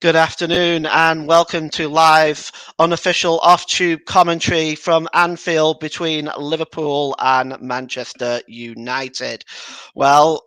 Good afternoon and welcome to live unofficial off-tube commentary from Anfield between Liverpool and Manchester United. Well,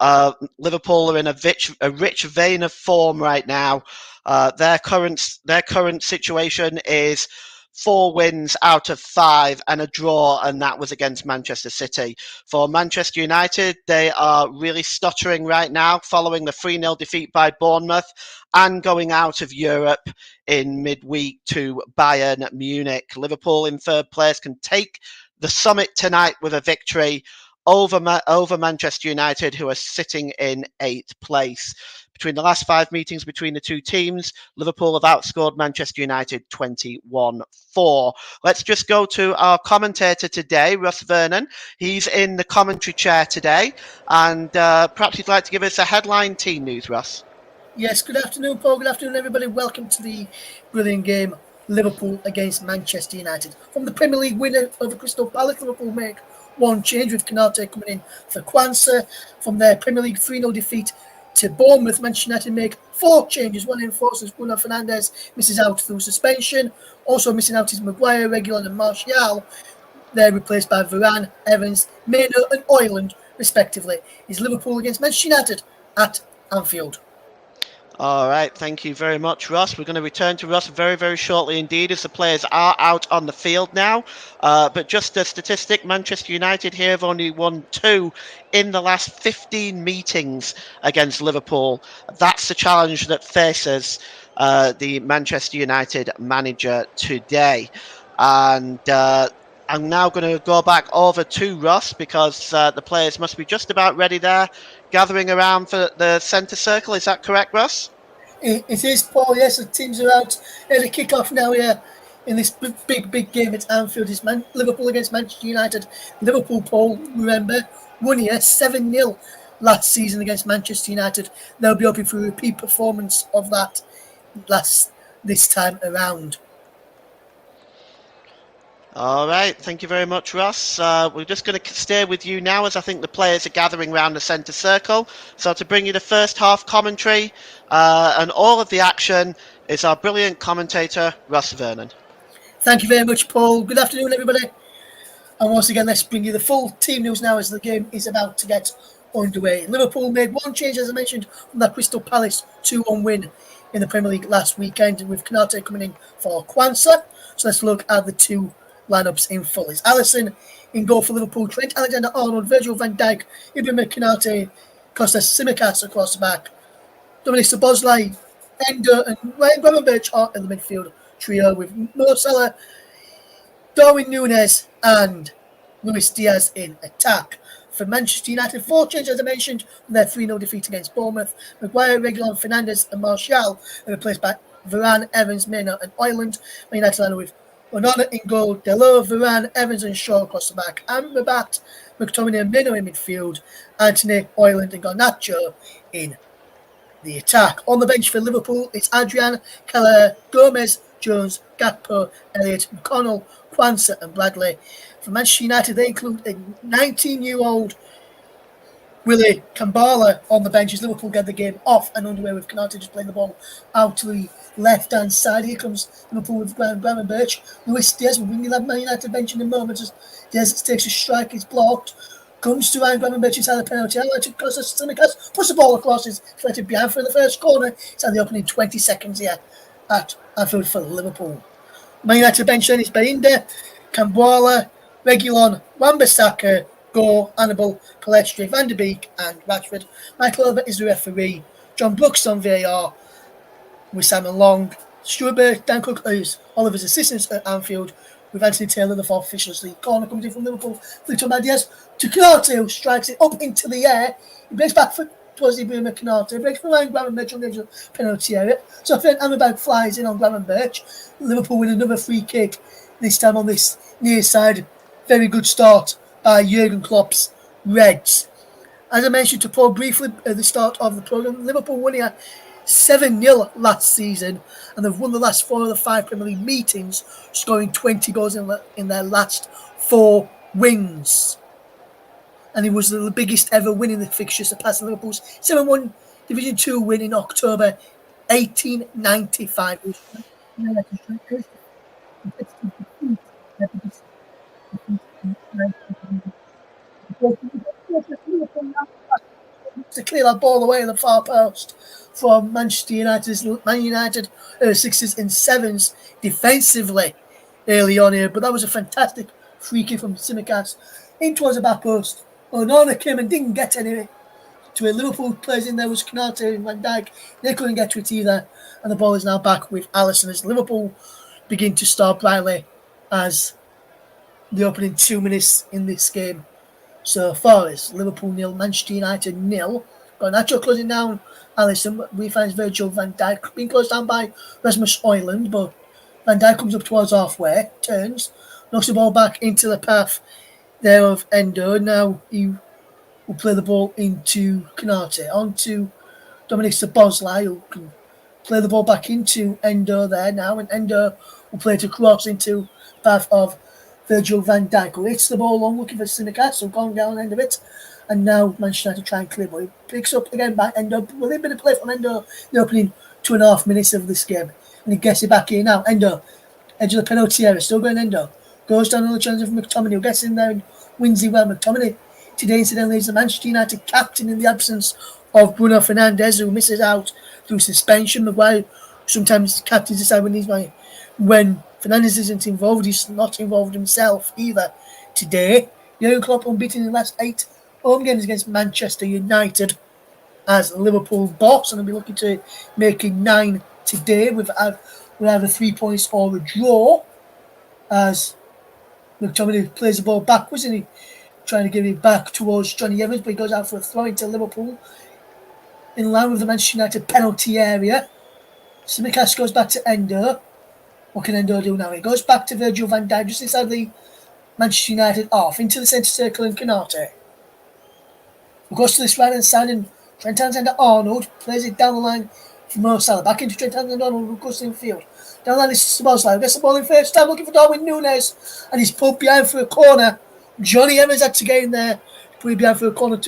Liverpool are in a rich vein of form right now. Their current situation is 4 wins out of 5 and a draw, and that was against Manchester City. For Manchester United, they are really stuttering right now following the 3-0 defeat by Bournemouth and going out of Europe in midweek to Bayern Munich. Liverpool in third place can take the summit tonight with a victory over Manchester United, who are sitting in 8th place. Between the last 5 meetings between the two teams, Liverpool have outscored Manchester United 21-4. Let's just go to our commentator today, Russ Vernon. He's in the commentary chair today, and perhaps you'd like to give us a headline team news, Russ. Yes, good afternoon, Paul. Good afternoon, everybody. Welcome to the brilliant game, Liverpool against Manchester United. From the Premier League winner over Crystal Palace, Liverpool make one change with Canate coming in for Kwanzaa. From their Premier League 3-0 defeat to Bournemouth, Manchester United make 4 changes. One enforces Bruno Fernandes misses out through suspension. Also missing out is Maguire, Reguilon and Martial. They're replaced by Varane, Evans, Maynard and Oyland, respectively. Is Liverpool against Manchester United at Anfield. All right, thank you very much, Ross. We're going to return to Ross very, very shortly indeed, as the players are out on the field now. But just a statistic, Manchester United here have only won 2 in the last 15 meetings against Liverpool. That's the challenge that faces the Manchester United manager today. And I'm now going to go back over to Ross because the players must be just about ready there, gathering around for the centre circle. Is that correct, Ross? It is, Paul. Yes, the teams are out at the kick-off now here in this big game at Anfield. It's Liverpool against Manchester United. Liverpool, Paul, remember, won here 7-0 last season against Manchester United. They'll be hoping for a repeat performance of that this time around. All right, thank you very much, Ross. We're just going to stay with you now as I think the players are gathering around the centre circle. So to bring you the first half commentary and all of the action is our brilliant commentator, Russ Vernon. Thank you very much, Paul. Good afternoon, everybody. And once again, let's bring you the full team news now as the game is about to get underway. Liverpool made one change, as I mentioned, from that Crystal Palace 2-1 win in the Premier League last weekend, with Canate coming in for Kwanzaa. So let's look at the two lineups in full. Is Alisson in goal for Liverpool, Trent Alexander-Arnold, Virgil van Dijk, Ibrahim Konate, Kostas Tsimikas across the back, Dominic Szoboszlai, Ender and Ryan Gravenberch are in the midfield trio with Mo Salah, Darwin Núñez and Luis Diaz in attack. For Manchester United, 4 changes, as I mentioned, from their 3-0 defeat against Bournemouth. Maguire, Reguilon, Fernandes and Martial are replaced by Varane, Evans, Maynard and Oyland. Man United lineup with Onana in goal, Delors, Varane, Evans and Shaw across the back, Amrabat, McTominay and Mino in midfield, Antony, Oyland and Garnacho in the attack. On the bench for Liverpool, it's Adrian, Keller, Gomez, Jones, Gakpo, Elliott, McConnell, Kwanzaa and Bradley. For Manchester United, they include a 19-year-old Willie Kambala on the bench as Liverpool get the game off and underway with Konate just playing the ball out to the left-hand side. Here comes Liverpool with Gravenberch. Luis Diaz will bring the Man United bench in a moment as Diaz takes a strike, it's blocked. Comes to Ryan Gravenberch inside the penalty area to Kostas Tsimikas, puts the ball across, is fletted behind for the first corner. It's at the opening 20 seconds here at Anfield for Liverpool. Man United bench then is Bayinda, Cambuala, Reguilon, Wan-Bissaka, Gore, Hannibal, Palestri, Van der Beek and Rashford. Michael Oliver is the referee. John Brooks on VAR with Simon Long. Stuart Burke, Dan Cook is Oliver's assistants at Anfield with Anthony Taylor, the fourth official. The corner comes in from Liverpool. Flicked by Diaz to Konate, who strikes it up into the air. He breaks back towards Ibrahim Konate. Breaks for Ryan Gravenberch on the penalty area. So then Amrabat flies in on Gravenberch. Liverpool win another free kick, this time on this near side. Very good start by Jurgen Klopp's Reds. As I mentioned to Paul briefly at the start of the programme, Liverpool won here 7-0 last season, and they've won the last 4 of the 5 Premier League meetings, scoring 20 goals in their last 4 wins. And it was the biggest ever win in the fixture, surpassing Liverpool's 7-1 Division 2 win in October 1895. It was United's first competitive defeat to clear that ball away in the far post from Manchester United's Man United sixes and sevens defensively early on here. But that was a fantastic free kick from Tsimikas in towards the back post. Onana came and didn't get any to it. Liverpool players in there was Canate and Van Dijk. They couldn't get to it either. And the ball is now back with Alisson as Liverpool begin to start brightly as the opening 2 minutes in this game. So far as Liverpool nil, Manchester United nil. Got Nacho closing down Alisson. We find Virgil van Dijk being closed down by Rasmus Højlund, but Van Dijk comes up towards halfway, turns, knocks the ball back into the path there of Endo. Now he will play the ball into Canate, on to Dominic Szoboszlai, who can play the ball back into Endo there now, and Endo will play to cross into the path of Virgil van Dijk, who hits the ball long, looking for Tsimikas, so going down the end of it. And now Manchester United try and clear, but he picks up again by Endo. With a bit of play from Endo in the opening 2.5 minutes of this game. And he gets it back here now. Endo, edge of the penalty area, still going Endo. Goes down on the chance of McTominay, who gets in there and wins it well. McTominay today, incidentally, is the Manchester United captain in the absence of Bruno Fernandes, who misses out through suspension. Maguire sometimes captains decide when Fernandes isn't involved, he's not involved himself either. Today, Jurgen Klopp unbeaten in the last 8 home games against Manchester United as Liverpool boss, and will be looking to make it 9 today with either 3 points or a draw. As McTominay plays the ball backwards and he trying to give it back towards Johnny Evans, but he goes out for a throw into Liverpool in line with the Manchester United penalty area. Tsimikas goes back to Endo. What can Endo do now? He goes back to Virgil van Dijk just inside the Manchester United off into the centre circle and Canate. He goes to this right hand side and Trent Alexander-Arnold plays it down the line for Mo Salah. Back into Trent Alexander-Arnold who goes in the field. Down the line is Szoboszlai. Gets the ball in first time looking for Darwin Núñez and he's pulled behind for a corner. Johnny Evans had to get in there to put it behind for a corner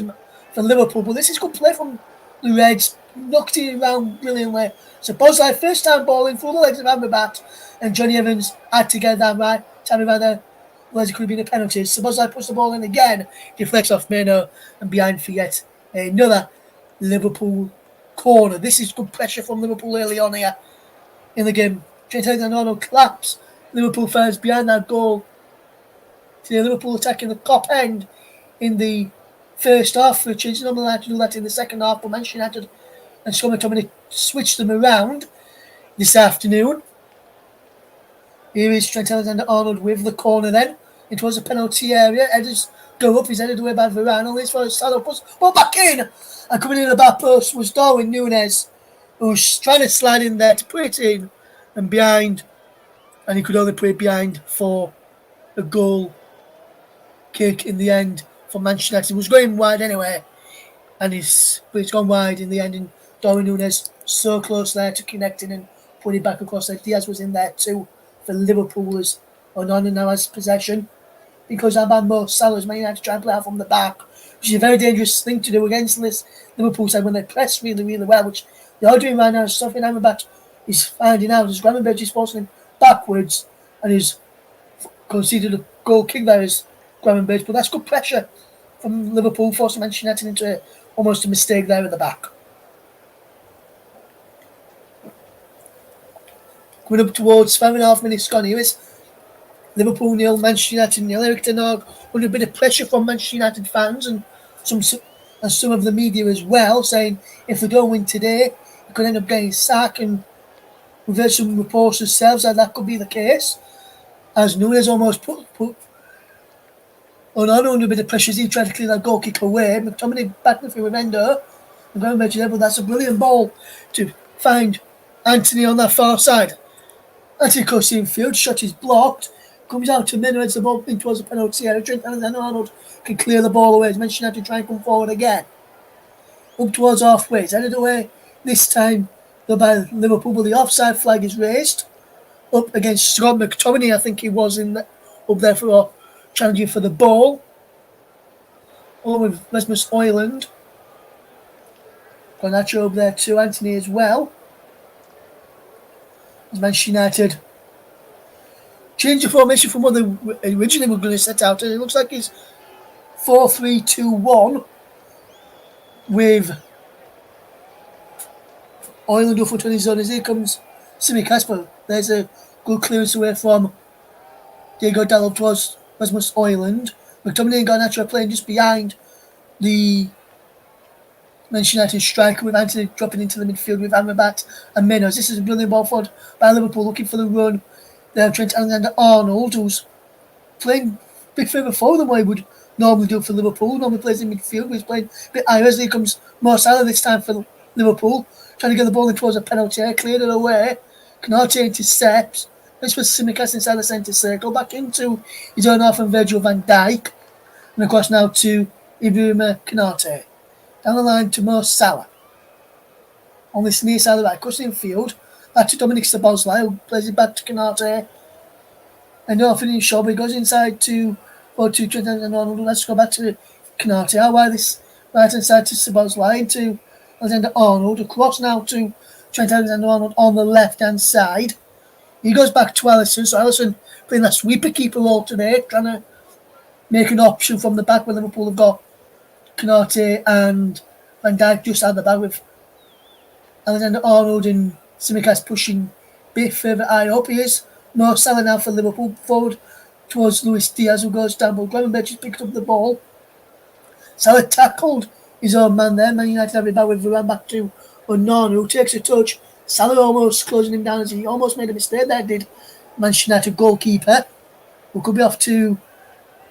for Liverpool. But this is good play from the Reds. Knocked it around brilliantly. Szoboszlai first time ball in through the legs of Amrabat. And Johnny Evans had to get that right. Tammy right there. Otherwise, it could have been a penalty. Szoboszlai puts the ball in again. Deflects off Meno and behind for yet another Liverpool corner. This is good pressure from Liverpool early on here in the game. Trent Alexander-Arnold claps Liverpool fans behind that goal. Today, Liverpool attacking the top end in the first half, which is normally like to do that in the second half, but Manchester United and Scott McTominay switched them around this afternoon. Here is Trent Alexander-Arnold with the corner then. It was a penalty area. Headers go up. He's headed away by Varane. This for Salah puts ball back in. And coming in the back post was Darwin Núñez, who was trying to slide in there to put it in and behind. And he could only put it behind for a goal kick in the end for Manchester United. It was going wide anyway. But it's gone wide in the end. And Darwin Núñez so close there to connecting and putting it back across there. Diaz was in there too for Liverpool as Onana now has possession. Because Alban Mo Salah's Man United try and play out from the back, which is a very dangerous thing to do against this Liverpool side when they press really, really well, which they are doing right now. Something Amrabat is finding out as Gravenberch is forcing him backwards and he's conceded a goal kick there as Gravenberch, but that's good pressure from Liverpool, forcing Manchester United into almost a mistake there at the back. Coming up towards 5.5 minutes gone here is Liverpool nil, Manchester United nil. Eric Ten Hag under a bit of pressure from Manchester United fans and some of the media as well, saying if they don't win today, it could end up getting sacked. And we've heard some reports ourselves that could be the case, as Núñez almost put Onana under a bit of pressure as he tried to clear that goal kick away. McTominay battling through with Endo and going back to level. That's a brilliant ball to find Anthony on that far side. Anthony goes in field, shot is blocked. Comes out to Meno, heads the ball in towards the penalty area. Trent Alexander-Arnold can clear the ball away. As Manchester United try and come forward again. Up towards halfway. It's headed away this time though by Liverpool, but the offside flag is raised. Up against Scott McTominay, I think he was up there for challenging for the ball. Along with Rasmus Højlund. Garnacho up there too, Anthony as well. Manchester United change the formation from what they originally were going to set out, and it looks like it's 4-3-2-1 with Ireland up for 20 zone. As here comes Simi Casper. There's a good clearance away from Diego Dalot towards Rasmus Ireland. McTominay and Garnacho are playing just behind the Manchester United striker, with Anthony dropping into the midfield with Amrabat and Menos. This is a brilliant ball forward by Liverpool, looking for the run. They have Trent Alexander-Arnold, who's playing a bit further forward than what he would normally do for Liverpool. Normally plays in midfield, but he's playing a bit higher. As here comes Mo Salah this time for Liverpool, trying to get the ball in towards a penalty area, cleared it away. Canate intercepts. This was Tsimikas inside the centre circle, back into his own half and Virgil van Dijk. And across now to Ibrahima Canate. Down the line to Mo Salah. On this near side of the right, crossing field. Back to Dominic Szoboszlai, who plays it back to Canate. And off in shot, but he goes inside to Trent Alexander-Arnold. Let's go back to Canate. Out wide this right hand side to Szoboszlai, into Alexander-Arnold. Across now to Trent Alexander-Arnold on the left hand side. He goes back to Alisson. So Alisson playing that sweeper keeper role today, trying to make an option from the back where Liverpool have got Canate and Van Dijk just out the back, with Alexander-Arnold and Tsimikas pushing a bit further high up. He is Mo Salah now for Liverpool, forward towards Luis Diaz, who goes down, but Gravenberch has picked up the ball. Salah tackled his own man there. Man United have it back with Varane back to Onana, who takes a touch. Salah almost closing him down, as he almost made a mistake there, did Manchester United goalkeeper, who could be off to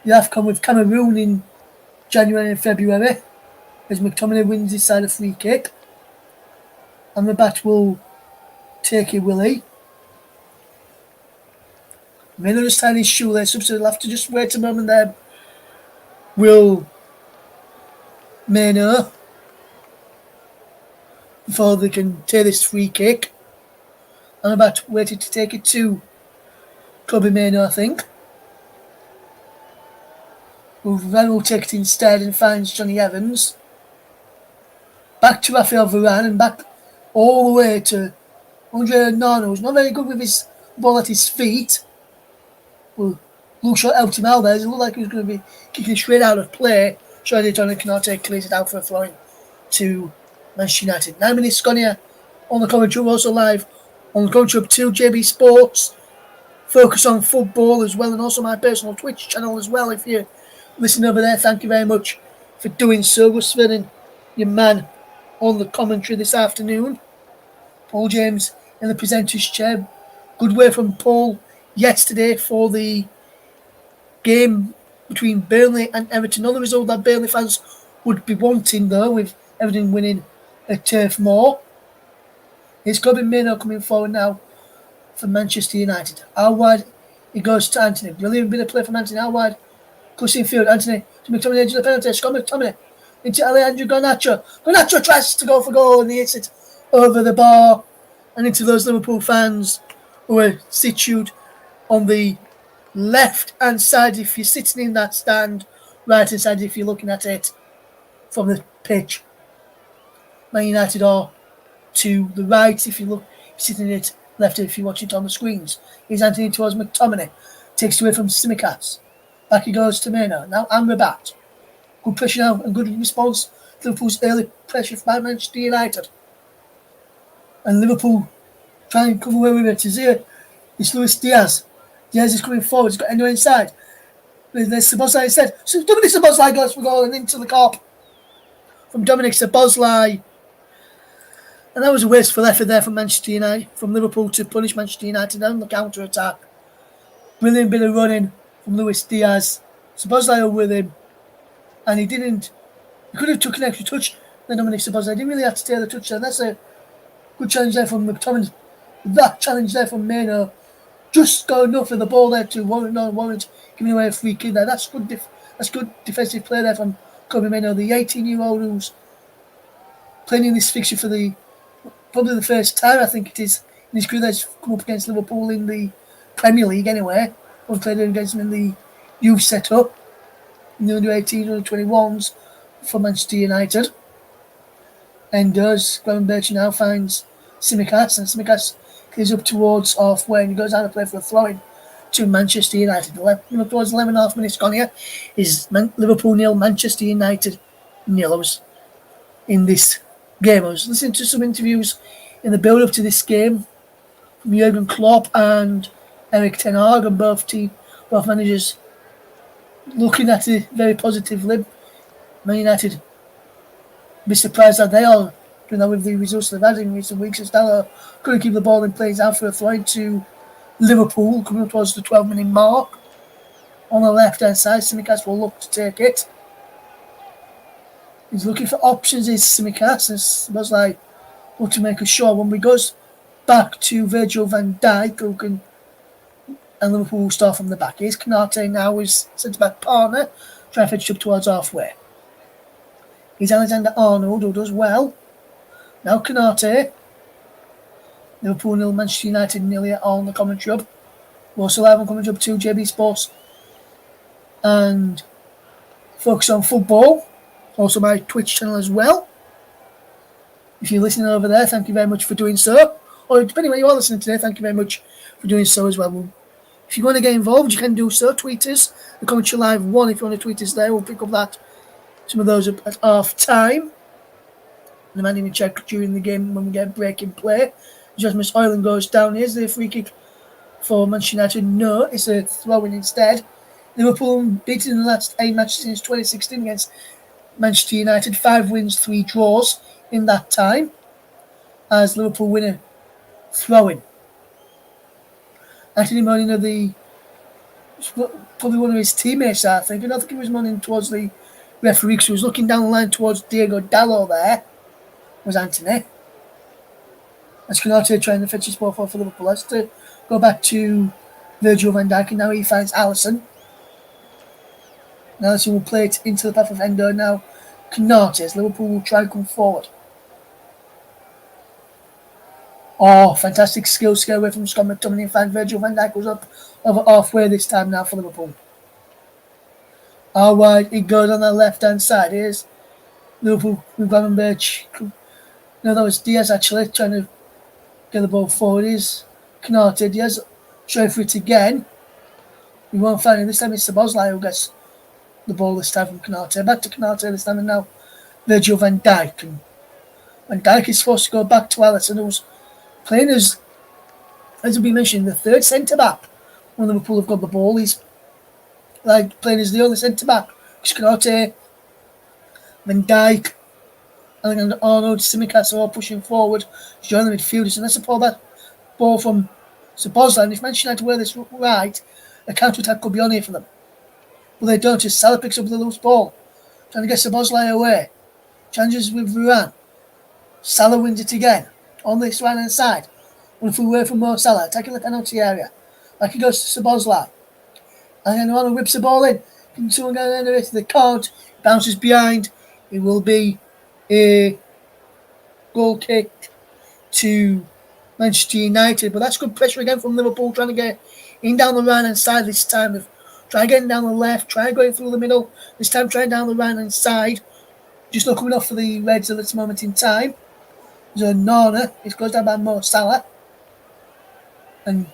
the AFCON with Cameroon in January and February, as McTominay wins his side a free kick. And the bat will take it, will he? Miller just tying his shoelace up, so he'll have to just wait a moment there. Will Meno, before they can take this free kick. And about waited to take it to Kobe Meno, I think. Varane will take it instead and finds Johnny Evans. Back to Rafael Varane and back all the way to Andre Onana, who's not very good with his ball at his feet. Well, Luke Shaw helped him out there. It looked like he was going to be kicking straight out of play. Shadi John and Canate clears it out for a throw-in to Manchester United. 9 minutes gone here on the commentary. We're also live on the commentary up to JB Sports. Focus on football as well, and also my personal Twitch channel as well. If you listen over there, thank you very much for doing so. We're spinning your man on the commentary this afternoon. Paul James in the presenter's chair. Good way from Paul yesterday for the game between Burnley and Everton. Not the result that Burnley fans would be wanting, though, with Everton winning at Turf Moor. It's Kobe Mino coming forward now for Manchester United. Out wide, it goes to Anthony. Brilliant bit of play from Anthony. Out wide, crossing field. Anthony to McTominay, edge of the penalty. Scott McTominay into Alejandro Garnacho. Garnacho tries to go for goal and he hits it over the bar and into those Liverpool fans who are situated on the left hand side if you're sitting in that stand, right hand side if you're looking at it from the pitch. Man United are to the right if you look, sitting in it left if you watch it on the screens. Here's Anthony towards McTominay. Takes it away from Tsimikas. Back he goes to Mena. Now Amrabat. Good pressure now and good response to Liverpool's early pressure by Manchester United. And Liverpool trying to come away with it. Here, it's Luis Diaz. Diaz is coming forward. He's got anyone inside. There's Szoboszlai instead. So Dominic Szoboszlai goes for goal and into the cop from Dominic Szoboszlai. And that was a wasteful effort there from Manchester United, from Liverpool to punish Manchester United on the counter attack. Brilliant bit of running from Luis Diaz. Szoboszlai with him, and he could have took an extra touch. Then Dominic Szoboszlai didn't really have to take the touch there. That's a good challenge there from McTominay. That challenge there from Meno just got enough of the ball there to warrant giving away a free kick there. That's good defensive play there from Kobe Meno, the 18-year-old who's playing in this fixture for probably the first time, I think it is, in his career that's come up against Liverpool in the Premier League anyway. We've played against him in the youth setup, in the under-18, under-21s for Manchester United. And does Gravenberch now finds Tsimikas, and Tsimikas He's up towards halfway and he goes down to play for a throw-in to Manchester United. Towards 11.5 minutes gone here is Liverpool nil, Manchester United nil. I was in this game. I was listening to some interviews in the build-up to this game from Jurgen Klopp and Erik ten Hag, and both managers looking at it very positively. Man United be surprised that they are doing that with the results they've had in recent weeks. As Dallo couldn't keep the ball in play out for a throw to Liverpool, coming up towards the 12-minute mark. On the left-hand side, Tsimikas will look to take it. He's looking for options, is Tsimikas. It was like, look to make a shot. When we goes back to Virgil van Dijk, and Liverpool will start from the back. Here's Konate now, his centre-back partner, trying to fetch up towards halfway. Here's Alexander-Arnold, who does well. Now Konate. Liverpool nil, Manchester United nearly on the commentary hub. We're also live on commentary hub 2, JB Sports and Focus on Football. Also my Twitch channel as well. If you're listening over there, thank you very much for doing so. Or depending where you are listening today, thank you very much for doing so as well. If you want to get involved, you can do so. Tweet us. The commentary live 1, if you want to tweet us there, we'll pick up some of those at half time. And I might even check during the game when we get a break in play. Jasmus Oyland goes down. Here's the free kick for Manchester United. No, it's a throw-in instead. Liverpool beaten in the last 8 matches since 2016 against Manchester United. 5 wins, 3 draws in that time. As Liverpool win a throw-in. Anthony moaning probably one of his teammates, I think. I don't think he was moaning towards the referee, because he was looking down the line towards Diego Dallo there. Was Anthony. As Konate trying to fetch his ball for Liverpool. Let's go back to Virgil van Dijk, and now he finds Alisson. Now Alisson will play it into the path of Endo. Now Konate, as Liverpool will try and come forward. Oh, fantastic skill scale away from Scott McTominay. In fact, Virgil van Dijk was up over halfway this time now for Liverpool. All wide, it goes on the left-hand side. Here's Liverpool with Gravenberch. No, that was Diaz actually trying to get the ball forward. Here's Konate. Diaz trying for it again. We won't find it. This time it's Szoboszlai who gets the ball this time from Konate. Back to Konate this time, and now Virgil van Dijk. And Van Dijk is supposed to go back to Alisson, who's playing as we mentioned, the third centre-back. When Liverpool have got the ball, he's like playing as the only centre-back. Konate, Van Dijk, Alexander-Arnold, Tsimikas are all pushing forward to join the midfielders. And that's a ball from Szoboszlai. And if Manchester United wear this right, a counter-attack could be on here for them. But they don't. Just Salah picks up the loose ball, trying to get Szoboszlai away. Challenges with Varane. Salah wins it again on this right-hand side. One if we away from Mo Salah, attacking the penalty area. Like he goes to Szoboszlai. And then whips the ball in. Can someone get under it? They can't. Bounces behind. It will be a goal kick to Manchester United. But that's good pressure again from Liverpool, trying to get in down the right-hand side this time. Try getting down the left. Try going through the middle. This time try down the right-hand side. Just not coming off for the Reds at this moment in time. There's a Nana. It goes down by Mo Salah. And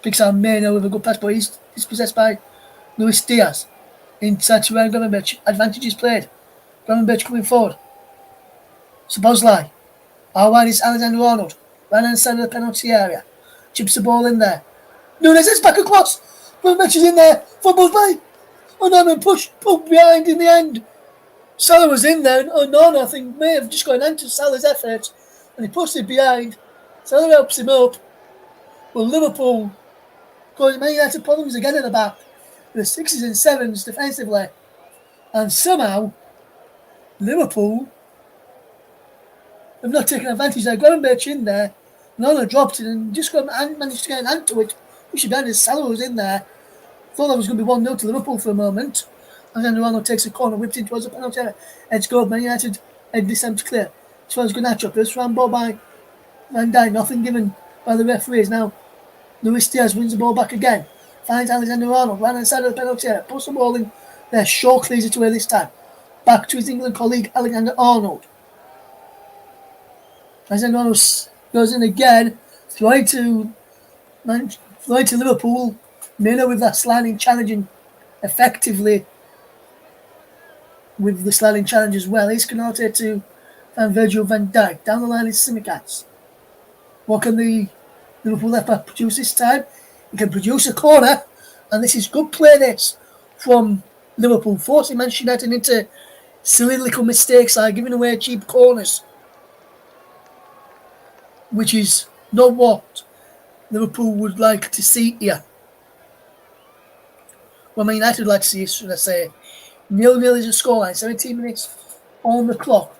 picks out Meno with a good pass, but he's possessed by Luis Diaz. Inside to Ryan Gravenberch. Advantage is played. Gravenberch coming forward. Szoboszlai. Our wide is Alexander-Arnold. Right hand side of the penalty area. Chips the ball in there. Nunes is back across. Gravenberch is in there. Szoboszlai. Oh no, pulled behind in the end. Salah was in there. Oh no, I think may have just got an end to Salah's effort. And he pushed it behind. Salah helps him up. Well, Liverpool causing Man United problems again at the back. The 6s and 7s defensively. And somehow, Liverpool have not taken advantage. They got Gravenberch in there. Nona dropped it and just managed to get an hand to it. Push it behind. Salah was in there. Thought that was going to be 1-0 to Liverpool for a moment. And then Ronaldo takes a corner, whips in towards the penalty area. Edge goal. Man United head this time to clear. As far as Garnacho. First round ball by Van Dijk. Nothing given by the referees. Now, Luis Diaz wins the ball back again. Finds Alexander-Arnold. Right inside of the penalty area. Puts the ball in there. Shaw clears it away this time. Back to his England colleague, Alexander-Arnold. Alexander-Arnold goes in again. Flying to flying to Liverpool, Miller with that sliding challenging effectively with the sliding challenge as well. He's Canate to Virgil van Dijk. Down the line is Simicats. What can the Liverpool left back produce this time? He can produce a corner, and this is good play this from Liverpool, forcing Manchester United into silly little mistakes like giving away cheap corners, which is not what Liverpool would like to see here. Well, Man United would like to see, should I say. 0-0 is a scoreline, 17 minutes on the clock.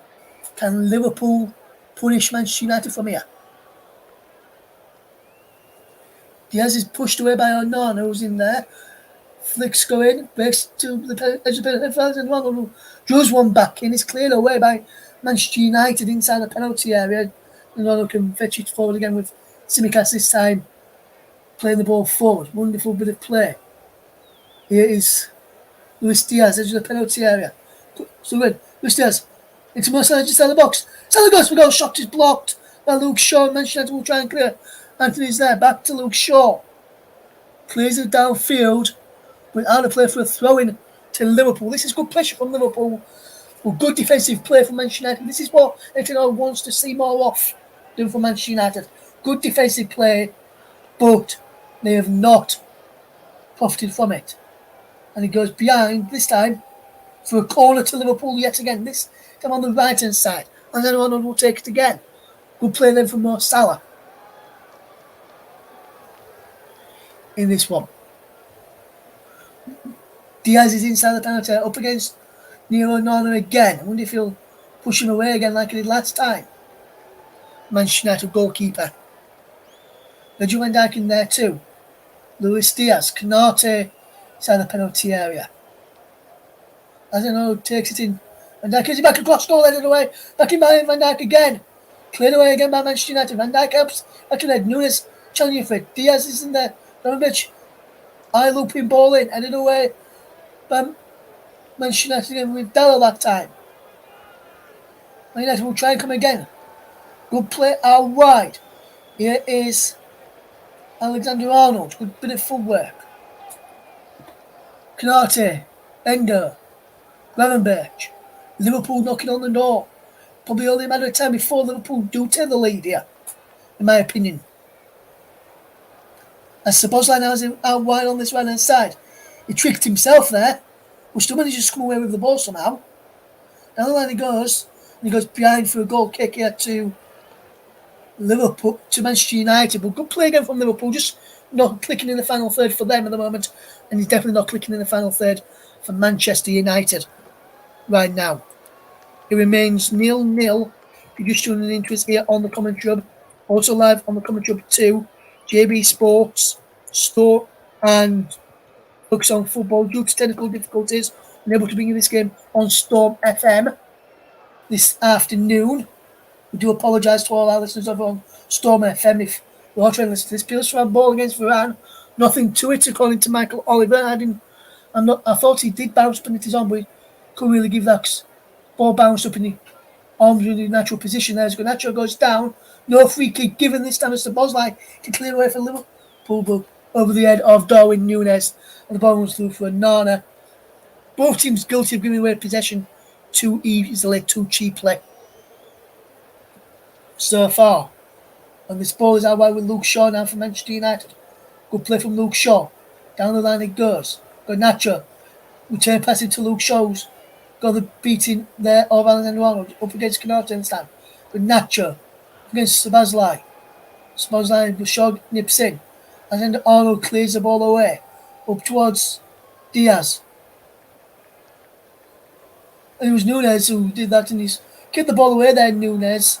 Can Liverpool punish Manchester United from here? Diaz is pushed away by Onana, who's in there. Flicks go in, breaks to the edge of the penalty, and Ronaldo draws one back in. It's cleared away by Manchester United inside the penalty area. And Ronaldo can fetch it forward again with Simicas this time playing the ball forward. Wonderful bit of play. Here is Luis Diaz, edge of the penalty area. So good. Luis Diaz into Marcelo just out of the box. Salah goes for goal. Shot is blocked by Luke Shaw. Manchester United will try and clear. Anthony's there. Back to Luke Shaw. Clears it downfield without a play for a throw-in to Liverpool. This is good pressure from Liverpool. Well, good defensive play from Manchester United. This is what Anthony wants to see more of doing for Manchester United. Good defensive play, but they have not profited from it. And he goes behind this time for a corner to Liverpool yet again. This time on the right-hand side. And then Ronald will take it again. Good play then from Mo Salah in this one. Diaz is inside the penalty up against Nero Onana again. I wonder if he'll push him away again like he did last time. Manchester United goalkeeper. Virgil van Dijk in there too. Luis Diaz, Canate inside the penalty area. I don't know, takes it in. Van Dijk is back across goal, headed away. Back in by Van Dijk again. Cleared away again by Manchester United. Van Dijk helps. Back in there. Nunes challenging for it. Diaz is in there. Donovic. Eye looping ball in. Headed away by Manchester United again with Dallo that time. Man United will try and come again. Good play out wide. Here is Alexander Arnold. Good bit of footwork. Canate. Endo. Gravenberch. Liverpool knocking on the door. Probably only a matter of time before Liverpool do take the lead here, in my opinion. As Szoboszlai now is out wide on this right-hand side. He tricked himself there, but still manages to come away with the ball somehow. Down the line he goes, and he goes behind for a goal kick here to Liverpool, to Manchester United. But good play again from Liverpool, just not clicking in the final third for them at the moment, and he's definitely not clicking in the final third for Manchester United right now. It remains 0-0. If you're just tuning into us here on the Commentary Hub, also live on the Commentary Hub 2, JB Sports, Store, and Focus on Football. Due to technical difficulties, unable to bring you this game on Storm FM this afternoon. We do apologise to all our listeners over on Storm FM if you are trying to listen to this. Peels for a ball against Varane. Nothing to it, according to Michael Oliver. I thought he did bounce penalties on, but he couldn't really give that ball bounced up in the arms in the natural position there. As Garnacho goes down, no free kick given this time as the Bosley can clear away for Liverpool, but over the head of Darwin Núñez, and the ball runs through for Nana. Both teams guilty of giving away possession too easily, too cheaply so far. And this ball is out wide with Luke Shaw now from Manchester United. Good play from Luke Shaw. Down the line it goes. Garnacho. Return pass into Luke Shaw's. Got the beating there of Alexander Arnold up against Canate this time. Garnacho against Szoboszlai. Szoboszlai, Shaw nips in. And then Arnold clears the ball away. Up towards Diaz. And it was Núñez who did that, and he's kicked the ball away there, Núñez.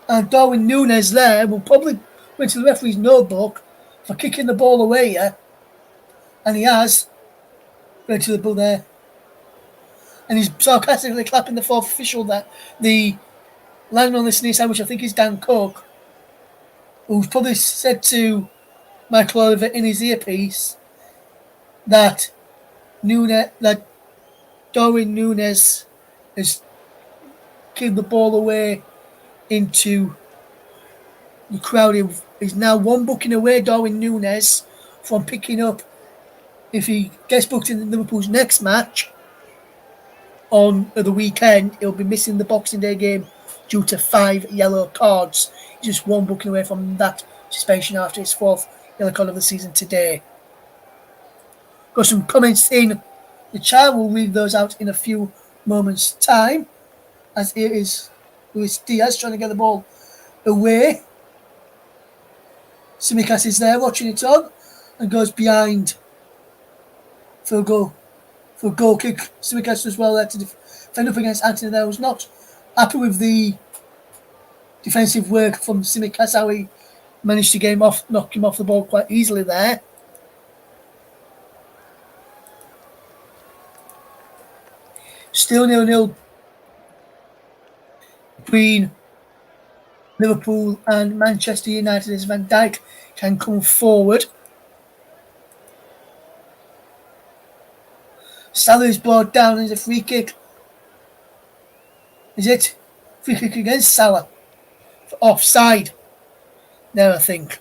And Darwin Núñez there will probably went to the referee's notebook for kicking the ball away here. And he has. Went to the ball there. And he's sarcastically clapping the fourth official there. The line on this near side, which I think is Dan Cook, who's probably said to Michael Oliver in his earpiece that Darwin Núñez has kicked the ball away into the crowd is now one booking away Darwin Núñez from picking up, if he gets booked in Liverpool's next match on the weekend, he'll be missing the Boxing Day game due to 5 yellow cards. He's just one booking away from that suspension after his 4th yellow card of the season today. Got some comments in the chat. We'll read those out in a few moments' time. As here is Luis Diaz trying to get the ball away. Tsimikas is there watching it on and goes behind for a goal kick. Tsimikas does well there to defend up against Anthony there. Was not happy with the defensive work from Tsimikas, how he managed to knock him off the ball quite easily there. Still 0-0 between Liverpool and Manchester United as Van Dijk can come forward. Salah is brought down as a free kick. Is it? Free kick against Salah. For offside. There, I think.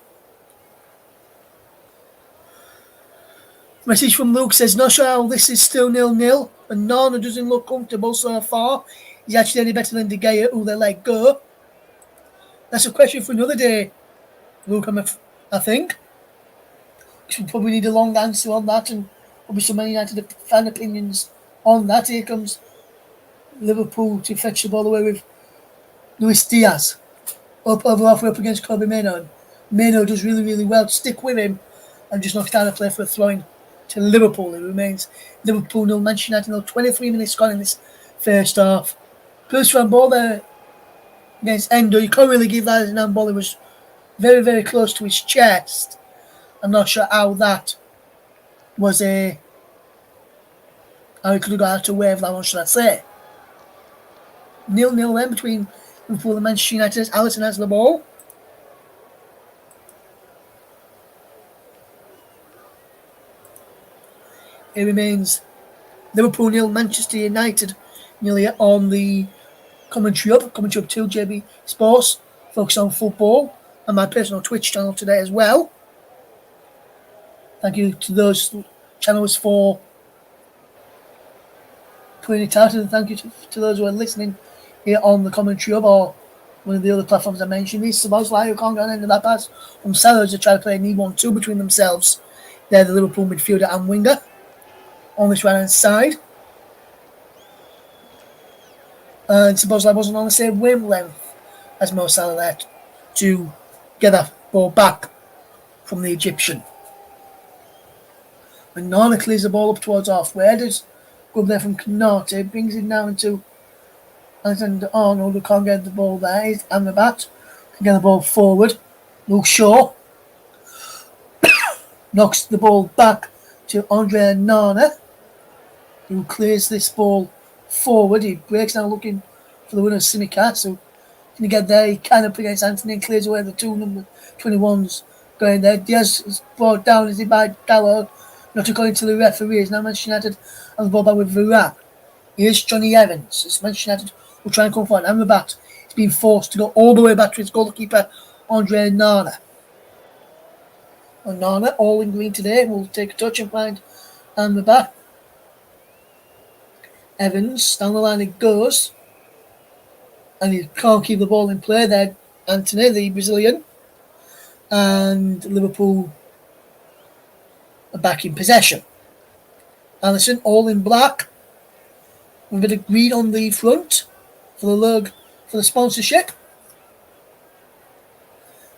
Message from Luke says, not sure how this is still 0-0. And Nana doesn't look comfortable so far. He's actually any better than De Gea, who they let go. That's a question for another day, Luke, I think. We probably need a long answer on that, and probably some Man United fan opinions on that. Here comes Liverpool to fetch the ball away with Luis Diaz. Over halfway up against Kobe Mainoo. Mainoo does really, really well to stick with him and just knocks down a play for a throw-in to Liverpool. It remains Liverpool 0, Manchester United 0. 23 minutes gone in this first half. Close run ball there against Endo. You can't really give that as an handball. It was very, very close to his chest. I'm not sure how that was how he could have got out to wave that one, should I say. 0-0 then between Liverpool and Manchester United. Alisson has the ball. It remains Liverpool 0, Manchester United nearly on the commentary up 2 JB Sports, focus on football, and my personal Twitch channel today as well. Thank you to those channels for putting it out, and thank you to those who are listening here on the commentary up or one of the other platforms I mentioned. These Sabos who can't get on into that pass from Sellers to try to play an E1-2 between themselves. They're the Liverpool midfielder and winger on this right hand side. And Sabos wasn't on the same wavelength as Mo Salah there to get that ball back from the Egyptian. When Nana clears the ball up towards halfway, does go up there from Canate, brings it down to Alexander Arnold, who can't get the ball there. He's Amrabat, can get the ball forward. Luke Shaw knocks the ball back to Andre Nana, who clears this ball forward. He breaks now looking for the winner, Tsimikas. So can he get there? He can up against Anthony and clears away the 2 number 21s going there. Diaz is brought down, is he by Dalot? Not according to the referees. Now Manchester United have the ball back with Varane. Here's Johnny Evans. It's Manchester United will try and come forward. Amrabat is being forced to go all the way back to his goalkeeper, Andre Nana. And Nana, all in green today, will take a touch and find Amrabat. Evans, down the line it goes. And he can't keep the ball in play there. Anthony, the Brazilian. And Liverpool are back in possession. Alisson, all in black. With a bit of green on the front for the logo, for the sponsorship.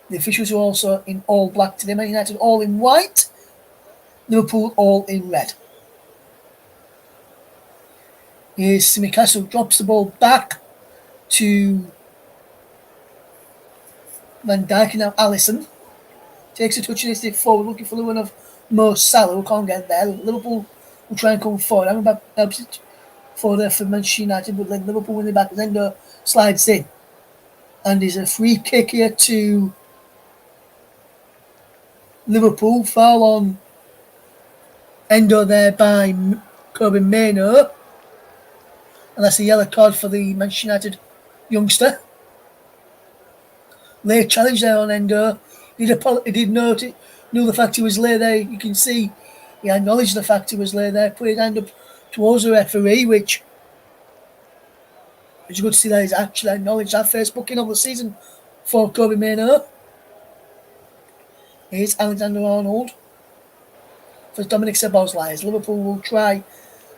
The officials are also in all black today. Man United all in white. Liverpool all in red. Here's Tsimikas, who drops the ball back to Van Dijk, and now Alisson takes a touch and is forward, looking for the one of Mo Salah, who can't get there. Liverpool will try and come forward. Amrabat helps it forward for Manchester United, but then Liverpool win the back. Endo slides in, and there's a free kick here to Liverpool. Foul on Endo there by Kobe Mainoo. And that's a yellow card for the Manchester United youngster. late challenge there on Endo. He did knew the fact he was late there. You can see he acknowledged the fact he was late there, put his hand up towards the referee, which is good to see that he's actually acknowledged that first booking of the season for Kobe Mainoo. Here's Alexander Arnold for Dominic Szoboszlai. Liverpool will try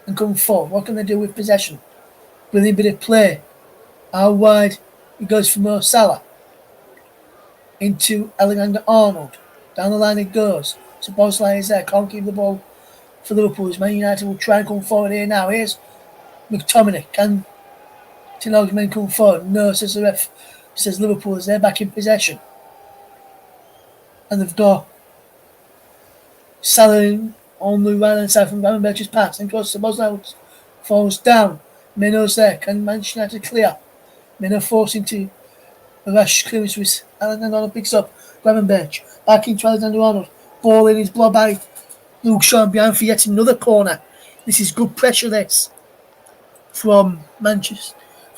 and come forward. What can they do with possession? Brilliant bit of play. How wide it goes from Mo Salah into Alexander Arnold. Down the line it goes. Szoboszlai is there. Can't keep the ball for Liverpool. Man United will try and come forward here now. Here's McTominay. Can Tilog's men come forward? No, says the ref. Says Liverpool is there back in possession. And they've got Salah on the right hand side from Gravenberch's pass. And goes Szoboszlai falls down. Mainoo's there. Can Manchester United clear? Mainoo forcing to a rash clearance with Alexander Arnold picks up Gravenberch. Back into Alexander Arnold. Ball in his blob by Luke Shaw behind for yet another corner. This is good pressure, this. From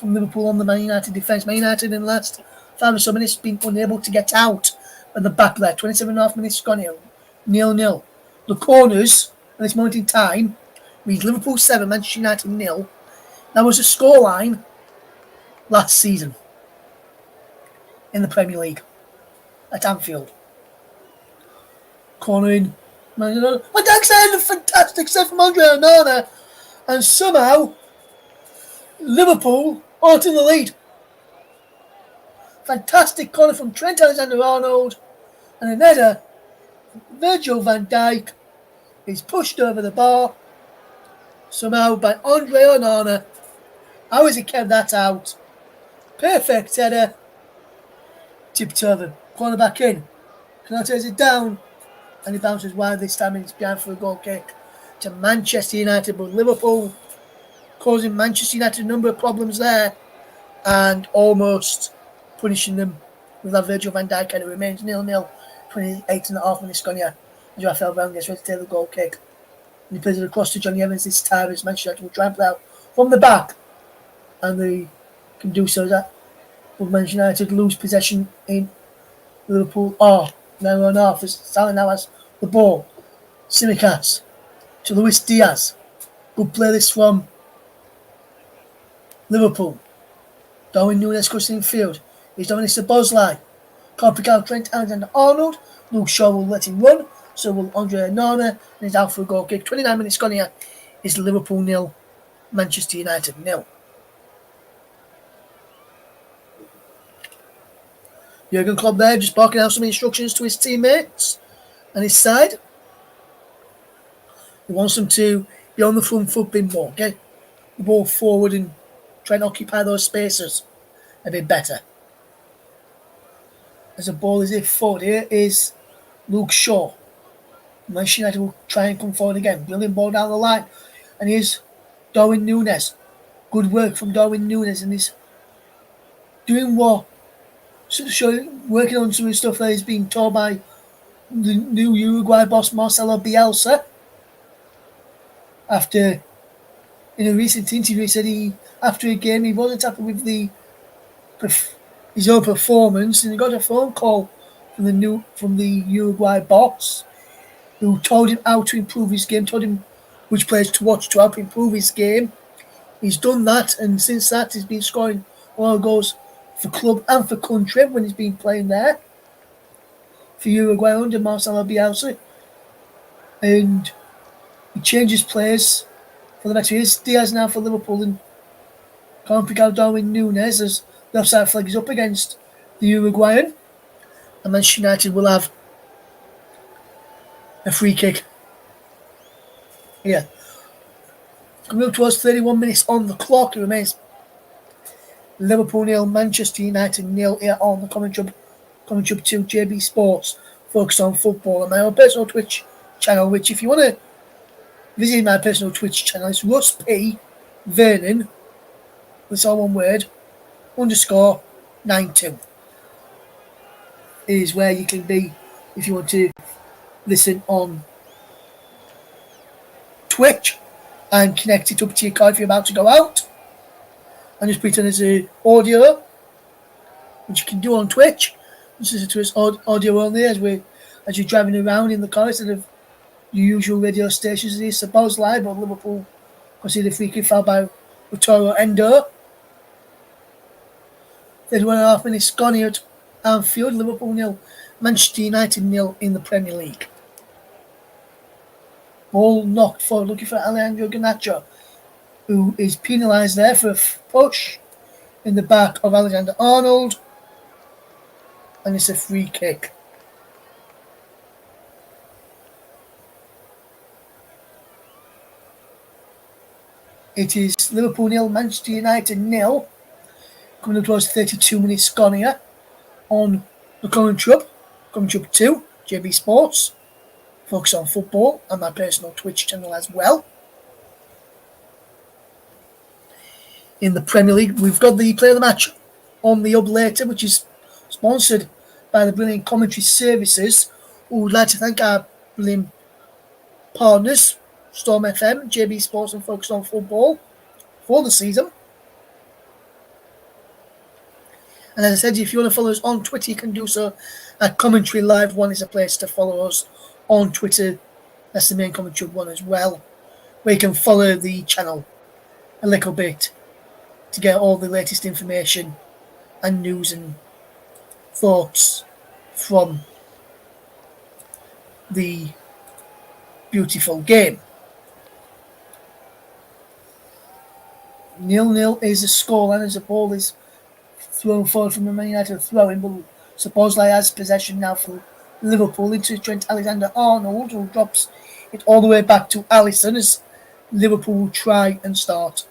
Liverpool on the Man United defence. Man United in the last 5 or so minutes been unable to get out at the back there. 27.5 minutes gone here. 0-0. The corners at this moment in time reads Liverpool 7, Manchester United 0. That was a scoreline last season in the Premier League at Anfield. Corner in. Van Dijk's had a fantastic set from Andre Onana, and somehow Liverpool aren't in the lead. Fantastic corner from Trent Alexander-Arnold, and an header. Virgil van Dijk is pushed over the bar somehow by Andre Onana. How has he kept that out? Perfect header. Tipped over. Corner back in. Konate's it down. And he bounces wide this time and it's behind for a goal kick to Manchester United. But Liverpool causing Manchester United a number of problems there and almost punishing them with that Virgil van Dijk, and it remains 0-0. 28.5 minutes gone here. As Rafael Brown gets ready to take the goal kick. And he plays it across to Johnny Evans this time as Manchester United will try and play out from the back. And they can do so that. But Manchester United lose possession in Liverpool are now on off as Salah now has the ball. Tsimikas to Luis Diaz. Good play this from Liverpool. Darwin Núñez crossing field. He's Dominic Szoboszlai. Can't pick out Trent Alexander-Arnold. Luke Shaw will let him run. So will Andre Onana. And he's out for a goal kick. 29 minutes gone here. It's Liverpool 0. Manchester United 0. Jurgen Klopp there just barking out some instructions to his teammates and his side. He wants them to be on the front foot a bit more, get the ball forward and try and occupy those spaces a bit better. As the ball is hit forward, here is Luke Shaw. Manchester United will try and come forward again. Brilliant ball down the line. And here's Darwin Núñez. Good work from Darwin Núñez, and he's doing what? Working on some of the stuff that is being told by the new Uruguay boss Marcelo Bielsa. After, in a recent interview, he said after a game he wasn't happy with his own performance, and he got a phone call from the Uruguay boss, who told him how to improve his game, told him which players to watch to help improve his game. He's done that, and since that he's been scoring a lot of goals for club and for country when he's been playing there for Uruguay under Marcelo Bielsa. And he changes players for the next few years. Diaz now for Liverpool, and can't pick out Darwin Núñez as the offside flag is up against the Uruguayan. And Manchester United will have a free kick. Yeah. Coming up towards 31 minutes on the clock, it remains Liverpool 0, Manchester United 0 here on the Commentary 2 JB Sports, focused on football, and my own personal Twitch channel, which if you want to visit my personal Twitch channel, it's Russ P. Vernon, that's all one word, _92 is where you can be if you want to listen on Twitch and connect it up to your car if you're about to go out. And just put it as an audio, which you can do on Twitch. listen to us audio only as you're driving around in the car instead of your usual radio stations. It is supposed live, but Liverpool conceded a free kick foul by Lautaro Endo. 31.5 minutes gone here at Anfield. Liverpool nil, Manchester United nil in the Premier League. Ball knocked forward, looking for Alejandro Garnacho, who is penalised there for a push in the back of Alexander Arnold, and it's a free kick. It is Liverpool nil, Manchester United nil. Coming up towards 32 minutes gone here on the Commentary 2, JB Sports, Focus on Football, and my personal Twitch channel as well. In the Premier League, we've got the Player of the Match on the Hub later, which is sponsored by the brilliant commentary services. We would like to thank our brilliant partners, Storm FM, JB Sports, and Focus on Football, for the season. And as I said, if you want to follow us on Twitter, you can do so at Commentary Live 1 is a place to follow us on Twitter. That's the main Commentary 1 as well, where you can follow the channel a little bit to get all the latest information and news and thoughts from the beautiful game. 0-0 is the scoreline as the ball is thrown forward from the Man United throw-in, but supposedly has possession now for Liverpool into Trent Alexander-Arnold, who drops it all the way back to Alisson as Liverpool will try and start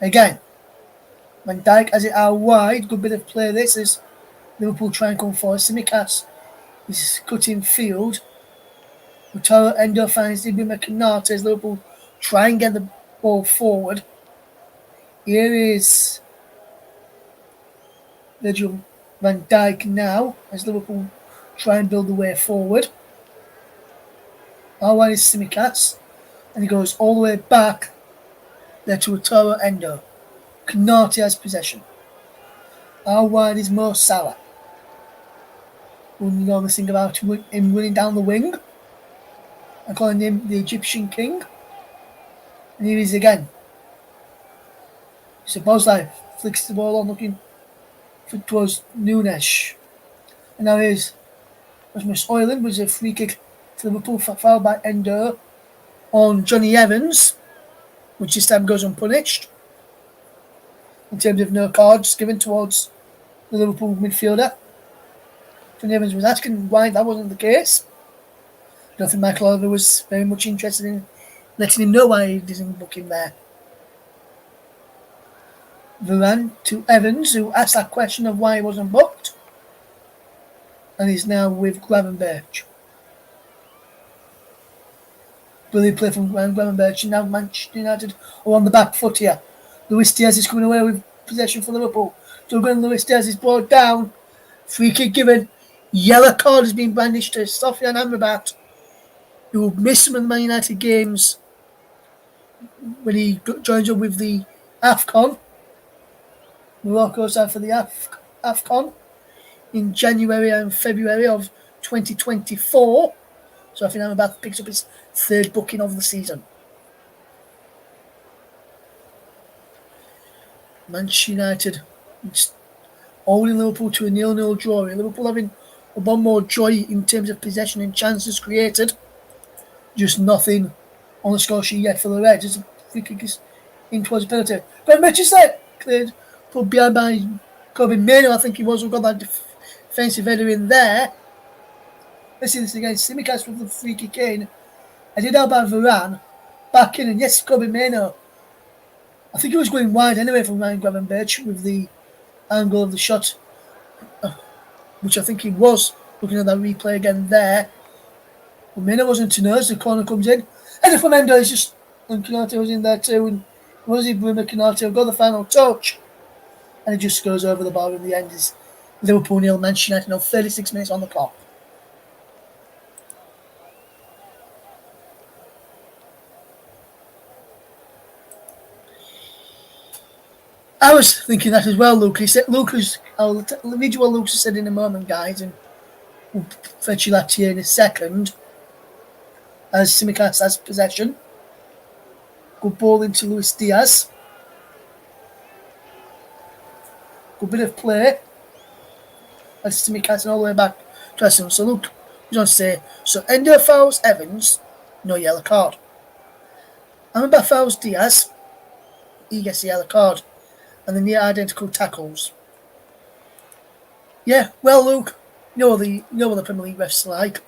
again. Van Dijk has it out wide. Good bit of play this as Liverpool try and come forward. Tsimikas is cutting field. Lautaro Endo finds Ibrahima Konate as Liverpool try and get the ball forward. Here is Virgil van Dijk now as Liverpool try and build the way forward. Out wide is Tsimikas, and he goes all the way back there to Lautaro Endo. Konate has possession. Out wide is Mo Salah. We know this thing about him running down the wing and calling him the Egyptian king. And here he is again. Supposedly flicks the ball on looking towards Nunes. And now here's Rasmus Højlund, which is a free kick to Liverpool, fouled by Endo on Johnny Evans, which this time goes unpunished in terms of no cards given towards the Liverpool midfielder. Johnny Evans was asking why that wasn't the case. I don't think Michael Oliver was very much interested in letting him know why he didn't book him there. Varane to Evans, who asked that question of why he wasn't booked, and he's now with Gravenberch. Brilliant play from Gravenberch, and now Manchester United are on the back foot here. Luis Diaz is coming away with possession for Liverpool. So when Luis Diaz is brought down, free kick given, yellow card has been brandished to Sofian Amrabat, who will miss some of the Man United games when he joins up with the AFCON. Morocco side for the AFCON in January and February of 2024. So I think Amrabat picks up his third booking of the season. Manchester United holding Liverpool to a 0-0 draw. Liverpool having one more joy in terms of possession and chances created. Just nothing on the score sheet yet for the Reds. It's a free kick is in towards a penalty. But Manchester cleared, put behind by Kobe Mainoo, I think he was, who got that defensive header in there. Let's see this again. Tsimikas with the free kick in. I did out by Varane. Back in, and yes, Kobe Mainoo. I think he was going wide anyway from Ryan Gravenberch with the angle of the shot, which I think he was looking at that replay again there. But Mainoo wasn't to know as the corner comes in. And from Endo is just, and Konate was in there too, and Rosie Bruno Konate got the final touch. And it just goes over the bar in the end. Is Liverpool nil, Manchester United nil, 36 minutes on the clock. I was thinking that as well, Luke. He said, I'll read you what Luke said in a moment, guys. And We'll fetch you that here in a second. As Simicast has possession. Good ball into Luis Diaz. Good bit of play. As Simicast all the way back to Arsenal. So look, I was going to say, so Ender fouls Evans, no yellow card. Amrabat fouls Diaz, he gets the yellow card. And then the identical tackles. Yeah, well, Luke, you know what the Premier League refs are like.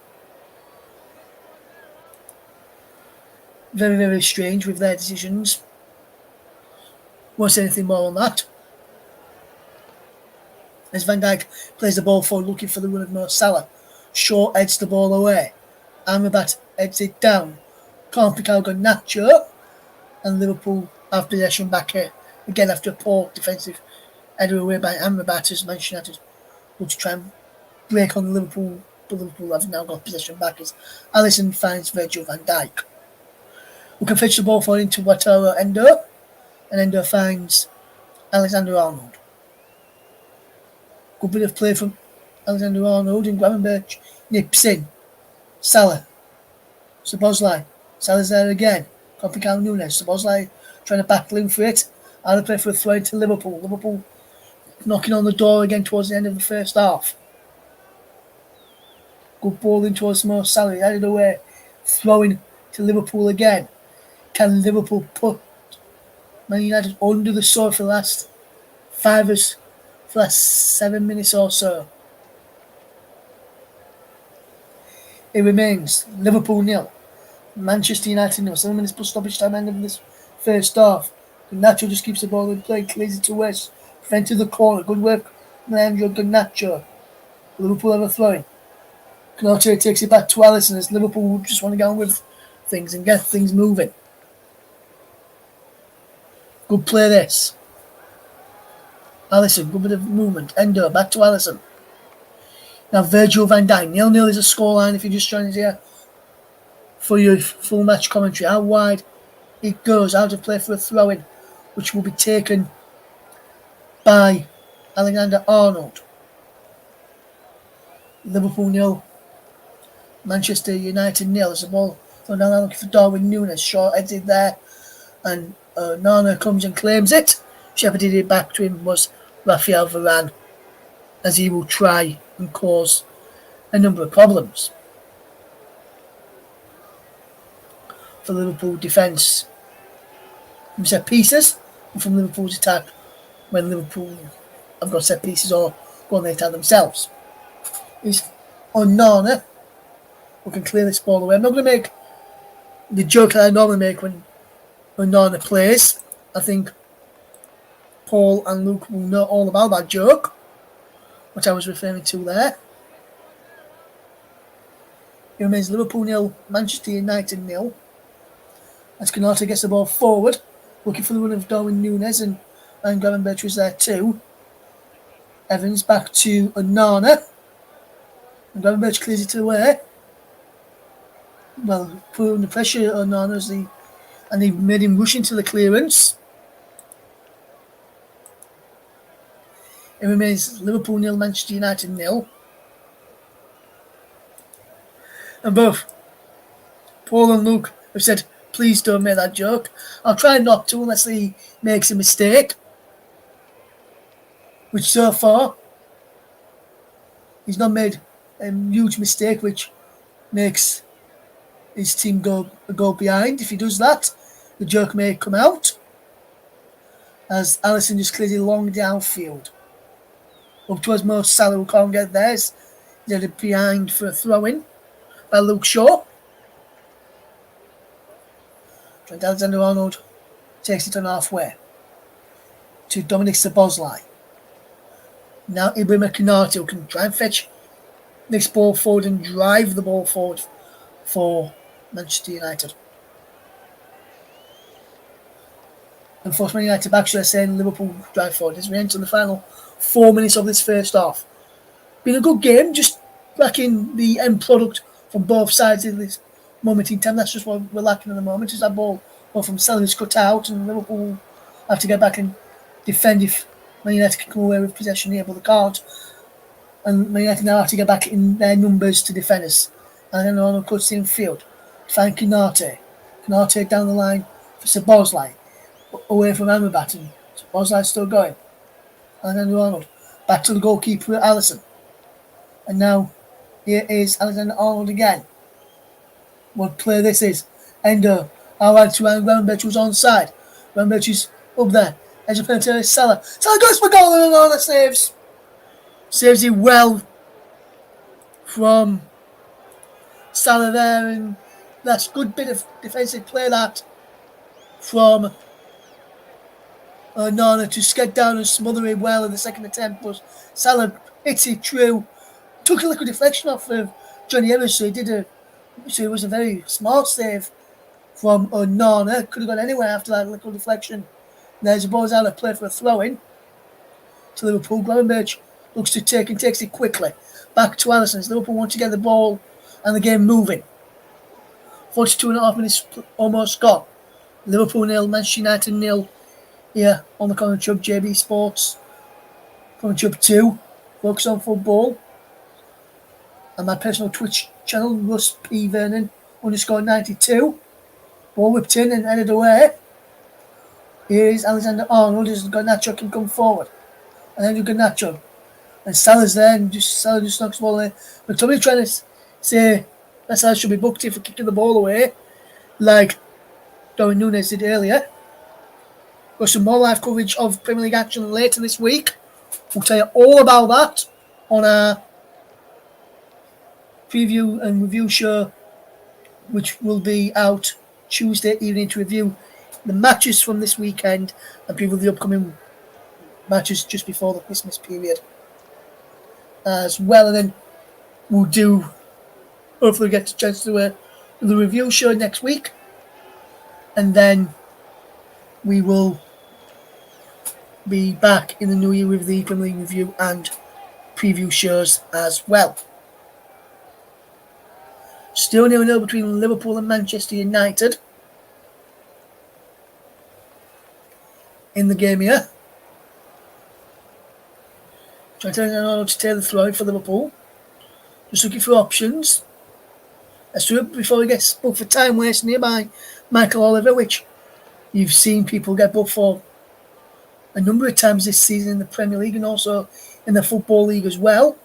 Very, very strange with their decisions. Won't say anything more on that. As Van Dijk plays the ball forward looking for the run of Mo Salah. Shaw heads the ball away. Amrabat heads it down. Can't pick out Garnacho. And Liverpool have possession back here. Again after a poor defensive header away by Amrabat, as Manchester United will try and break on Liverpool. But Liverpool have now got possession back as Alisson finds Virgil van Dijk. We can fetch the ball forward into Wataru Endo. And Endo finds Alexander-Arnold. Good bit of play from Alexander-Arnold, and Gravenberch nips in. Salah. Szoboszlai. Salah's there again. Can't out Nunes. Szoboszlai trying to battle in for it. I'll play for a throw into Liverpool. Liverpool knocking on the door again towards the end of the first half. Good ball in towards Mo Salah. Headed away. Throwing to Liverpool again. Can Liverpool put Man United under the sword for the last 7 minutes or so? It remains Liverpool 0, Manchester United 0. 7 minutes plus stoppage time end of this first half. Garnacho just keeps the ball in play, clears it to West, prevented the corner. Good work from Leandro Garnacho. Liverpool have a throw-in. Garnacho takes it back to Alisson as Liverpool just want to get on with things and get things moving. Good play this. Alisson, good bit of movement. Endo, back to Alisson. Now Virgil van Dijk. 0-0 is a scoreline if you're just joining us here for your full match commentary. How wide it goes, out of play for a throw-in, which will be taken by Alexander-Arnold. Liverpool 0, Manchester United 0. There's a ball going down there looking for Darwin Nunes. Short headed there, and Nana comes and claims it. Shepherded it back to him was Rafael Varane, as he will try and cause a number of problems for Liverpool defence from set pieces and from Liverpool's attack when Liverpool have got set pieces or go on the attack themselves. It's Onana who can clear this ball away. I'm not going to make the joke that I normally make when Onana plays. I think Paul and Luke will know all about that joke, which I was referring to there. It remains Liverpool 0, Manchester United 0. As Konate gets the ball forward, looking for the run of Darwin Nunes, and Gravenberch was there too. Evans back to Onana. And Gravenberch clears it away. Well, put under pressure Onana and he made him rush into the clearance. It remains Liverpool 0, Manchester United 0. And both Paul and Luke have said, please don't make that joke. I'll try not to unless he makes a mistake. Which so far, he's not made a huge mistake which makes his team go a goal behind. If he does that, the joke may come out. As Alisson just clears it long downfield. Up towards Mo Salah, who can't get there. He's headed behind for a throw-in by Luke Shaw. Trent Alexander-Arnold takes it on halfway to Dominic Szoboszlai. Now Ibrahima Konate, who can try and fetch this ball forward and drive the ball forward for Manchester United. And force Man United back, should I say, Liverpool drive forward as we enter the final 4 minutes of this first half. Been a good game, just lacking the end product from both sides in this moment in time. That's just what we're lacking at the moment, is that ball from Salah is cut out, and Liverpool have to get back and defend if Man United can come away with possession here, but they can't. And Man United now have to get back in their numbers to defend us. And then Arnold cuts in field. Find Canate. Canate down the line for Szoboszlai. Away from Amrabat. And Szoboszlai's still going. And then Arnold. Back to the goalkeeper, Alisson. And now here is Alexander Arnold again. What play this is. Endo. Alright to Ramberch was onside. Ramberch is up there. Edge of penalty, Salah. Salah goes for goal and Arnold saves. Saves it well from Salah there, and that's a good bit of defensive play that from Nana to sked down and smother it well in the second attempt, but Salah hits it through. Took a little deflection off of Johnny Evans, so it was a very smart save from Nana. Could have gone anywhere after that little deflection. There's a ball out of play for a throw-in to Liverpool. Gravenberch looks to take and takes it quickly. Back to Alisson. Liverpool want to get the ball and the game moving. 42.5 minutes almost gone. Liverpool 0, Manchester United 0. Here on the commentary of JB Sports. Commentary of 2. Focus on football. And my personal Twitch channel, Russ P. Vernon _92. Ball whipped in and headed away. Here's Alexander Arnold. Garnacho can come forward. And then Garnacho. And Salah's there, and Salah just knocks the ball in. But somebody trying to say that Salah should be booked here for kicking the ball away, like Darwin Núñez did earlier. Got some more live coverage of Premier League action later this week. We'll tell you all about that on our preview and review show, which will be out Tuesday evening to review the matches from this weekend and preview the upcoming matches just before the Christmas period as well. And then we'll hopefully get a chance to do the review show next week, and then we will be back in the new year with the Premier League review and preview shows as well. Still 0-0 between Liverpool and Manchester United in the game here. Trying to take the throw for Liverpool. Just looking for options. Let's do it before we get booked for time waste nearby Michael Oliver, which you've seen people get booked for a number of times this season in the Premier League and also in the Football League as well.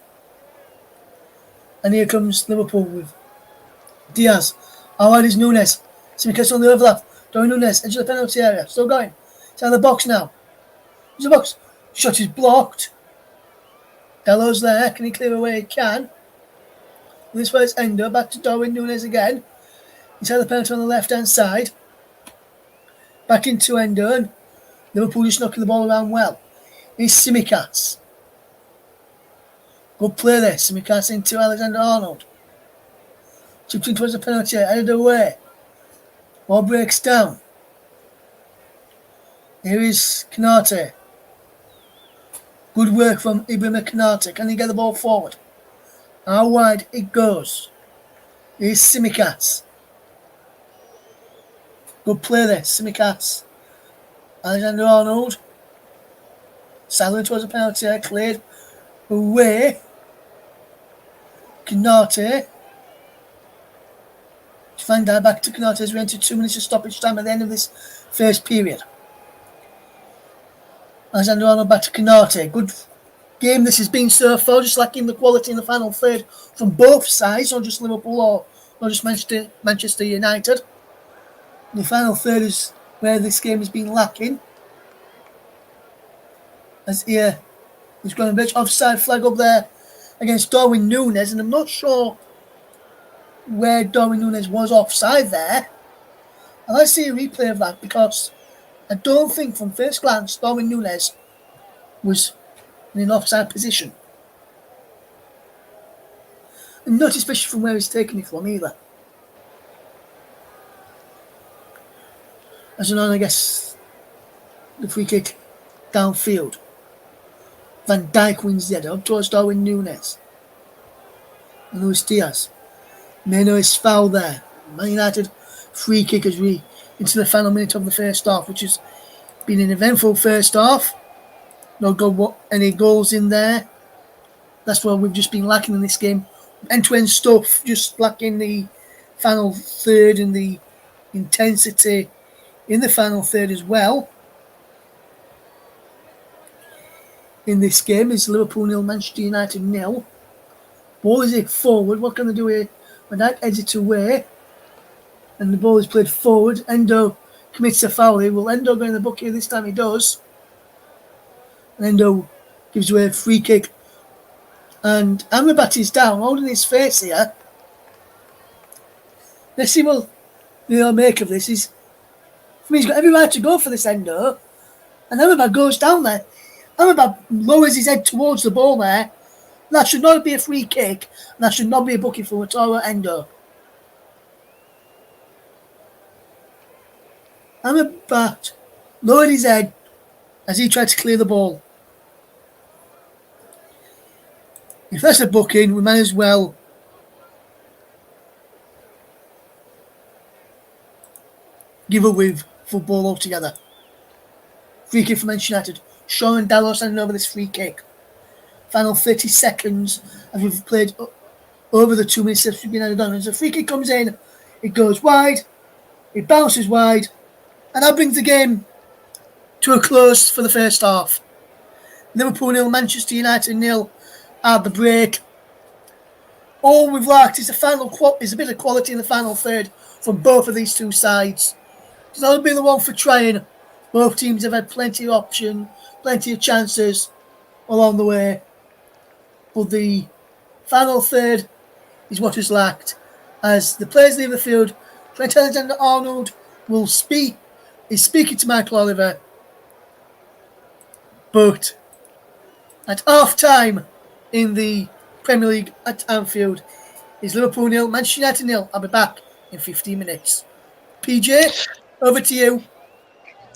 And here comes Liverpool with Diaz. Alright, is Núñez. Simicas on the overlap. Darwin Núñez, edge of the penalty area. Still going. It's out of the box now. There's the box. Shot is blocked. Dalot's there. Can he clear away? He can. This way it's Endo. Back to Darwin Núñez again. He's had the penalty on the left-hand side. Back into Endo. And Liverpool just knocking the ball around well. Here's Simicas. Good play there. Simicas into Alexander Arnold. Chipped in towards the penalty. Headed away. Ball breaks down. Here is Canate. Good work from Ibrahima Canate. Can he get the ball forward? How wide it goes. Here's Simicas. Good play there, Simicas. Alexander Arnold. Salah towards the penalty. Cleared away. Canate. Van Dijk back to Canate as we enter 2 minutes of stoppage time at the end of this first period. Alexander Arnold back to Canate. Good game this has been so far, just lacking the quality in the final third from both sides, not just Liverpool or not just Manchester United. The final third is where this game has been lacking. As here, there's going a bit offside flag up there against Darwin Núñez, and I'm not sure where Darwin Núñez was offside there. I'd like to see a replay of that because I don't think from first glance Darwin Núñez was in an offside position. And not especially from where he's taking it from either. As an on, I guess, the free kick downfield. Van Dijk wins the header up towards Darwin Núñez. And Luis Diaz. Meno is fouled there. Man United free kick as we into the final minute of the first half, which has been an eventful first half. No any goals in there. That's what we've just been lacking in this game. End-to-end stuff, just lacking the final third and the intensity in the final third as well. In this game is Liverpool 0, Manchester United 0. Ball is hit forward. What can they do here? Van Dijk heads it away. And the ball is played forward. Endo commits a foul here. Will Endo go in the book here? This time he does. And Endo gives away a free kick. And Amrabat is down, holding his face here. Let's see what they'll make of this. For me, he's got every right to go for this Endo. And Amrabat goes down there. Amrabat lowers his head towards the ball there. That should not be a free kick. And that should not be a booking for Wataru Endo. Amrabat lowered his head as he tried to clear the ball. If that's a booking, we might as well give away football altogether. Free kick for Manchester United. Shaw and Dallas handing over this free kick. Final 30 seconds as we've played over the 2 minutes since we've been added on. As the free kick comes in, it goes wide, it bounces wide, and that brings the game to a close for the first half. Liverpool 0, Manchester United 0 at the break. All we've lacked is a bit of quality in the final third from both of these two sides. It's not been the one for trying. Both teams have had plenty of options, plenty of chances along the way. But the final third is what is lacked. As the players leave the field, Trent Alexander-Arnold is speaking to Michael Oliver. But at half-time in the Premier League at Anfield is Liverpool 0, Manchester United 0. I'll be back in 15 minutes. PJ, over to you.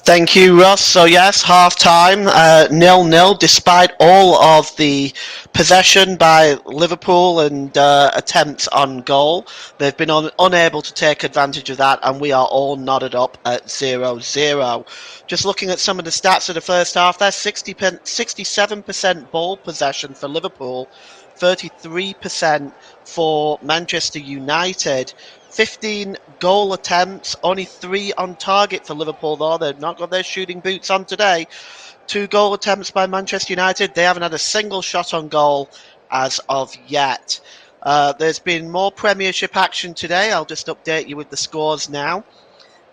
Thank you, Ross. So yes, half-time, 0-0, despite all of the possession by Liverpool and attempts on goal. They've been unable to take advantage of that, and we are all knotted up at 0-0. Just looking at some of the stats of the first half, there's 67% ball possession for Liverpool, 33% for Manchester United. 15 goal attempts, only 3 on target for Liverpool, though. They've not got their shooting boots on today. 2 goal attempts by Manchester United. They haven't had a single shot on goal as of yet. There's been more Premiership action today. I'll just update you with the scores now.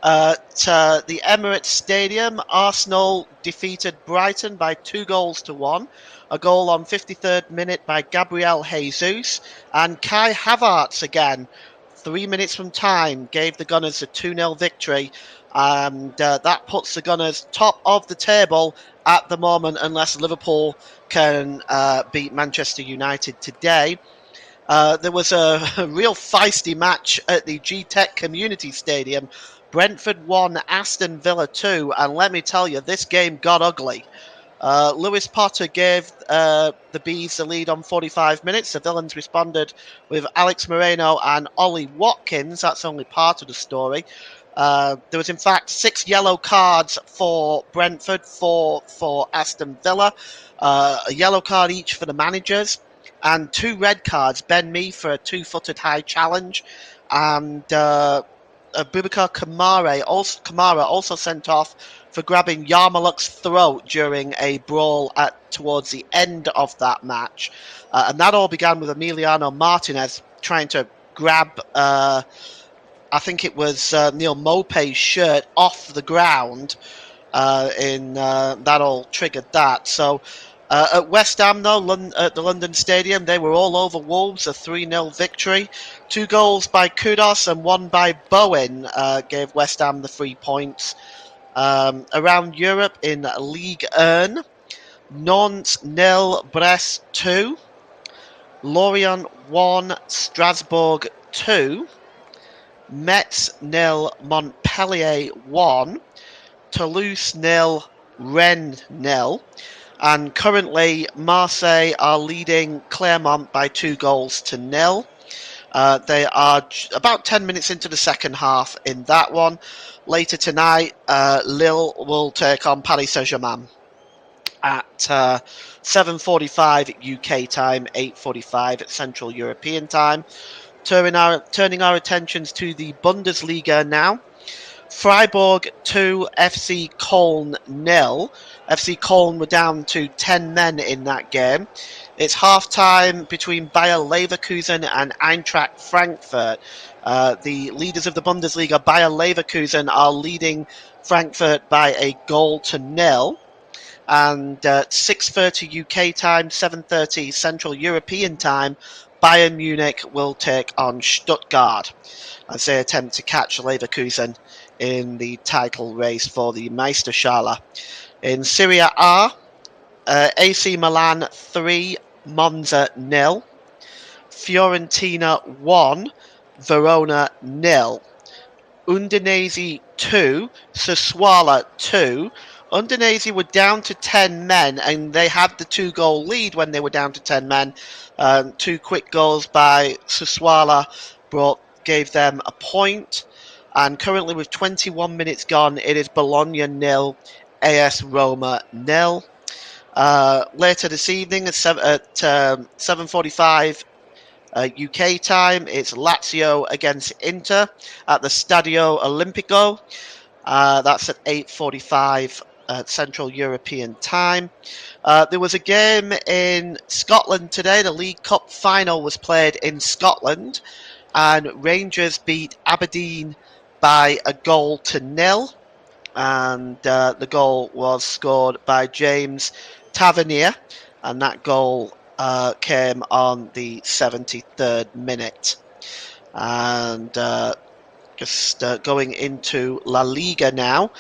At the Emirates Stadium, Arsenal defeated Brighton by 2-1. A goal on 53rd minute by Gabriel Jesus. And Kai Havertz again, 3 minutes from time, gave the Gunners a 2-0 victory. And that puts the Gunners top of the table at the moment, unless Liverpool can beat Manchester United today. There was a real feisty match at the G-Tech Community Stadium. Brentford 1, Aston Villa 2, and let me tell you, this game got ugly. Lewis Potter gave the Bees the lead on 45 minutes. The Villains responded with Alex Moreno and Ollie Watkins. That's only part of the story. There was, in fact, 6 yellow cards for Brentford, 4 for Aston Villa, a yellow card each for the managers, and 2 red cards. Ben Mee for a 2-footed high challenge, and Boubacar Kamara also sent off for grabbing Yarmouk's throat during a brawl towards the end of that match. And that all began with Emiliano Martinez trying to grab, I think it was Neil Maupay's shirt off the ground. That all triggered that. So at West Ham, though, at the London Stadium, they were all over Wolves, a 3-0 victory. 2 goals by Kudos and 1 by Bowen gave West Ham the 3 points. Around Europe in Ligue 1, Nantes 0, Brest 2, Lorient 1, Strasbourg 2, Metz 0, Montpellier 1, Toulouse 0, Rennes 0. And currently, Marseille are leading Clermont by 2-0. They are about 10 minutes into the second half in that one. Later tonight, Lille will take on Paris Saint-Germain. at 7:45 UK time, 8:45 Central European time. Turning our attentions to the Bundesliga now. Freiburg 2, FC Köln 0. FC Köln were down to 10 men in that game. It's half time between Bayer Leverkusen and Eintracht Frankfurt. The leaders of the Bundesliga, Bayer Leverkusen, are leading Frankfurt by a goal to nil. And 6:30 UK time, 7:30 Central European time, Bayern Munich will take on Stuttgart as they attempt to catch Leverkusen in the title race for the Meisterschale. In Serie A, AC Milan 3, Monza 0, Fiorentina 1, Verona 0. Udinese 2, Sassuolo 2. Udinese were down to 10 men and they had the 2-goal lead when they were down to 10 men. Two quick goals by Sassuolo gave them a point. And currently with 21 minutes gone, it is Bologna 0, AS Roma 0. Later this evening at 7:45 UK time, it's Lazio against Inter at the Stadio Olimpico. That's at 8:45 Central European time. There was a game in Scotland today. The League Cup final was played in Scotland, and Rangers beat Aberdeen by a goal to nil. And the goal was scored by James Tavernier, and that goal came on the 73rd minute. And just going into La Liga now.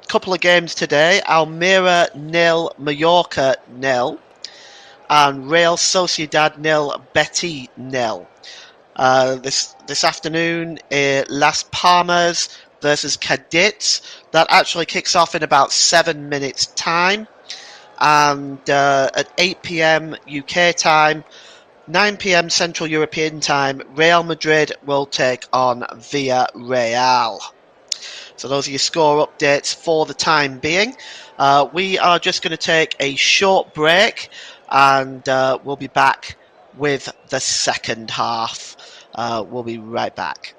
Couple of games today. Almeria 0, Mallorca 0, and Real Sociedad 0, Betis 0. This afternoon, Las Palmas versus Cadiz. That actually kicks off in about 7 minutes' time. And at 8 p.m. UK time, 9 p.m. Central European time, Real Madrid will take on Villarreal. So those are your score updates for the time being. We are just going to take a short break and we'll be back with the second half. We'll be right back.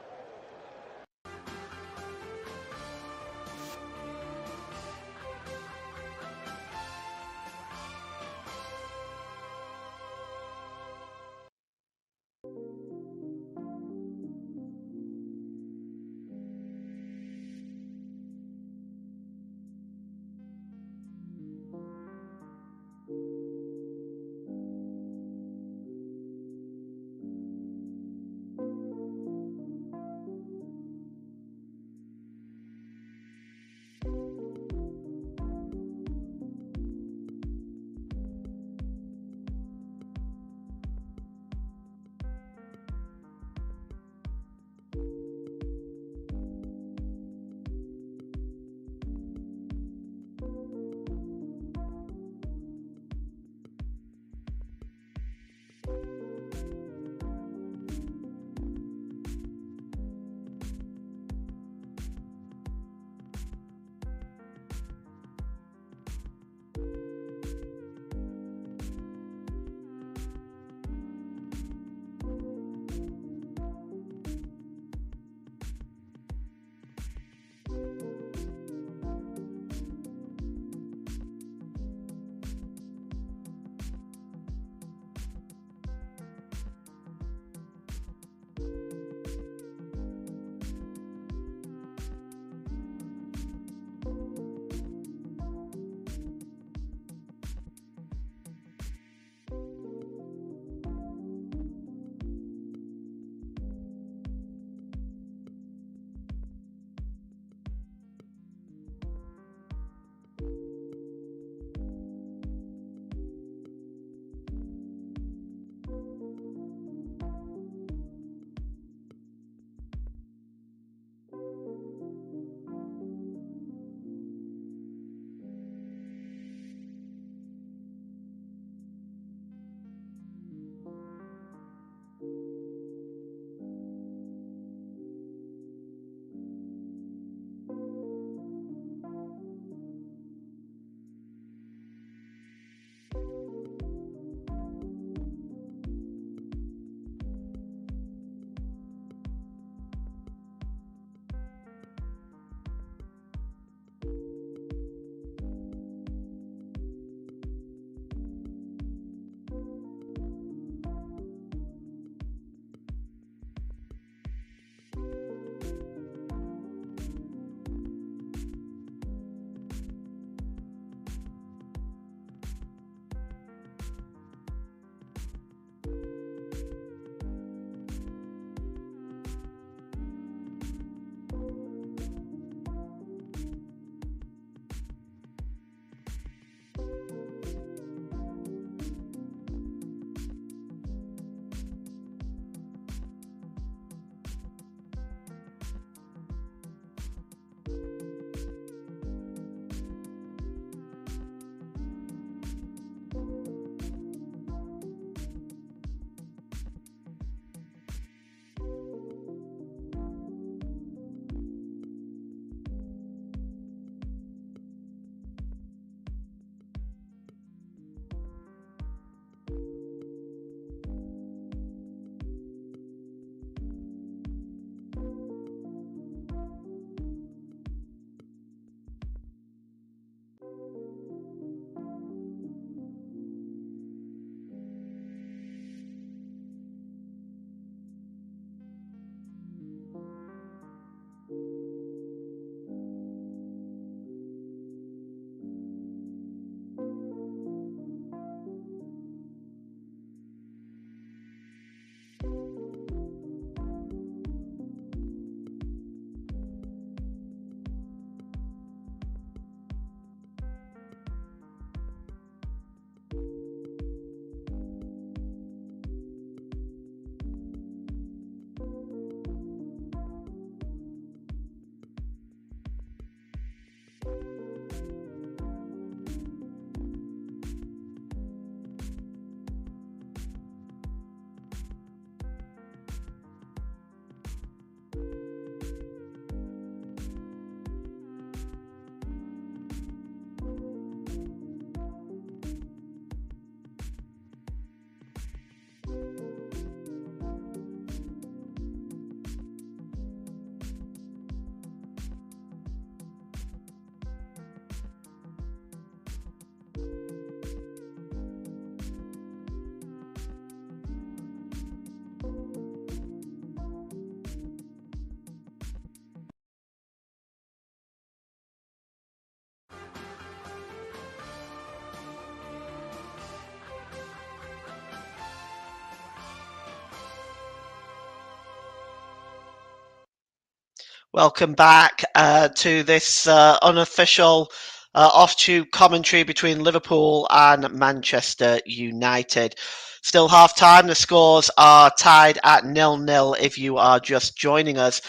Welcome back to this unofficial off-tube commentary between Liverpool and Manchester United. Still half time. The scores are tied at 0-0 if you are just joining us.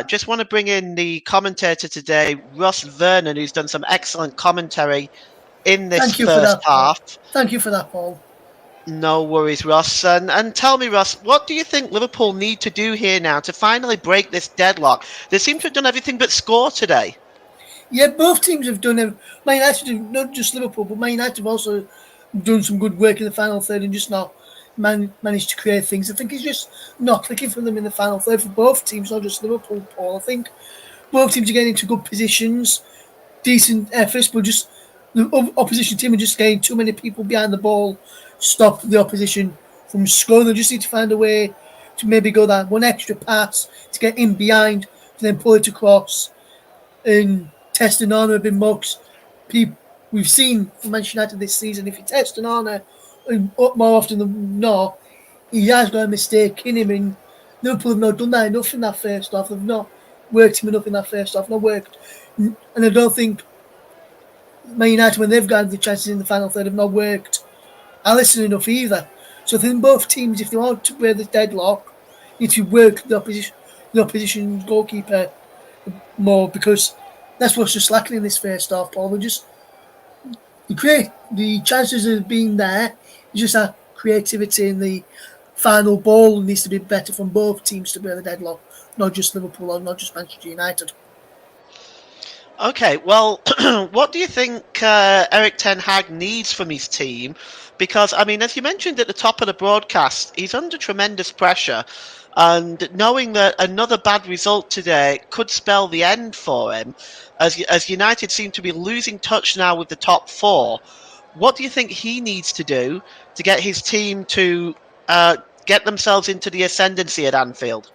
Just want to bring in the commentator today, Russ Vernon, who's done some excellent commentary in this Thank you for first that, Paul. half. Thank you for that, Paul. No worries, Ross. And tell me, Ross, what do you think Liverpool need to do here now to finally break this deadlock? They seem to have done everything but score today. Yeah, both teams have done it. Man United, not just Liverpool, but Man United have also done some good work in the final third and just not managed to create things. I think it's just not clicking for them in the final third for both teams, not just Liverpool, Paul. I think both teams are getting into good positions, decent efforts, but just the opposition team are just getting too many people behind the ball, stop the opposition from scoring. They just need to find a way to maybe go that one extra pass to get in behind, to then pull it across and test Onana have been mugs. We've seen from Manchester United this season, if you test Onana more often than not, he has got a mistake in him. And Liverpool have not done that enough in that first half. They've not worked him enough in that first half. Not worked. And I don't think Man United, when they've got the chances in the final third, have not worked Alisson enough either. So I think both teams, if they want to break the deadlock, need to work the opposition goalkeeper more, because that's what's just lacking in this first half, Paul. The chances of being there, just that creativity in the final ball needs to be better from both teams to break the deadlock, not just Liverpool or not just Manchester United. Okay, well, what do you think Eric Ten Hag needs from his team? Because, I mean, as you mentioned at the top of the broadcast, he's under tremendous pressure. And knowing that another bad result today could spell the end for him, as United seem to be losing touch now with the top four, what do you think he needs to do to get his team to get themselves into the ascendancy at Anfield?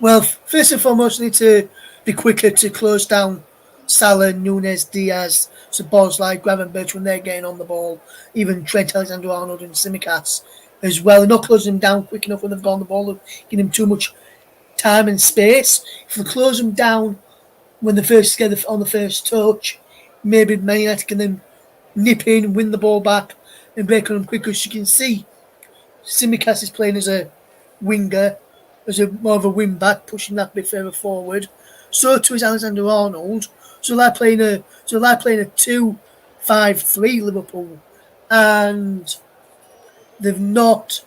Well, first and foremost, they need to be quicker to close down Salah, Nunes, Diaz, so balls like Gravenberch when they're getting on the ball, even Trent Alexander-Arnold and Simicas as well. They're not closing them down quick enough when they've got on the ball, they're giving them too much time and space. If we close them down when they first get on the first touch, maybe Man United can then nip in, win the ball back, and break on them quicker. As you can see, Simicas is playing as a winger, as a more of a wing back, pushing that bit further forward. So too is Alexander Arnold. So they're playing a 2-5-3 Liverpool, and they've not,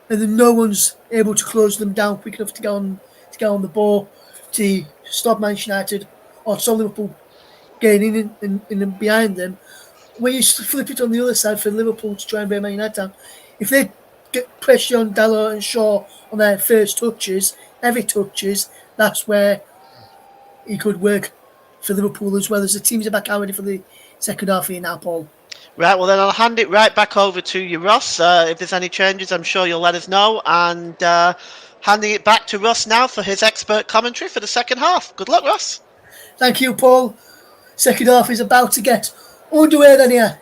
and then no one's able to close them down quick enough to get on the ball to stop Manchester United or stop Liverpool getting in and behind them. When you flip it on the other side for Liverpool to try and break Man United down, if they get pressure on Dalot and Shaw on their first touches, heavy touches, that's where he could work for Liverpool as well. As the teams are back out ready for the second half here now, Paul. Right, well then I'll hand it right back over to you, Ross. If there's any changes, I'm sure you'll let us know. And handing it back to Ross now for his expert commentary for the second half. Good luck, Ross. Thank you, Paul. Second half is about to get underway then here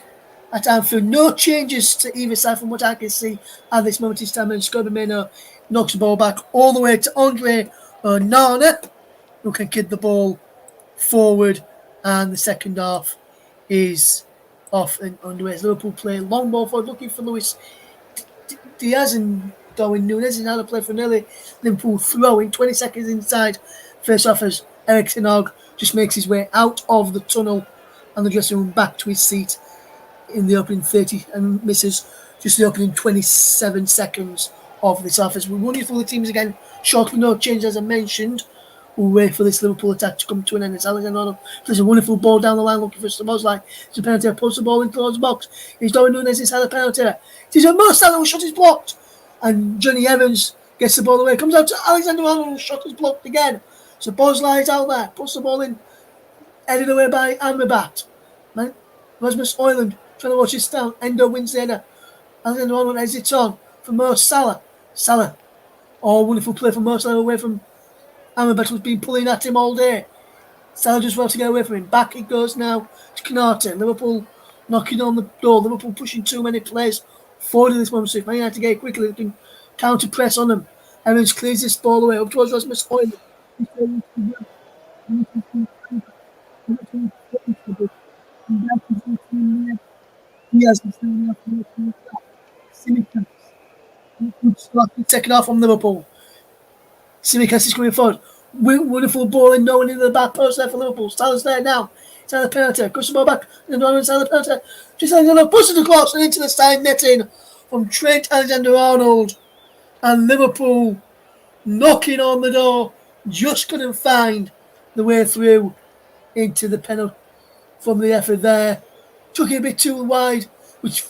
at Anfield. No changes to either side from what I can see at this moment in time. And Scobie Meno knocks the ball back all the way to Andre Onana, who can kick the ball forward. And the second half is off and underway. As Liverpool play long ball forward, looking for Luis Diaz and Darwin Nunes. Now they play for nearly Liverpool throwing 20 seconds inside. First off, as Eric Ten Hag just makes his way out of the tunnel and the dressing room back to his seat in the opening 30 and misses just the opening 27 seconds of this half. As we're running through the teams again, shortly, no change as I mentioned. We'll wait for this Liverpool attack to come to an end. It's Alexander Arnold plays a wonderful ball down the line looking for Szoboszlai. It's a penalty. Puts the ball into the box. He's Darwin Nunes inside the penalty. It's a Mo Salah whose shot is blocked. And Johnny Evans gets the ball away. Comes out to Alexander Arnold whose shot is blocked again. Szoboszlai is out there. Puts the ball in. Headed away by Amrabat. Man, Rasmus Højlund trying to watch his style. Endo wins the header. Alexander Arnold exits on for Mo Salah. Salah. Oh, wonderful play from Mo Salah away from Amrabat, was been pulling at him all day. Salah just well to get away from him. Back it goes now to Canate. Liverpool knocking on the door. Liverpool pushing too many players forward in this moment. So if Man United get quickly, they can counter press on them. Evans clears this ball away up towards Rasmus Højlund. He has taken off from Liverpool. Simicast is coming forward. Wonderful ball and no one in the back post there for Liverpool. Salah's there now. It's on the penalty. Goes the ball back. And no one's on the penalty. Just going to push it across and into the side netting from Trent Alexander-Arnold. And Liverpool knocking on the door. Just couldn't find the way through into the penalty from the effort there. Took it a bit too wide, which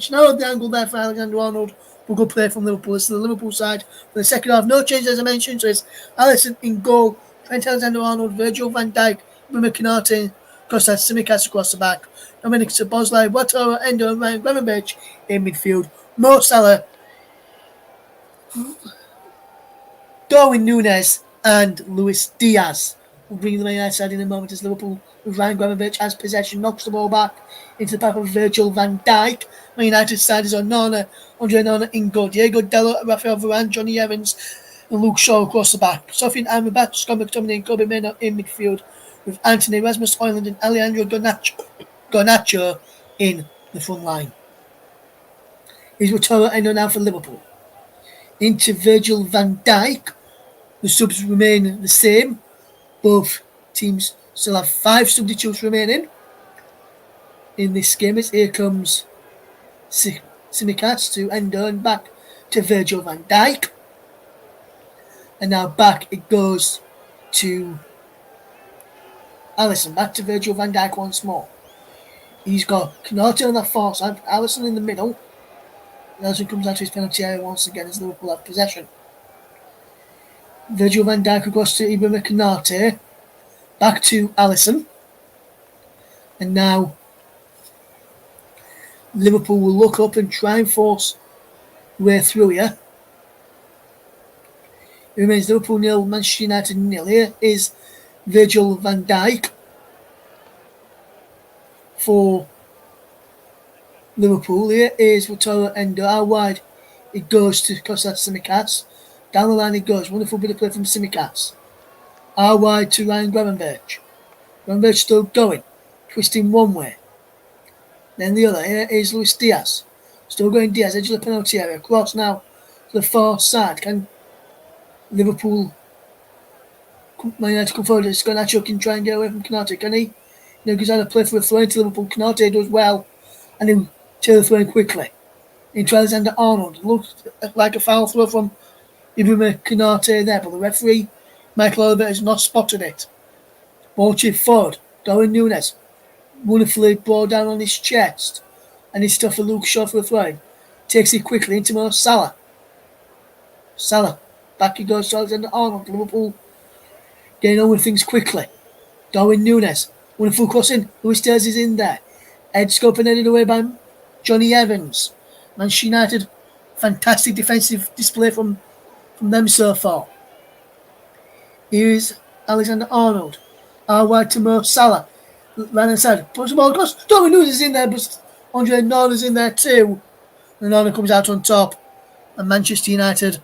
narrowed the angle there for Alexander-Arnold. But good play from Liverpool. It's the Liverpool side for the second half. No change as I mentioned. So it's Alisson in goal, Trent Alexander-Arnold, Virgil van Dijk, Bruno Canate, Costa Simicast across the back, Dominic Szoboszlai, Watara, Endo, and Ryan Gravenberch in midfield. Mo Salah, Darwin Núñez, and Luis Diaz. We'll bring the Man United side in a moment as Liverpool with Ryan Gravenberch has possession, knocks the ball back into the path of Virgil van Dijk. Man United side is Onana, Andre Onana in goal, Diego Dalot, Rafael Varane, Johnny Evans, and Luke Shaw across the back. Sofian Amrabat, Scott McTominay, and Kobe Mino in midfield with Anthony Rasmus Højlund and Alejandro Garnacho in the front line. Is Wataru Endo now for Liverpool. Into Virgil van Dijk. The subs remain the same. Both teams still have 5 substitutes remaining in this game. As here comes Simicast to Endo and back to Virgil van Dijk. And now back it goes to Alisson. Back to Virgil van Dijk once more. He's got Canate on the far side, Alisson in the middle. Alisson comes out to his penalty area once again as Liverpool have possession. Virgil van Dijk across to Ibrahima Canate. Back to Alisson. And now Liverpool will look up and try and force their way through here. It remains Liverpool 0, Manchester United 0. Here is Virgil van Dijk for Liverpool. Here is Wataru Endo. How wide it goes to Kostas Tsimikas. Down the line it goes. Wonderful bit of play from Tsimikas. How wide to Ryan Gravenberch. Gravenberch still going. Twisting one way. Then the other. Here is Luis Diaz. Still going Diaz. Edge of the penalty area. Cross now to the far side. Can Liverpool Man United come forward? It's Garnacho can try and get away from Canate. Can he? No, goes out of play for a throw into Liverpool. Canate does well. And he'll tail the throw in quickly. Into Alexander-Arnold. Looks like a foul throw from Ibrahima Canate there, but the referee, Michael Oliver, has not spotted it. Ball chip forward. Darwin Núñez. Wonderfully ball down on his chest. And it's tough for Luke Shaw for the throw. Takes it quickly into Mo Salah. Salah. Back he goes to Alexander-Arnold. Liverpool getting on with things quickly. Darwin Núñez. Wonderful crossing. Luis Diaz is in there. Ed scope and headed away by Johnny Evans. Manchester United, fantastic defensive display from them so far. Here is Alexander-Arnold. Wide to Mo Salah. Ran inside. Puts the ball across. Darwin Núñez is in there, but Andre Onana's in there too. And Onana comes out on top. And Manchester United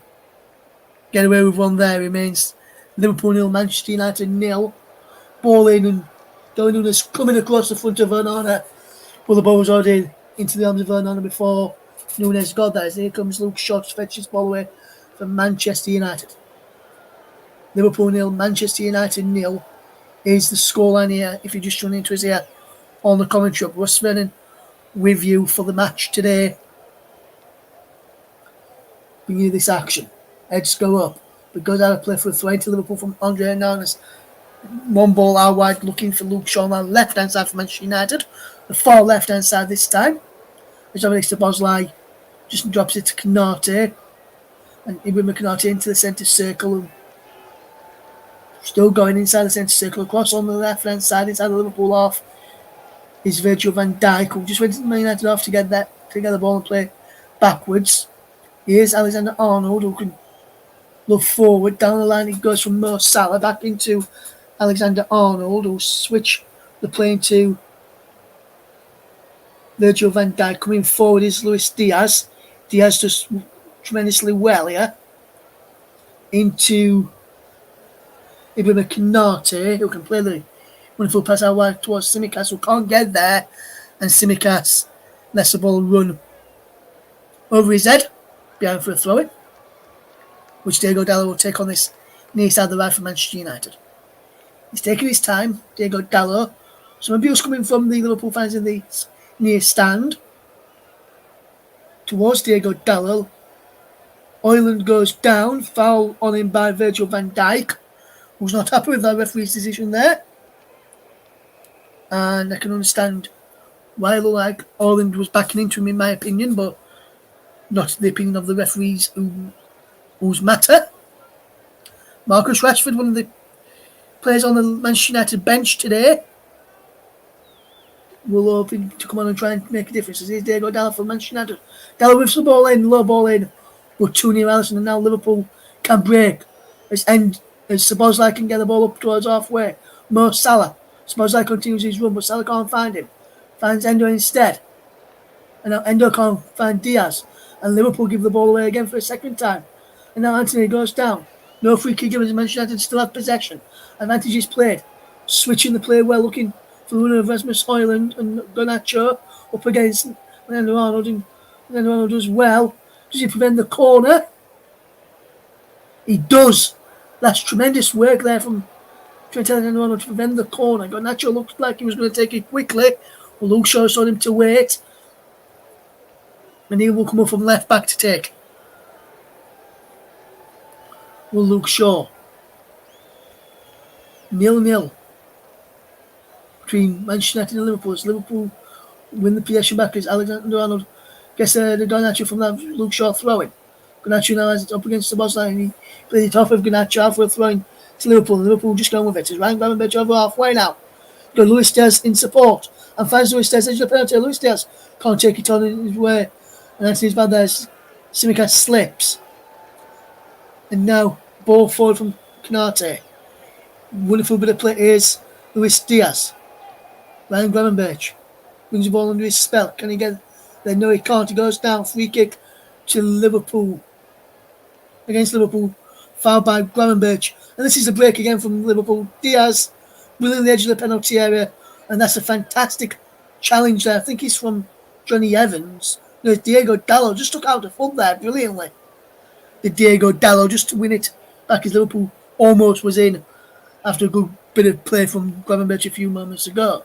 get away with one there. Remains Liverpool 0, Manchester United 0. Ball in and Darwin Núñez coming across the front of Onana. Well, the ball was already into the arms of Onana before Núñez got there. Here comes Luke Shaw to fetch his ball away from Manchester United. Liverpool 0, Manchester United 0 is the scoreline here. If you just tune into us here on the commentary, Russ Vernon with you for the match today. Bring you this action. Heads go up. But goes out of play for a throw into Liverpool from Andre Onana. One ball out wide looking for Luke Shaw on the left hand side for Manchester United. The far left hand side this time. As Dominic Szoboszlai just drops it to Canate. And Ibrahima Canate into the centre circle. And still going inside the centre circle. Across on the left hand side inside the Liverpool half is Virgil van Dijk, who just went to the Man United half to get the ball and play backwards. Here's Alexander-Arnold, who can look forward. Down the line he goes from Mo Salah back into Alexander-Arnold, who switch the play into Virgil van Dijk. Coming forward is Luis Diaz. Diaz does tremendously well here. Into Ibrahim Kanate, who can play the wonderful pass out wide towards Simicas, who can't get there, and Simicas lets the ball run over his head, behind for a throw-in, which Diego Dallo will take on this near side of the right for Manchester United. He's taking his time, Diego Dallo. Some abuse coming from the Liverpool fans in the near stand towards Diego Dallo. Oyland goes down, foul on him by Virgil van Dijk, who's not happy with that referee's decision there. And I can understand why it looked like Oyland was backing into him, in my opinion, but not the opinion of the referees whose matter. Marcus Rashford, one of the players on the Manchester United bench today, will hoping to come on and try and make a difference. As here's Diego Dallo for Manchester United. Dallo whips the ball in, low ball in, but 2-0 Alisson, and now Liverpool can break. As Szoboszlai can get the ball up towards halfway. Mo Salah. Szoboszlai continues his run, but Salah can't find him. Finds Endo instead. And now Endo can't find Diaz. And Liverpool give the ball away again for a second time. And now Anthony goes down. No free kick given as Manchester United still have possession. Advantage is played. Switching the play well, looking for the winner of Rasmus Højlund and Garnacho up against Fernando Arnold. And Fernando Arnold does well. Does he prevent the corner? He does. That's tremendous work there from Trent Alexander-Arnold to prevent the corner. Garnacho looked like he was going to take it quickly. Well, Luke Shaw told him to wait. And he will come up from left back to take. Well, Luke Shaw. 0-0 between Manchester United and Liverpool. As Liverpool win the possession back as Alexander-Arnold gets the Garnacho from that Luke Shaw throwing. Garnacho now has it up against the Szoboszlai and he plays it off of Garnacho for a throwing to Liverpool. And Liverpool just going with it. It's Ryan Gravenberch over halfway now. Got Luis Diaz in support and finds Luis Diaz edge of the penalty. Luis Diaz can't take it on his way. And Anthony Valdez, Simicas slips. And now ball forward from Kanate. Wonderful bit of play is Luis Diaz. Ryan Gravenberch brings the ball under his spell. Can he get there? No, he can't. He goes down. Free kick to Liverpool. Against Liverpool. Fouled by Gravenberch. And this is the break again from Liverpool. Diaz within the edge of the penalty area. And that's a fantastic challenge there. I think he's from Johnny Evans. No, Diego Dallo just took out the foot there brilliantly. The Diego Dallo just to win it back as Liverpool almost was in after a good bit of play from Gravenberch a few moments ago.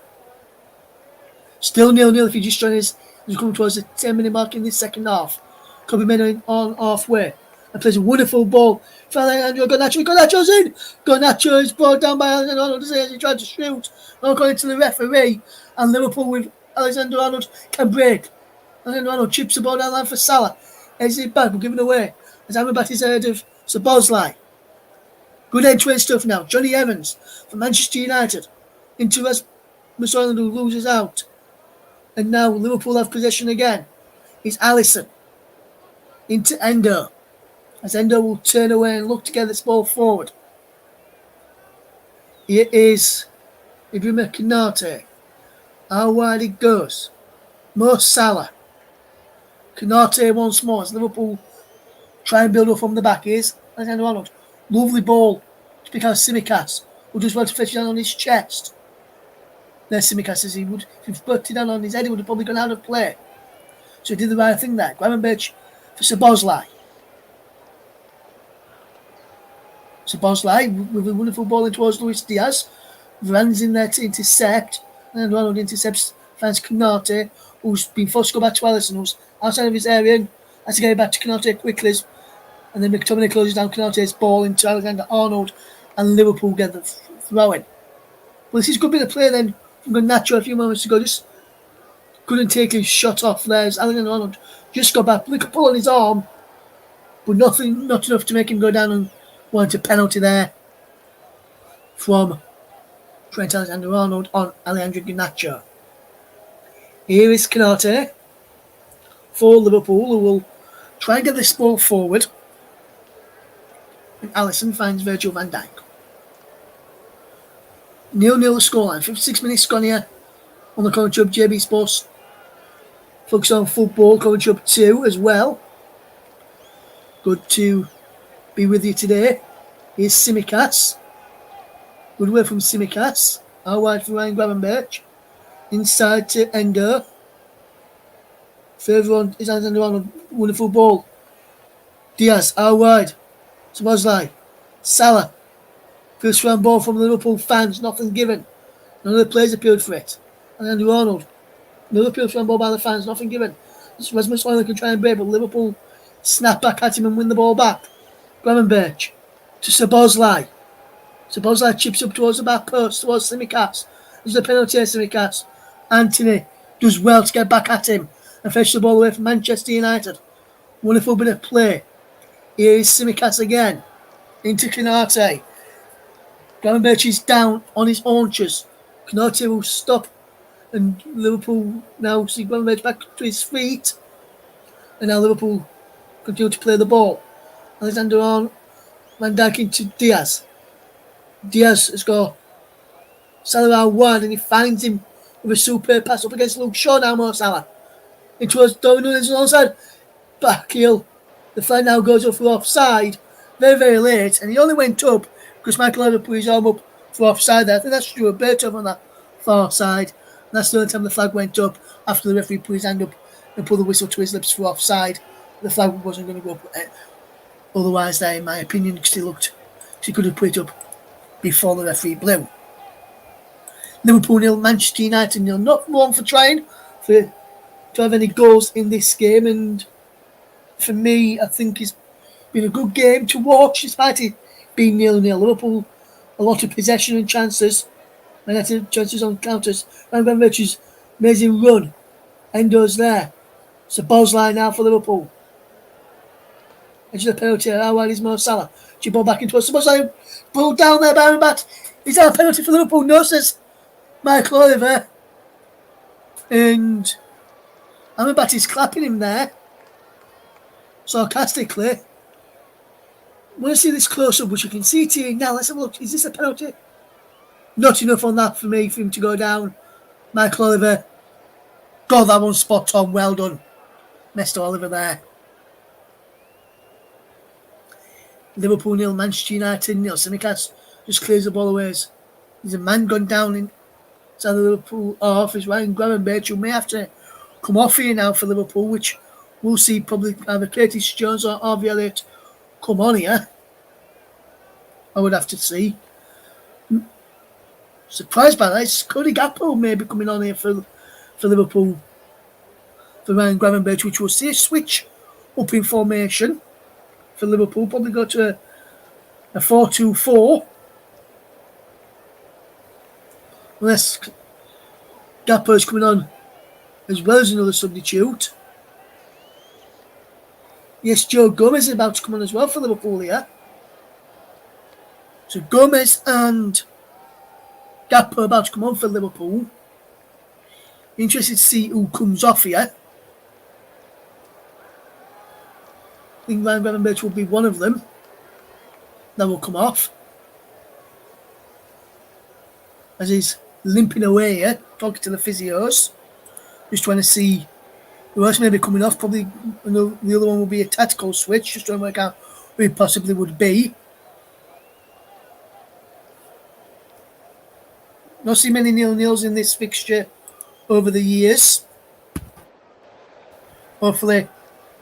Still 0-0 if you just join us as we come towards the 10-minute mark in this second half. Kobe Meno on halfway and plays a wonderful ball. Alejandro Garnacho. Garnacho's in! Garnacho is brought down by Alexander Arnold as he tried to shoot. Not according to the referee. And Liverpool with Alexander Arnold can break. Alexander Arnold chips the ball down the line for Salah. Heads it back, but given away. As Amrabat is ahead of Szoboszlai. Good end-to-end stuff now. Johnny Evans from Manchester United. Into Rasmus Højlund who loses out. And now Liverpool have possession again. It's Alisson. Into Endo. As Endo will turn away and look to get this ball forward. Here is Ibrahim Kanate. How wide it goes. Mo Salah. Kanate once more as Liverpool try and build up from the back. Here's Alexander Arnold. Lovely ball to pick out Simicas, who just wants to fetch it down on his chest. There's Simicas as he would, if he put it down on his head, he would have probably gone out of play. So he did the right thing there. Gravenberch for Szoboszlai. Szoboszlai with a wonderful ball in towards Luis Diaz. Varane's in there to intercept. And Arnold intercepts, finds Kanate, who's been forced to go back to Alisson, who's outside of his area and has to get it back to Kanate quickly. And then McTominay closes down Kanate's ball into Alexander Arnold and Liverpool get the throw-in. Well, this is a good bit of play then from Garnacho a few moments ago. Just couldn't take his shot off there as Alexander Arnold just got back. Look a pull on his arm, but not enough to make him go down and want a penalty there from Trent Alexander-Arnold on Alejandro Garnacho. Here is Kanate for Liverpool, who will try and get this ball forward. And Alisson finds Virgil van Dijk. 0-0 scoreline. 56 minutes gone here on the commentary of JB Sports. Focus on football, commentary up 2 as well. Good to be with you today. Here's Simicas. Good way from Simicas. Out wide from Ryan Gravenberch. Inside to Endo. Further on is Alexander Arnold. Wonderful ball. Diaz out wide. Szoboszlai. Salah. First round ball from Liverpool fans. Nothing given. None of the players appealed for it. Alexander Arnold. Another first round ball by the fans. Nothing given. Rasmus Højlund can try and break, but Liverpool snap back at him and win the ball back. Gravenberch to Szoboszlai. Szoboszlai chips up towards the back post, towards Simicas. There's a penalty at Simicas. Anthony does well to get back at him and fetch the ball away from Manchester United. Wonderful bit of play. Here is Simicas again. Into Canate. Gravenberch is down on his haunches. Canate will stop, and Liverpool now see Gravenberch back to his feet. And now Liverpool continue to play the ball. Alexander Arnold, Van Dijk into Diaz. Diaz has got Salah out wide, and he finds him with a superb pass up against Luke Shaw. Now Mo Salah in towards Darwin Núñez on the onside. Back heel. The flag now goes up for offside. Very, very late, and he only went up because Michael Oliver put his arm up for offside there. I think that's Stuart Bertov on that far side. And that's the only time the flag went up after the referee put his hand up and put the whistle to his lips for offside. The flag wasn't going to go up otherwise there, in my opinion, because he could have put it up before the referee blew. Liverpool 0, Manchester United 0. Not one for trying to have any goals in this game, and for me, I think it's been a good game to watch despite it being 0-0. Liverpool, a lot of possession and chances. United chances on counters. Van Gravenberch's amazing run. Endo's there. Szoboszlai now for Liverpool. Edge of the penalty. How wide is Mo Salah? She ball back into Szoboszlai. Pulled down there by Amrabat. Is that a penalty for Liverpool? No, says Michael Oliver. And Amrabat is clapping him there sarcastically. I want to see this close up, which you can see it here now. Let's have a look. Is this a penalty? Not enough on that for me, for him to go down. Michael Oliver. God, that one's spot on. Well done, Mr. Oliver there. Liverpool 0, Manchester United 0. Simicas just clears the ball away. There's a man gone down inside the Liverpool office. Ryan Gravenberch, who may have to come off here now for Liverpool, which we'll see probably either Curtis Jones or Harvey Elliott come on here. I would have to see. Surprised by that. It's Cody Gakpo maybe coming on here for Liverpool. For Ryan Gravenberch, which will see a switch up in formation for Liverpool. Probably go to a 4-2-4. Unless Gakpo is coming on as well as another substitute. Yes, Joe Gomez is about to come on as well for Liverpool here. So Gomez and Gakpo about to come on for Liverpool. Interested to see who comes off here. I think Ryan Gravenberch will be one of them that will come off. As he's limping away here, talking to the physios. Just trying to see who else may be coming off. Probably the other one will be a tactical switch. Just trying to work out who it possibly would be. Not seen many 0-0s in this fixture over the years. Hopefully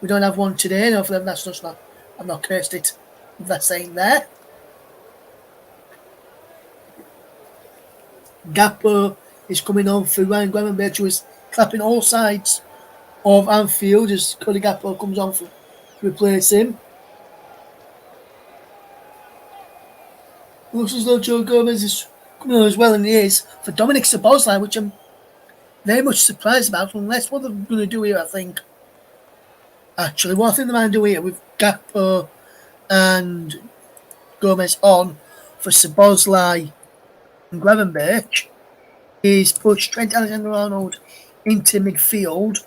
we don't have one today, and hopefully that's just not, I've not cursed it with that saying there. Gakpo is coming on for Ryan Gravenberch, who is clapping all sides of Anfield as Cody Gakpo comes on to replace him. Looks as though Joe Gomez is coming on as well, and he is for Dominic Szoboszlai, which I'm very much surprised about, unless what they're going to do here, I think. Actually, what I think they might do here with Gakpo and Gomez on for Szoboszlai and Gravenberch is push Trent Alexander-Arnold into midfield,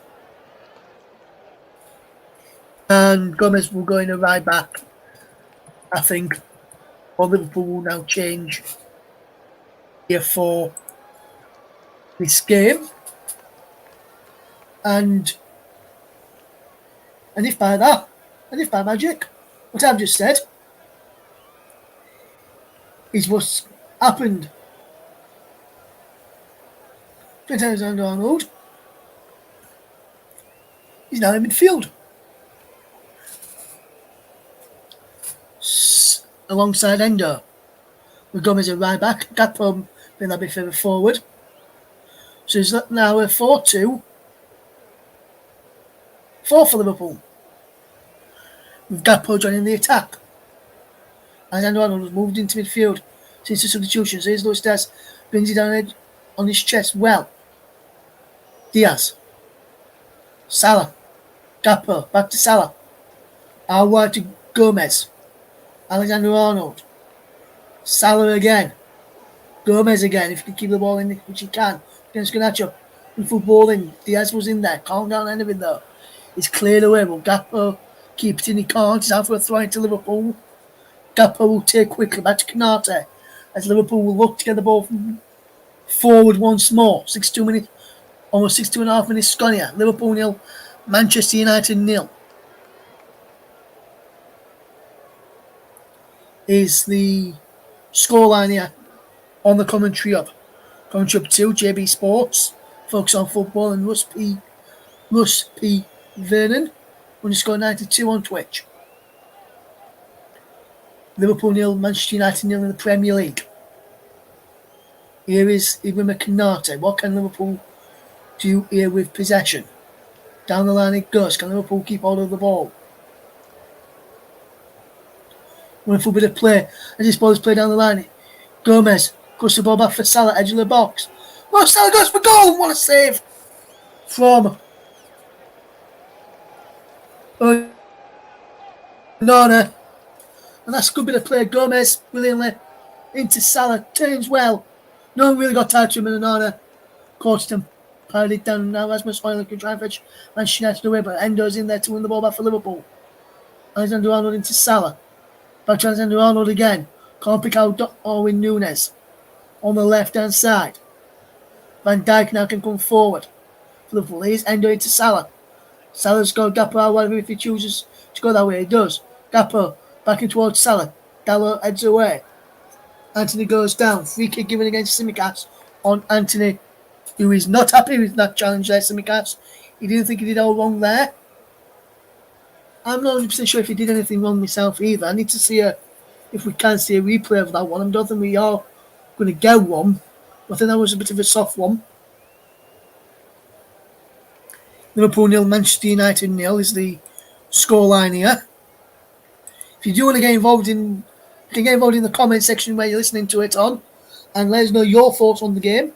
and Gomez will go in a right back, I think. Or Liverpool will now change here for this game. And if by magic, what I've just said is what's happened. Trent Alexander-Arnold is now in midfield. Alongside Endo. With Gomez at right back. Gakpo being a bit further forward. So it's now a 4-2. 4 for Liverpool. With Gakpo joining the attack. Alexander-Arnold was moved into midfield since the substitution. So here's Luis Diaz. Brings it down on his chest well. Diaz. Salah. Gakpo. Back to Salah. Out wide to Gomez. Alexander-Arnold. Salah again. Gomez again. If you can keep the ball in, which he can. Against Garnacho. And footballing. Diaz was in there. Calm down anything though. He's cleared away. But Gakpo keep it in. He can't. He's out for a throw into Liverpool. Gakpo will take quickly back to Canate. As Liverpool will look to get the ball forward once more. 62 minutes. Almost 62.5 minutes gone here. Liverpool 0. Manchester United 0. Is the scoreline here on the commentary up. Commentary up 2, JB Sports, Focus on Football, and Russ P. Vernon, underscore 92 on Twitch. Liverpool 0, Manchester United 0 in the Premier League. Here is Ibrahim Konate. What can Liverpool do here with possession? Down the line it goes. Can Liverpool keep hold of the ball? Wonderful bit of play. As this ball is played down the line, Gomez goes the ball back for Salah, edge of the box. Oh, Salah goes for goal. What a save from Nana. And that's a good bit of play. Gomez brilliantly into Salah. Turns well. No one really got tied to him in Nana. Caught him. Parried it down. Now Rasmus Højlund can try and fetch Manchester United away, but Endo's in there to win the ball back for Liverpool. Alexander-Arnold into Salah. Back to Alexander-Arnold again. Can't pick out Darwin Núñez on the left-hand side. Van Dijk now can come forward for Liverpool. Here's Endo into Salah. Salah's got Gakpo out whatever if he chooses to go that way. He does. Gakpo back in towards Salah. Dalot heads away. Anthony goes down. Free kick given against Tsimikas on Anthony, who is not happy with that challenge there, Tsimikas. He didn't think he did all wrong there. I'm not 100% sure if he did anything wrong myself either. I need to see if we can see a replay of that one. I don't think we are going to get one. I think that was a bit of a soft one. Liverpool 0, Manchester United 0 is the scoreline here. If you do want to get involved in, you can get involved in the comment section where you're listening to it on, and let us know your thoughts on the game.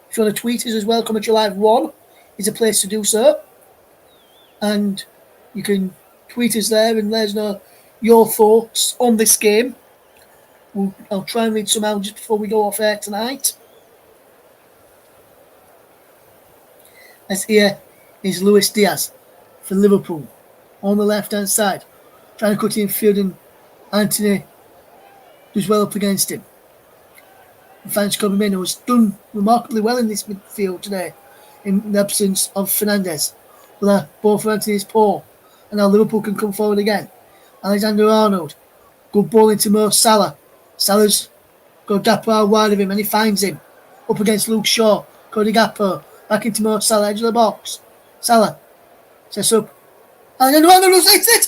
If you want to tweet us as well, Commentary Live 1 is a place to do so. And you can tweet us there and let us know your thoughts on this game. I'll try and read some out just before we go off air tonight. As here is Luis Diaz for Liverpool on the left-hand side. Trying to cut in field, and Anthony does well up against him. Francisco Firmino has done remarkably well in this midfield today in the absence of Fernandes. But ball for Anthony is poor. And now Liverpool can come forward again. Alexander-Arnold. Good ball into Mo Salah. Salah's got Gakpo out wide of him and he finds him. Up against Luke Shaw. Cody Gakpo. Back into Mo Salah, edge of the box. Salah sets up. Alexander-Arnold looks like it.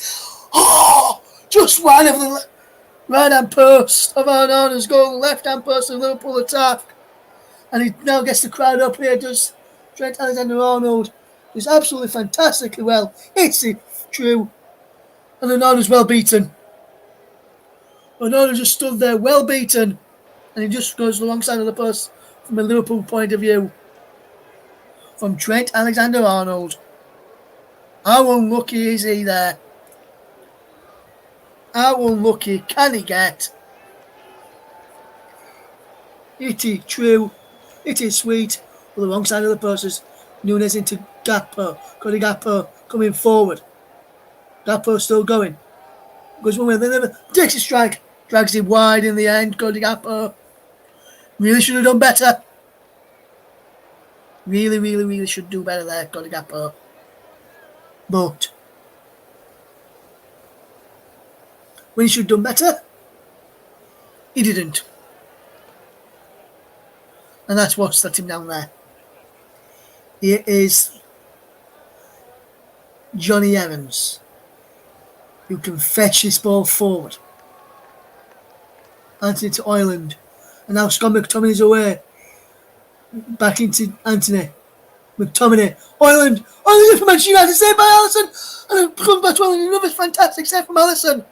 Oh! Just wide of the right hand post of Arnold's goal. Left hand post of Liverpool attack. And he now gets the crowd up here. Does Trent Alexander-Arnold. Does absolutely fantastically well. Hits it true. And Ronaldo's well beaten. Ronaldo just stood there well beaten. And he just goes alongside of the post from a Liverpool point of view. From Trent Alexander-Arnold. How unlucky is he there? How unlucky can he get? It is true. It is sweet. But the wrong side of the post is Núñez into Gakpo. Cody Gakpo coming forward. Gakpo still going. Goes one way, then takes a strike. Drags it wide in the end. Cody Gakpo. Really should have done better. Really should do better there, Cody Gakpo. But when he should have done better, he didn't. And that's what's let him down there. It is Johnny Evans who can fetch this ball forward. Anthony to Ireland. And now Scott McTominay's away. Back into Anthony. McTominay. Ireland for Manchester United. Saved by Alisson. And it comes back to Ireland. Another fantastic save from Alisson.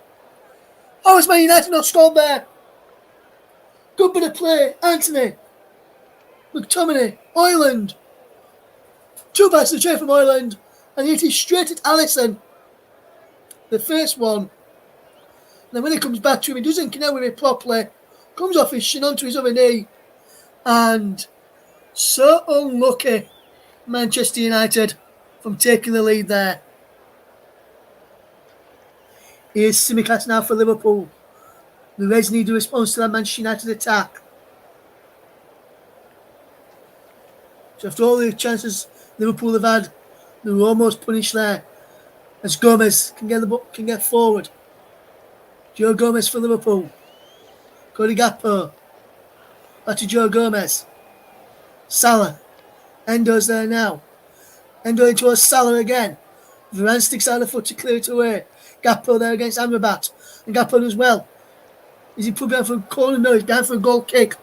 How is Man United not scored there? Good bit of play. Anthony. McTominay. Ireland. 2 passes to tray from Ireland. And yet he's straight at Alisson. The first one. And then when he comes back to him, he doesn't connect with it properly. Comes off his shin onto his other knee. And so unlucky, Manchester United, from taking the lead there. Here's Tsimikas now for Liverpool. The Reds need a response to that Manchester United attack. So after all the chances Liverpool have had, they were almost punished there. As Gomez can get forward. Joe Gomez for Liverpool. Cody Gakpo. Back to Joe Gomez. Salah. Endo's there now. Endo into Salah again. Varane sticks out the foot to clear it away. Gakpo there against Amrabat. And Gakpo does well. Is he put down for a corner? No, he's down for a goal kick.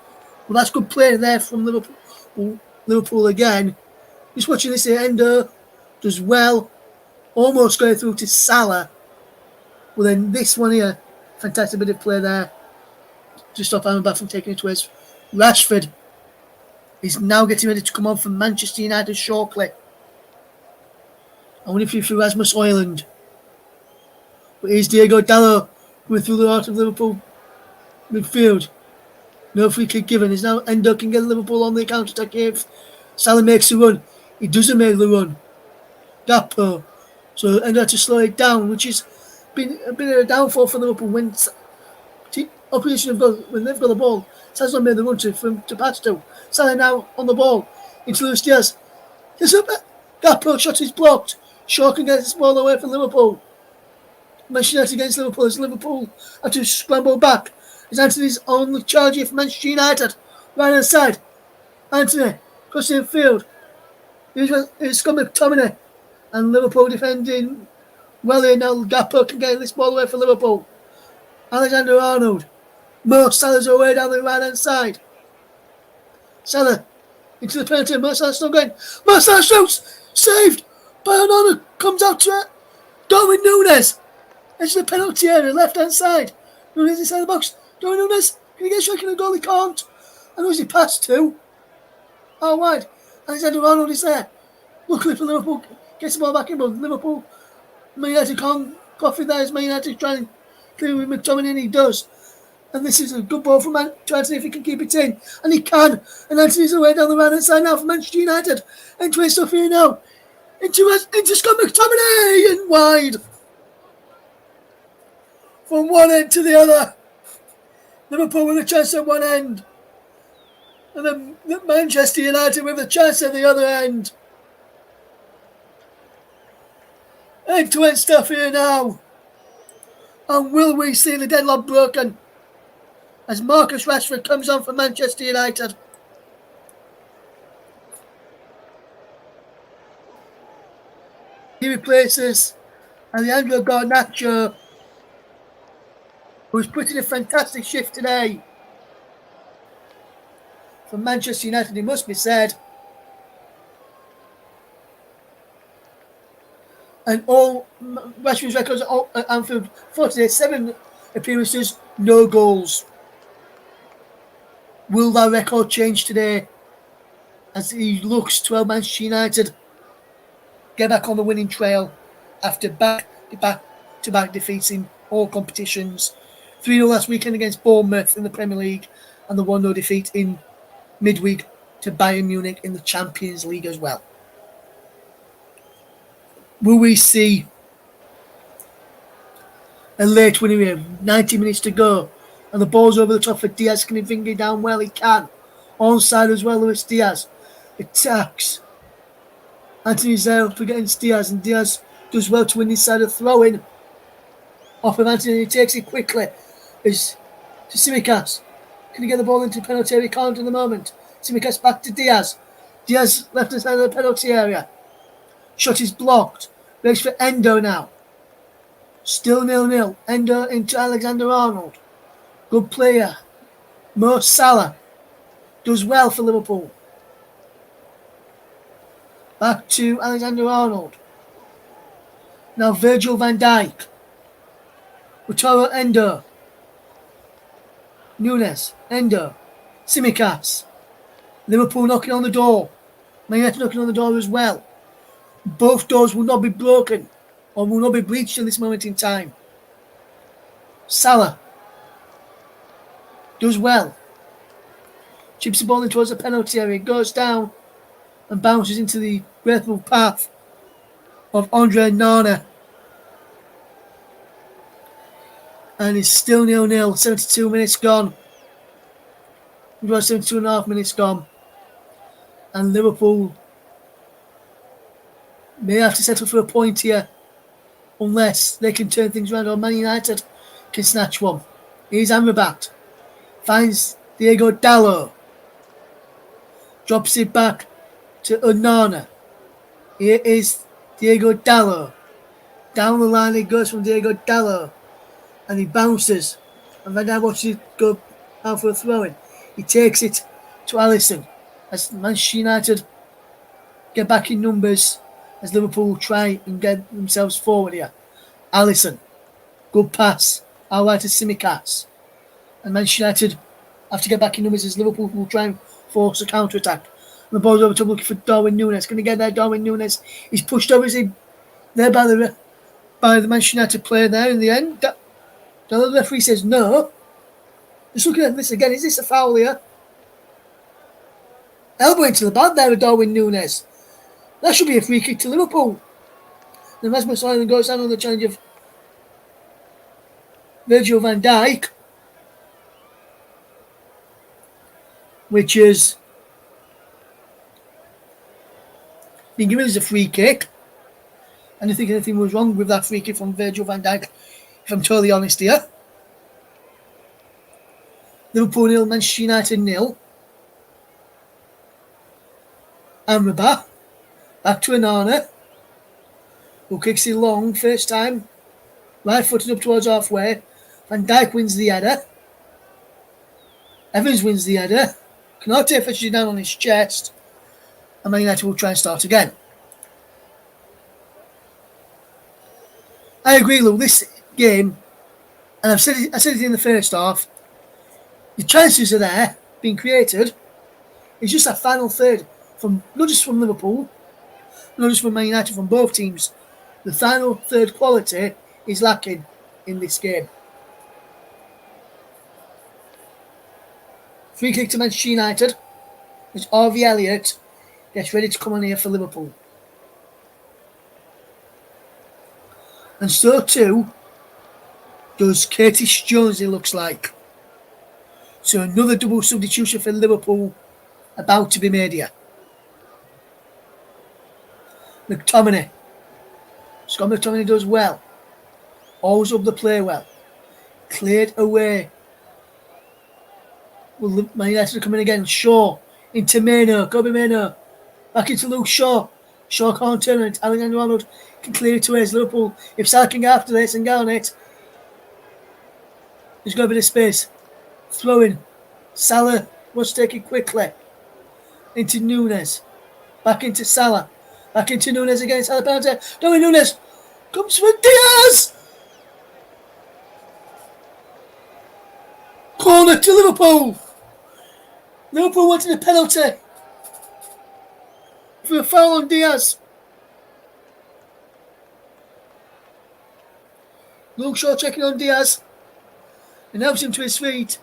Well, that's good play there from Liverpool. Liverpool again. Just watching this here. Endo does well. Almost going through to Salah. Well, then this one here. Fantastic bit of play there. To stop Amrabat from taking it to his. Rashford is now getting ready to come on from Manchester United shortly. I wonder if he threw Rasmus Højlund. But here's Diego Dalot going through the heart of Liverpool midfield. No free kick given. Is now Endo can get Liverpool on the counter-attack here. Salah makes a run. He doesn't make the run. Gakpo. So Endo had to slow it down, which has been a bit of a downfall for Liverpool when opposition when they've got the ball. Salah's not made the run to pass to. Salah now on the ball. Into Luis Diaz. Gakpo shot is blocked. Shaw can get this ball away from Liverpool. Manchester United against Liverpool as Liverpool have to scramble back. As Anthony's on the charge here for Manchester United. Right hand side. Anthony crossing the field. Here's Scott McTominay. And Liverpool defending well here now. Gakpo can get this ball away for Liverpool. Alexander Arnold. Mo Salah's away down the right hand side. Salah into the penalty. Mo Salah's still going. Mo Salah shoots. Saved. Onana comes out to it. Darwin Núñez. Into the penalty area, left hand side. Núñez inside the box. Darwin Núñez. Can he get striking a goal? He can't. And who's he passed to? Oh, wide. Alexander Arnold is there. Luckily for Liverpool, gets the ball back in, but Liverpool, Man United can't coffee there as Man United trying to clear with McTominay, and he does. And this is a good ball from Anthony if he can keep it in. And he can. And Anthony's away down the right hand side now for Manchester United. Into his stuff here now. Into Scott McTominay and wide. From one end to the other. Liverpool with a chance at one end. And then Manchester United with a chance at the other end. End-to-end stuff here now. And will we see the deadlock broken? As Marcus Rashford comes on for Manchester United. He replaces Alejandro Garnacho, who's put in a fantastic shift today. For Manchester United, it must be said. And all Rashford's records at Anfield for today, 7 appearances, no goals. Will that record change today as he looks to help Manchester United get back on the winning trail after back-to-back defeats in all competitions? 3-0 last weekend against Bournemouth in the Premier League and the 1-0 defeat in midweek to Bayern Munich in the Champions League as well. Will we see a late winning here? 90 minutes to go. And the ball's over the top for Diaz. Can he finger it down? Well, he can. Onside as well, Luis Diaz. Attacks. Anthony's there up against Diaz. And Diaz does well to win this side of throw-in. Off of Anthony. He takes it quickly. It's to Tsimikas. Can he get the ball into the penalty area? He can't at the moment. Simicas back to Diaz. Diaz left hand side of the penalty area. Shot is blocked. Breaks for Endo now. Still 0-0. Endo into Alexander-Arnold. Good player. Mo Salah does well for Liverpool. Back to Alexander-Arnold. Now Virgil van Dijk. Wataru Endo. Nunes. Endo. Simicas. Liverpool knocking on the door. Man United knocking on the door as well. Both doors will not be broken or will not be breached in this moment in time. Salah does well. Chips the ball in towards the penalty area. Goes down and bounces into the graceful path of Andre Nana. And it's still 0-0. 72 minutes gone. 72 and a half minutes gone. And Liverpool may have to settle for a point here unless they can turn things around or Man United can snatch one. Here's Amrabat. Finds Diego Dallo. Drops it back to Onana. Here is Diego Dallo. Down the line it goes from Diego Dallo. And he bounces. And Van Dijk watches it go out for a throw-in. He takes it to Alisson. As Manchester United get back in numbers as Liverpool try and get themselves forward here. Alisson. Good pass. Out right to Simicas. And Manchester United have to get back in numbers as Liverpool will try and force a counter-attack. And the ball's over to looking for Darwin Núñez. Going to get there, Darwin Núñez. He's pushed over there by the Manchester United player there in the end. The referee says no. Just looking at this again. Is this a foul here? Elbow into the bad there with Darwin Núñez. That should be a free kick to Liverpool. Then Rasmus Højlund goes down on the challenge of Virgil van Dijk, which has been given as a free kick. I don't think anything was wrong with that free kick from Virgil van Dijk, if I'm totally honest here. Liverpool 0, Manchester United 0. Amrabat. Back to Onana, who kicks it long first time. Right footed up towards halfway. Van Dijk wins the header. Evans wins the header. Canate fishes down on his chest. And Man United will try and start again. I agree, Lou. This game, and I said it in the first half, the chances are there, being created. It's just that final third, from not just from Liverpool, not just from Man United, from both teams. The final third quality is lacking in this game. Free kick to Manchester United, as Harvey Elliott gets ready to come on here for Liverpool. And so too does Curtis Jones, it looks like. So another double substitution for Liverpool about to be made here. McTominay. Scott McTominay does well. Always up the play well. Cleared away. Well, Man United are coming again. Shaw into Meno. Kobe Meno. Back into Luke Shaw. Shaw can't turn it. Alexander-Arnold can clear it away as Liverpool. If Salah can get after this and get on it, there's got a bit of space. Throwing. Salah wants to take it quickly. Into Núñez. Back into Salah. Back into Núñez again. Salah penalty. Darwin Núñez comes for Diaz. Corner to Liverpool. Liverpool wanted a penalty for a foul on Diaz. Luke Shaw checking on Diaz and helps him to his feet.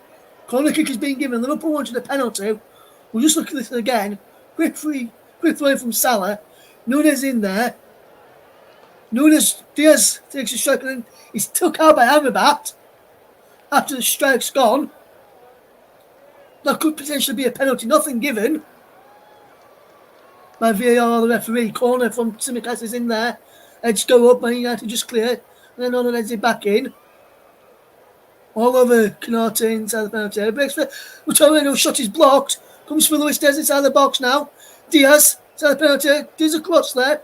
Corner kick is being given. Liverpool wanted a penalty. We'll just look at this again. Quick throw from Salah. Núñez in there. Diaz takes a strike and he's took out by Amrabat after the strike's gone. That could potentially be a penalty. Nothing given by VAR, the referee. Corner from Simicas is in there. Edge go up. Man United just clear. And then on heads it back in. All over Canate inside the penalty area. Breaks for Mutomino. Shot is blocked. Comes for Luis Diaz inside the box now. Diaz, inside the penalty. There's a cross there.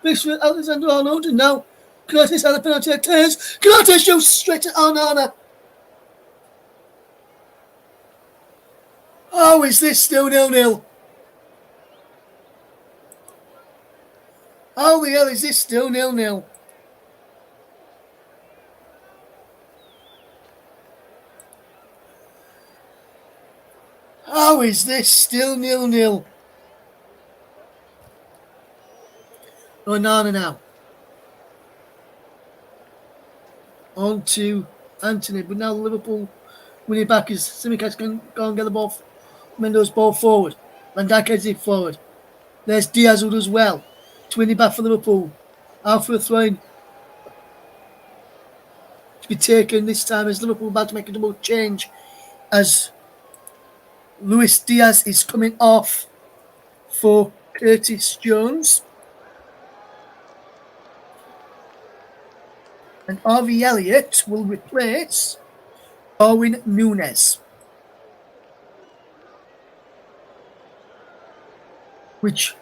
Makes for Alexander Arnold. And now Canate inside the penalty. Turns. Canate shoots straight at Onana. Oh, is this still 0-0? How the hell is this still 0-0? How is this still 0-0? Onana now. On to Anthony, but now Liverpool winning back as Tsimikas can go and get the ball. Mendo's ball forward. Van Dijk heads it forward. There's Diaz who does well to win it back for Liverpool. Out for a throw-in to be taken this time as Liverpool about to make a double change as Luis Diaz is coming off for Curtis Jones. And Harvey Elliott will replace Darwin Núñez. Which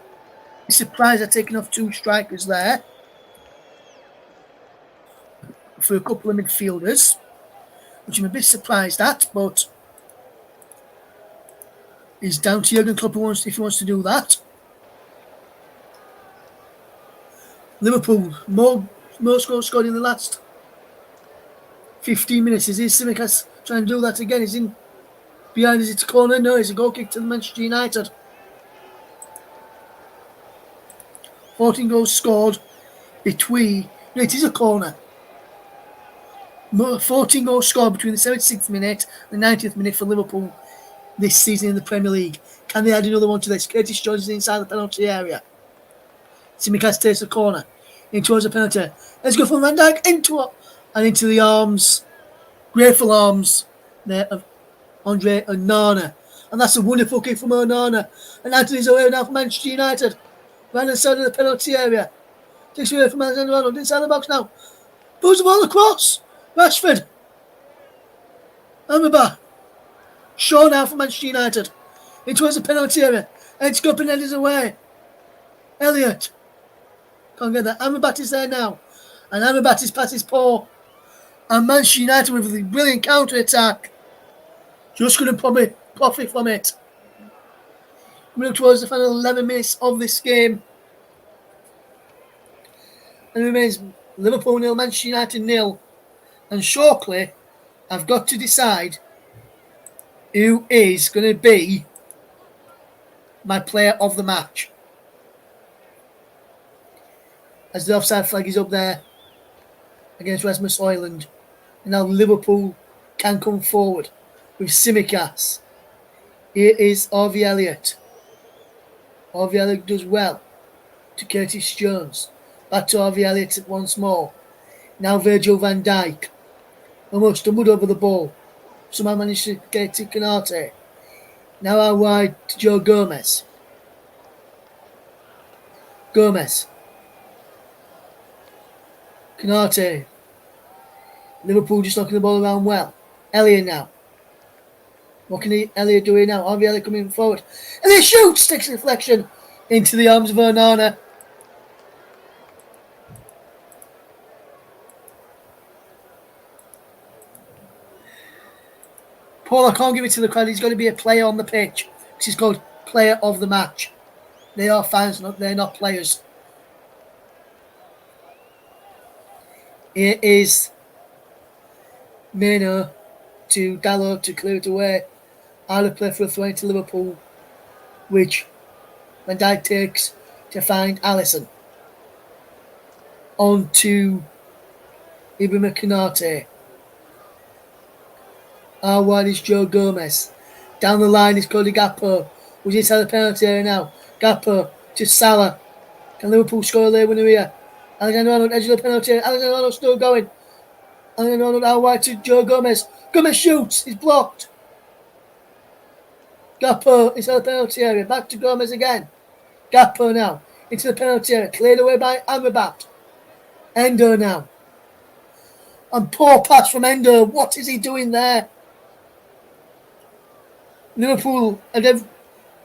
is surprised at taking off 2 strikers there for a couple of midfielders, which I'm a bit surprised at, but it's down to Jurgen Klopp if he wants to do that. Liverpool, more goals scored in the last 15 minutes. Is Tsimikas trying to do that again? He's in behind. Is it a corner? No, it's a goal kick to Manchester United. 14 goals scored between... No, it is a corner. 14 goals scored between the 76th minute and the 90th minute for Liverpool this season in the Premier League. Can they add another one to this? Curtis Jones is inside the penalty area. Tsimikas takes the corner in towards the penalty. Let's go from Van Dijk into the arms, grateful arms there of Andre Onana. And that's a wonderful kick from Onana. And Anthony's away now from Manchester United. Right inside of the penalty area. Takes away from Alexander Arnold inside the box now. Pulls the ball across. Rashford. Amrabat. Shaw now for Manchester United. In towards the penalty area. Edge up and is away. Elliott. Can't get that. Amrabat is there now. And Amrabat's pass is poor. And Manchester United with a brilliant counter-attack. Just couldn't probably profit from it. Coming up towards the final 11 minutes of this game. And it remains Liverpool 0, Manchester United 0. And shortly, I've got to decide who is going to be my player of the match. As the offside flag is up there against Rasmus Højlund. And now Liverpool can come forward with Tsimikas. Here is Harvey Elliott. Harvey Elliott does well to Curtis Jones. Back to Harvey Elliott once more. Now Virgil van Dijk. Almost stumbled over the ball. Somehow managed to get it to Canate. Now out wide to Joe Gomez. Canate. Liverpool just knocking the ball around well. Elliott now. What can Elliott do here now? Harvey Elliott coming forward. And he shoots! Takes a deflection into the arms of Onana. Paul, I can't give it to the crowd. He's going to be a player on the pitch. Because he's called player of the match. They are fans, they're not players. Here is Meno to Dalot to clear it away. Out of play for a throw into Liverpool, which Van Dijk takes to find Alisson. On to Ibrahima Konate. Out wide is Joe Gomez. Down the line is Cody Gakpo, who's inside the penalty area now. Gakpo to Salah. Can Liverpool score a late winner here? Alexander Arnold, edge of the penalty area. Alexander Arnold still going. Alexander Arnold out wide to Joe Gomez. Gomez shoots. He's blocked. Gakpo inside the penalty area. Back to Gomez again. Gakpo now into the penalty area. Cleared away by Amrabat. Endo now. And poor pass from Endo. What is he doing there? Liverpool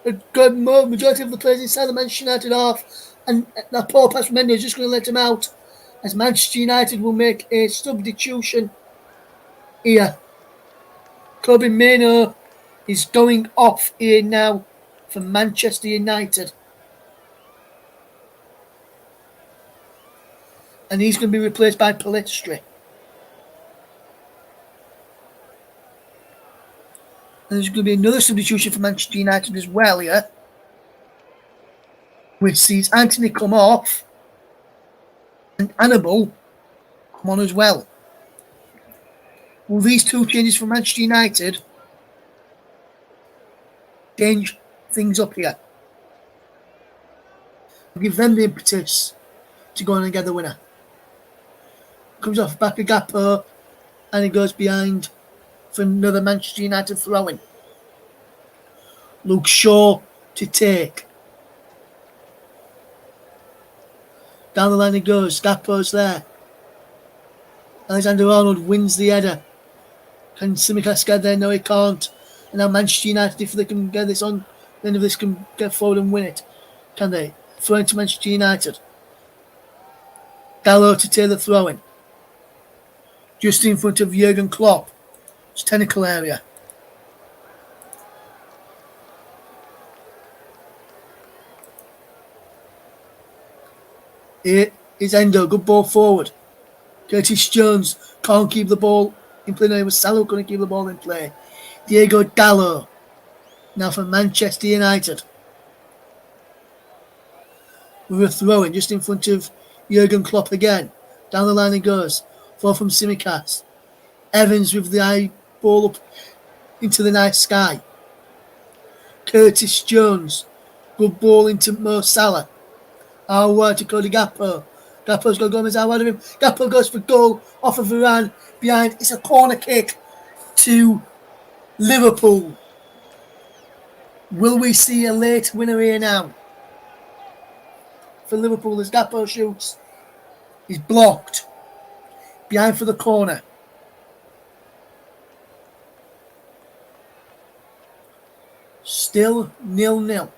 a good majority of the players inside the Manchester United half, and that poor pass from Endo is just going to let him out, as Manchester United will make a substitution here. Kobe Mainoo is going off here now for Manchester United. And he's going to be replaced by Palistri. And there's going to be another substitution for Manchester United as well here, which sees Anthony come off and Annabelle come on as well. Will these two changes for Manchester United change things up here? Give them the impetus to go on and get the winner. Comes off back of Gappo and he goes behind for another Manchester United throw-in. Luke Shaw to take. Down the line he goes. Gappo's there. Alexander Arnold wins the header. Can Tsimikas get there? No, he can't. And now Manchester United, if they can get this on, then if this can get forward and win it, can they? Throw into Manchester United. Gallo to take the throw-in. Just in front of Jurgen Klopp. It's technical area. Here is Endo. Good ball forward. Curtis Jones can't keep the ball in play. No, it was Salah couldn't keep the ball in play. Diego Dallo. Now for Manchester United. With a throw-in just in front of Jurgen Klopp again. Down the line he goes. Ball from Tsimikas. Evans with the high ball up into the night sky. Curtis Jones. Good ball into Mo Salah. Out wide to Cody Gakpo. Gakpo's got Gomez out wide of him. Gakpo goes for goal off of Varane behind. It's a corner kick to Liverpool. Will we see a late winner here now? For Liverpool as Gakpo shoots. He's blocked. Behind for the corner. Still 0-0.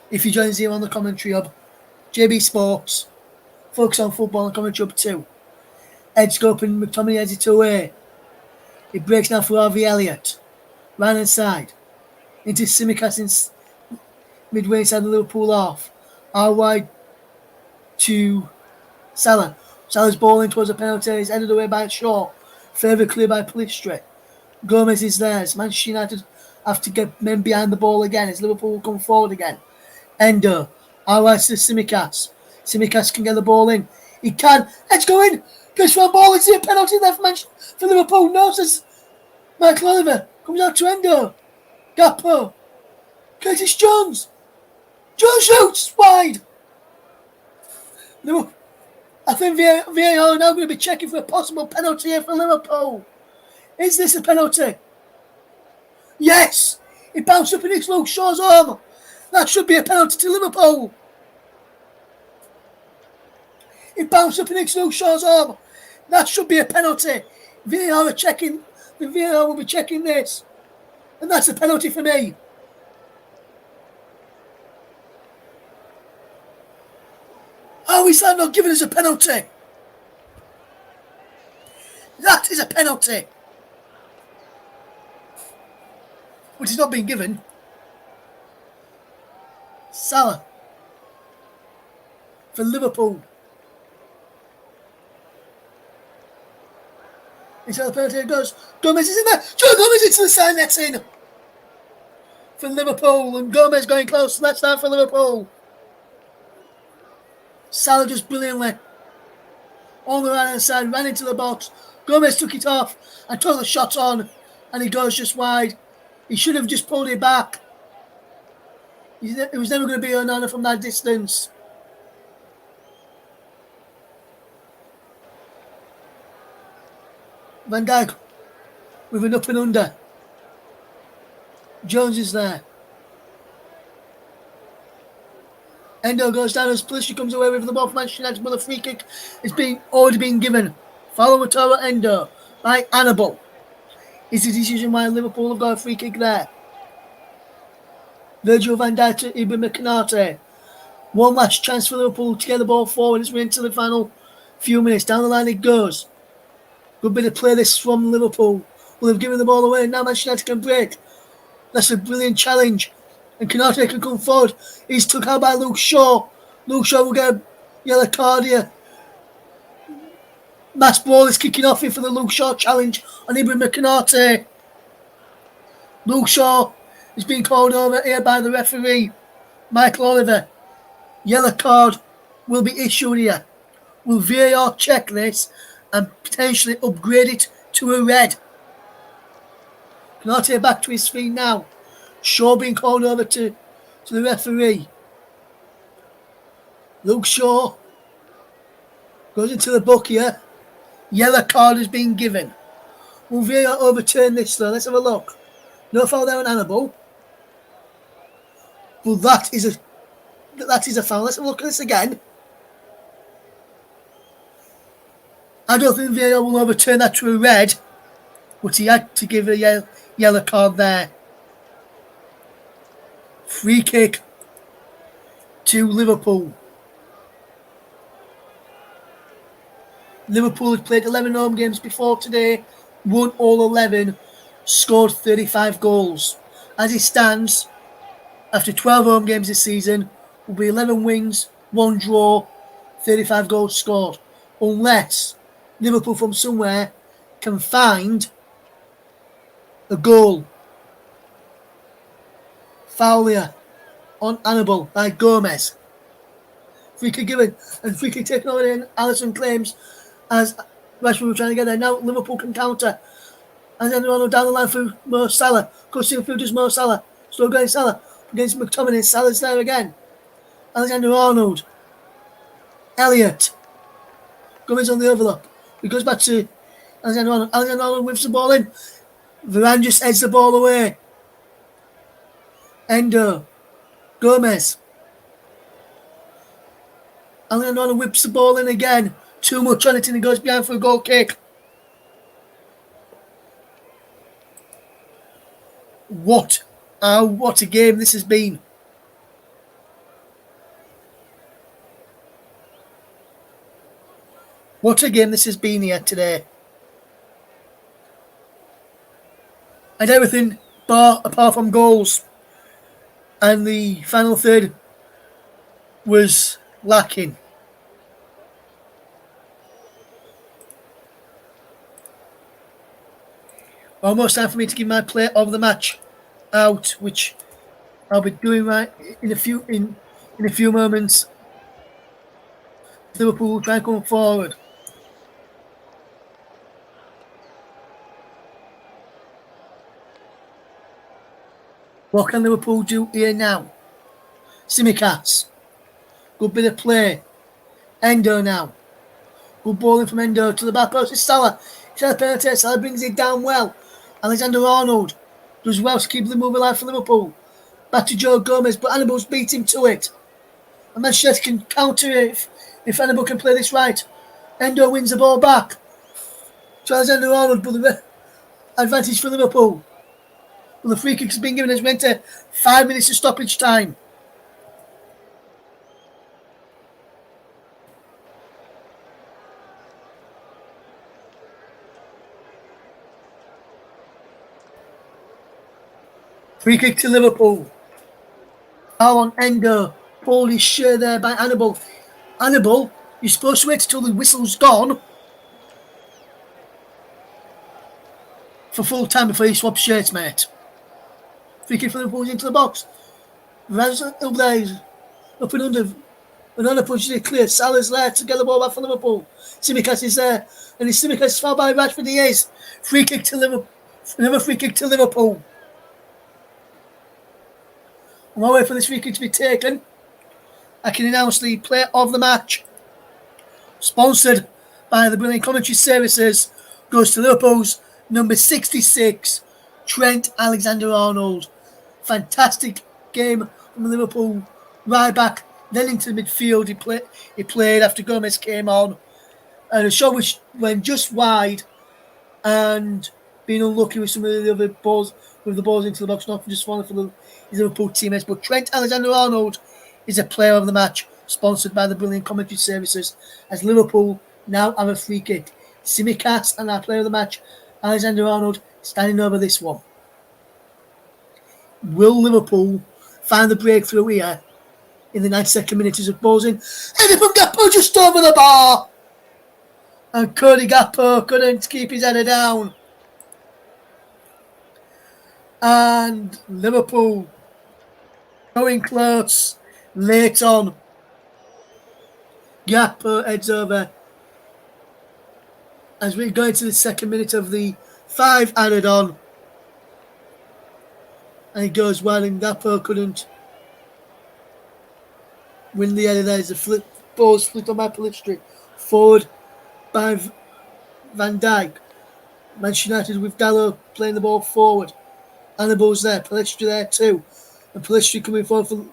If you join us here on the commentary hub, JB Sports, Focus on Football and Commentary Hub 2. Ed Scope and McTominay heads it away. It breaks now for Harvey Elliott. Right hand side. Into Tsimikas midway inside the Liverpool half. Out wide to Salah. Salah's ball in towards the penalty. He's headed away by Shaw. Favour clear by Palistri. Gomez is there. Manchester United have to get men behind the ball again as Liverpool will come forward again. Endo. Out wide to Tsimikas. Tsimikas can get the ball in. He can. Let's go in. Goes for a ball. Is there a penalty there for Liverpool? No, says Michael Oliver. Comes out to Endo. Gakpo. Curtis Jones. Jones shoots wide. No. I think VAR are now going to be checking for a possible penalty here for Liverpool. Is this a penalty? Yes. It bounced up against Luke Shaw's arm. That should be a penalty to Liverpool. It bounced up against Luke Shaw's arm. That should be a penalty. VAR are checking. The VAR will be checking this. And that's a penalty for me. How is that not giving us a penalty? That is a penalty. Which is not being given. Salah. For Liverpool. Inside the penalty it goes. Gomez is in there. Joe Gomez into the side netting. For Liverpool. And Gomez going close. That's down for Liverpool. Salah just brilliantly on the right hand side, ran into the box. Gomez took it off and took the shot on, and he goes just wide. He should have just pulled it back. It was never going to be an honour from that distance. Van Dijk with an up and under. Jones is there. Endo goes down as Palistri comes away with the ball from Manchester United, but a free kick is already been given. Follow Matoro Endo by Annabelle. Is the decision why Liverpool have got a free kick there? Virgil van Dijk to Ibrahim Konate. One last chance for Liverpool to get the ball forward as we enter the final few minutes. Down the line it goes. Good bit of play this from Liverpool. Well, they've given the ball away. Now Manchester United can break. That's a brilliant challenge. And Konate can come forward. He's took out by Luke Shaw. Luke Shaw will get a yellow card here. Mass ball is kicking off here for the Luke Shaw challenge on Ibrahim Konate. Luke Shaw is being called over here by the referee, Michael Oliver. Yellow card will be issued here. Will VAR check this and potentially upgrade it to a red? Konate back to his feet now. Shaw being called over to the referee. Luke Shaw goes into the book here. Yellow card has been given. Will VAR overturn this though? Let's have a look. No foul there on Hannibal. But that is a foul. Let's have a look at this again. I don't think VAR will overturn that to a red, but he had to give a yellow card there. Free kick to Liverpool. Liverpool had played 11 home games before today, won all 11, scored 35 goals. As it stands, after 12 home games this season, will be 11 wins, 1 draw, 35 goals scored. Unless Liverpool from somewhere can find a goal. Foul here on Hannibal by Gomez. Free kick given and free kick taken over in. Alisson claims as Rashford were trying to get there. Now Liverpool can counter. And then Ronaldo down the line for Mo Salah. Crossing field is Mo Salah. Still going Salah against McTominay. Salah's there again. Alexander-Arnold. Elliott. Gomez on the overlap. He goes back to Alexander-Arnold. Alexander-Arnold whips the ball in. Varane just heads the ball away. Endo. Gomez. Alexander-Arnold whips the ball in again. Too much on it and he goes behind for a goal kick. What a game this has been. What a game this has been here today. And everything apart from goals. And the final third was lacking. Almost time for me to give my play of the match out, which I'll be doing right in a few moments. Liverpool will try and come forward. What can Liverpool do here now? Simicats. Good bit of play. Endo now. Good balling from Endo to the back post. It's Salah. He's had a penalty. Salah brings it down well. Alexander-Arnold does well to keep the move alive for Liverpool. Back to Joe Gomez, but Hannibal's beat him to it. And Manchester can counter it if Hannibal can play this right. Endo wins the ball back to Alexander-Arnold, but the advantage for Liverpool. Well, the free kick has been given as we enter 5 minutes of stoppage time. Free kick to Liverpool. Foul on Endo. Ball is shared there by Hannibal. Hannibal, you're supposed to wait until the whistle's gone for full time before you swap shirts, mate. Free kick for Liverpool into the box. Vaz up there, up and under. Another punch is clear. Salah's there to get the ball back for Liverpool. Simicas is there. And it's Simicas fouled by Rashford. He is. Free kick to Liverpool. Another free kick to Liverpool. On my way for this free kick to be taken, I can announce the player of the match. Sponsored by the brilliant commentary services, goes to Liverpool's number 66, Trent Alexander-Arnold. Fantastic game from Liverpool. Right back, then into the midfield. He played after Gomez came on. And a shot which went just wide and being unlucky with some of the other balls with the balls into the box, not just falling for the Liverpool teammates. But Trent Alexander-Arnold is a player of the match, sponsored by the brilliant commentary services, as Liverpool now have a free kick. Simicast and our player of the match, Alexander-Arnold, standing over this one. Will Liverpool find the breakthrough here in the 92nd minute as it balls in? Headed from Gakpo just over the bar! And Cody Gakpo couldn't keep his header down. And Liverpool going close late on. Gakpo heads over as we go into the second minute of the 5 added on. And it goes well, and Gakpo couldn't win the header. There's a flip, ball split on by Pellistri. Forward by Van Dijk. Manchester United with Dalot playing the ball forward. Hannibal's there, Pellistri there too. And Pellistri coming forward for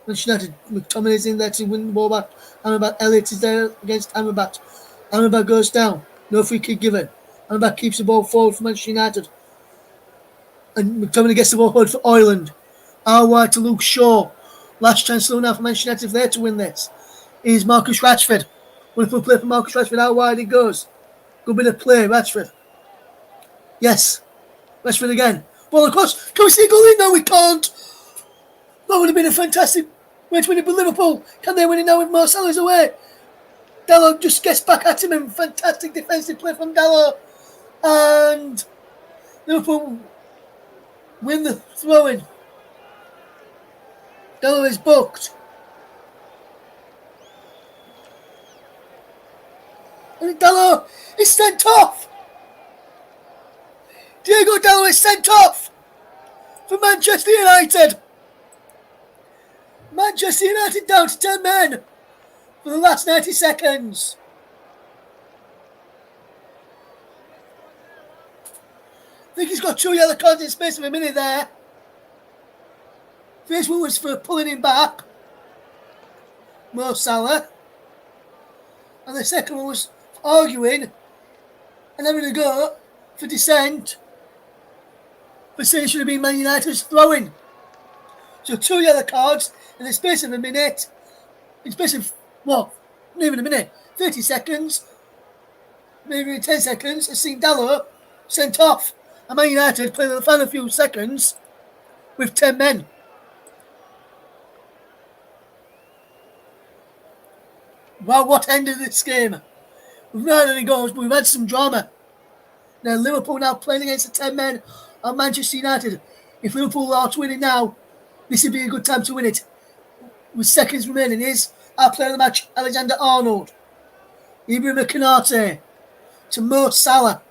Manchester United. McTominay is in there to win the ball back. Amrabat Elliott is there against Amrabat. Amrabat goes down. No free kick given. Amrabat keeps the ball forward for Manchester United. And McTominay gets the ball forward for Ireland. Out wide to Luke Shaw. Last chance though now for Manchester United there to win this. Is Marcus Rashford. Wonderful play for Marcus Rashford. Out wide he goes. Good bit of play, Rashford. Yes. Rashford again. Ball across. Can we see a goal in? No, we can't. That would have been a fantastic way to win it, but Liverpool, can they win it now with Mo Salah's away? Dalot just gets back at him and fantastic defensive play from Dalot. And Liverpool win the throw-in. Dalot is booked. And Dalot is sent off. Diego Dalot is sent off for Manchester United. Manchester United down to 10 men for the last 90 seconds. I think he's got 2 yellow cards in the space of a minute there. First one was for pulling him back, Mo Salah. And the second one was arguing and having a go for dissent for saying it should have been Man United's throwing. So 2 yellow cards in the space of a minute. In the space of, what? Not even a minute. 30 seconds. Maybe 10 seconds. I've seen Dalot sent off. And Man United playing the final few seconds with 10 men. Wow, what ended this game? We've not had any goals, but we've had some drama. Now Liverpool now playing against the 10 men of Manchester United. If Liverpool are to win it now, this would be a good time to win it. With seconds remaining, is our player of the match, Alexander-Arnold. Ibrahim Konate to Mo Salah.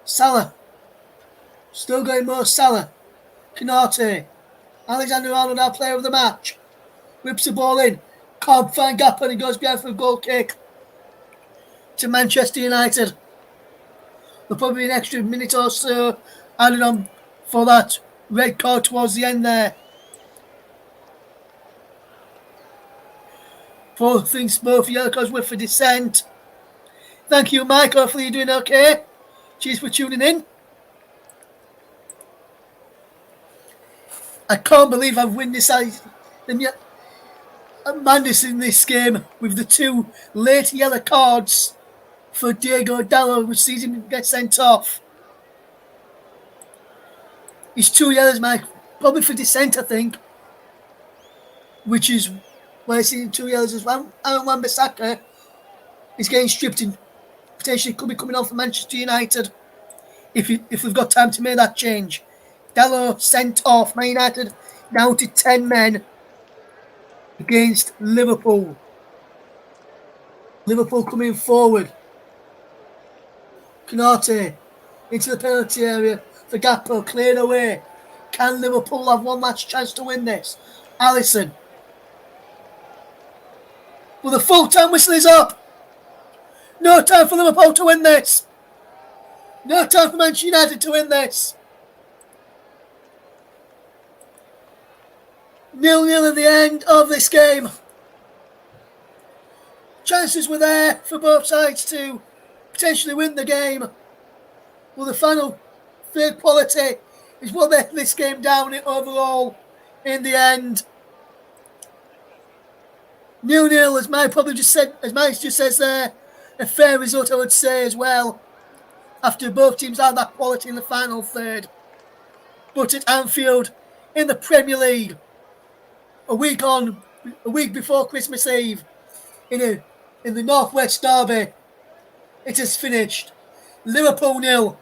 Salah. Still going Mo Salah. Konate. Alexander-Arnold, our player of the match. Whips the ball in. Can't find Gakpo and he goes behind for a goal kick. To Manchester United. There'll probably be an extra minute or so added on for that red card towards the end there. Both yellow cards were for dissent. Thank you, Mike. Hopefully you're doing okay. Cheers for tuning in. I can't believe I've witnessed madness in this game with the 2 late yellow cards for Diego Dalot, which sees him get sent off. It's 2 yellows, Mike. Probably for dissent, I think. Which is why I see 2 yellows as well. Aaron Wan-Bissaka is getting stripped and potentially could be coming on for Manchester United if we've got time to make that change. Dalot sent off. Man United down to 10 men against Liverpool. Liverpool coming forward. Konate into the penalty area for Gakpo, cleared away. Can Liverpool have one last chance to win this? Alisson. Well, the full-time whistle is up. No time for Liverpool to win this. No time for Manchester United to win this. 0-0 at the end of this game. Chances were there for both sides to potentially win the game. Well, the final their quality is what let this game down overall. In the end, 0-0, as Mike probably just said, as Mike just says there, a fair result, I would say as well. After both teams had that quality in the final third, but at Anfield in the Premier League, a week before Christmas Eve, in the Northwest Derby, it has finished. Liverpool 0,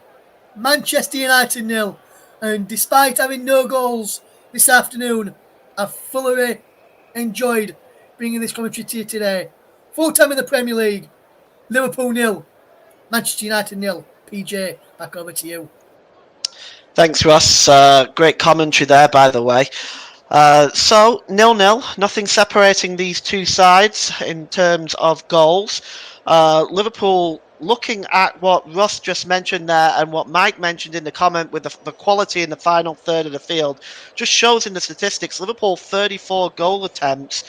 Manchester United 0, and despite having no goals this afternoon, I've thoroughly enjoyed bringing this commentary to you today. Full time in the Premier League, Liverpool 0, Manchester United 0. PJ, back over to you. Thanks, Russ. Great commentary there, by the way. So 0-0, nothing separating these two sides in terms of goals. Liverpool, looking at what Russ just mentioned there and what Mike mentioned in the comment with the quality in the final third of the field, just shows in the statistics. Liverpool 34 goal attempts.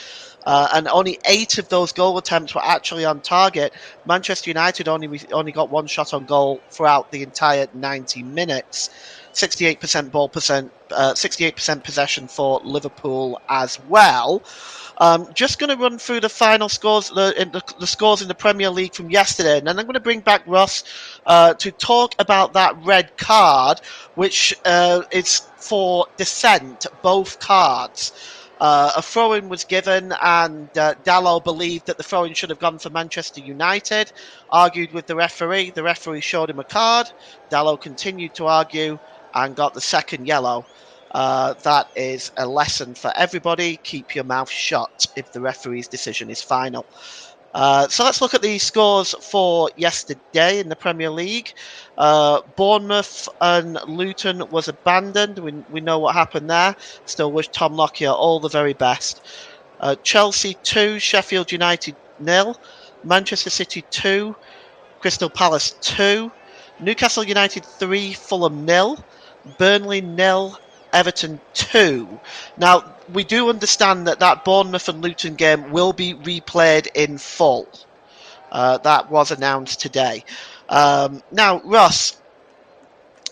And only 8 of those goal attempts were actually on target. Manchester United only got one shot on goal throughout the entire 90 minutes. 68% 68% possession for Liverpool as well. Just going to run through the final scores, the scores in the Premier League from yesterday, and then I'm going to bring back Russ to talk about that red card, which is for dissent, both cards. A throw-in was given, and Dalot believed that the throw-in should have gone for Manchester United, argued with the referee. The referee showed him a card. Dalot continued to argue and got the second yellow. That is a lesson for everybody. Keep your mouth shut if the referee's decision is final. So let's look at the scores for yesterday in the Premier League. Bournemouth and Luton was abandoned. We know what happened there. Still wish Tom Lockyer all the very best. Chelsea 2, Sheffield United 0. Manchester City 2, Crystal Palace 2. Newcastle United 3, Fulham 0. Burnley 0, Everton 2. Now, we do understand that Bournemouth and Luton game will be replayed in full. That was announced today. Now, Russ,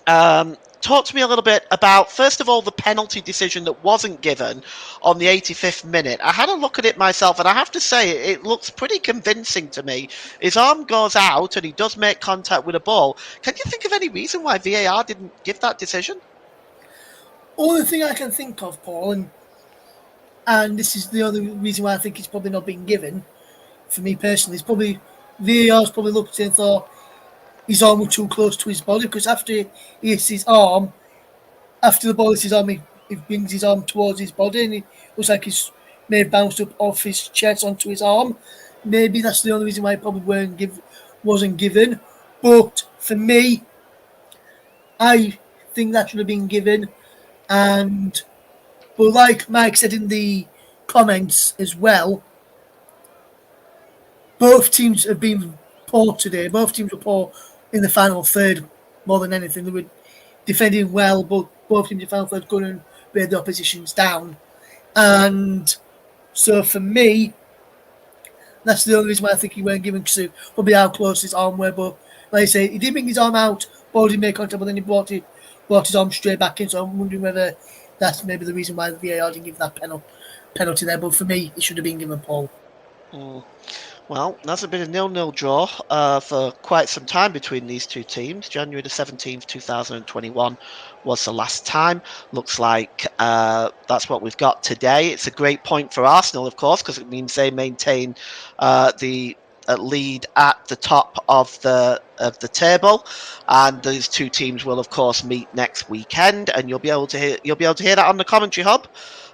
talk to me a little bit about, first of all, the penalty decision that wasn't given on the 85th minute. I had a look at it myself, and I have to say, it looks pretty convincing to me. His arm goes out, and he does make contact with a ball. Can you think of any reason why VAR didn't give that decision? Only thing I can think of, Paul, and this is the only reason why I think it's probably not been given, for me personally, is probably VAR's probably looked at it and thought his arm was too close to his body, because after he hits his arm, after the ball hits his arm, he brings his arm towards his body, and it looks like he's may have bounced up off his chest onto his arm. Maybe that's the only reason why it probably wasn't given. But for me, I think that should have been given. But like Mike said in the comments as well, both teams have been poor today. Both teams were poor in the final third more than anything. They were defending well, but both teams in the final third couldn't bear the oppositions down. And so for me, that's the only reason why I think he weren't given, because probably how close his arm were. But like I say, he did bring his arm out, ball didn't make contact, but then he brought his arm straight back in. So I'm wondering whether that's maybe the reason why the VAR didn't give that penalty there. But for me, it should have been given, Paul. Well, that's been a 0-0 draw for quite some time between these two teams. January the 17th, 2021 was the last time. Looks like that's what we've got today. It's a great point for Arsenal, of course, because it means they maintain the lead at the top of the table, and these two teams will, of course, meet next weekend, and you'll be able to hear that on the commentary hub.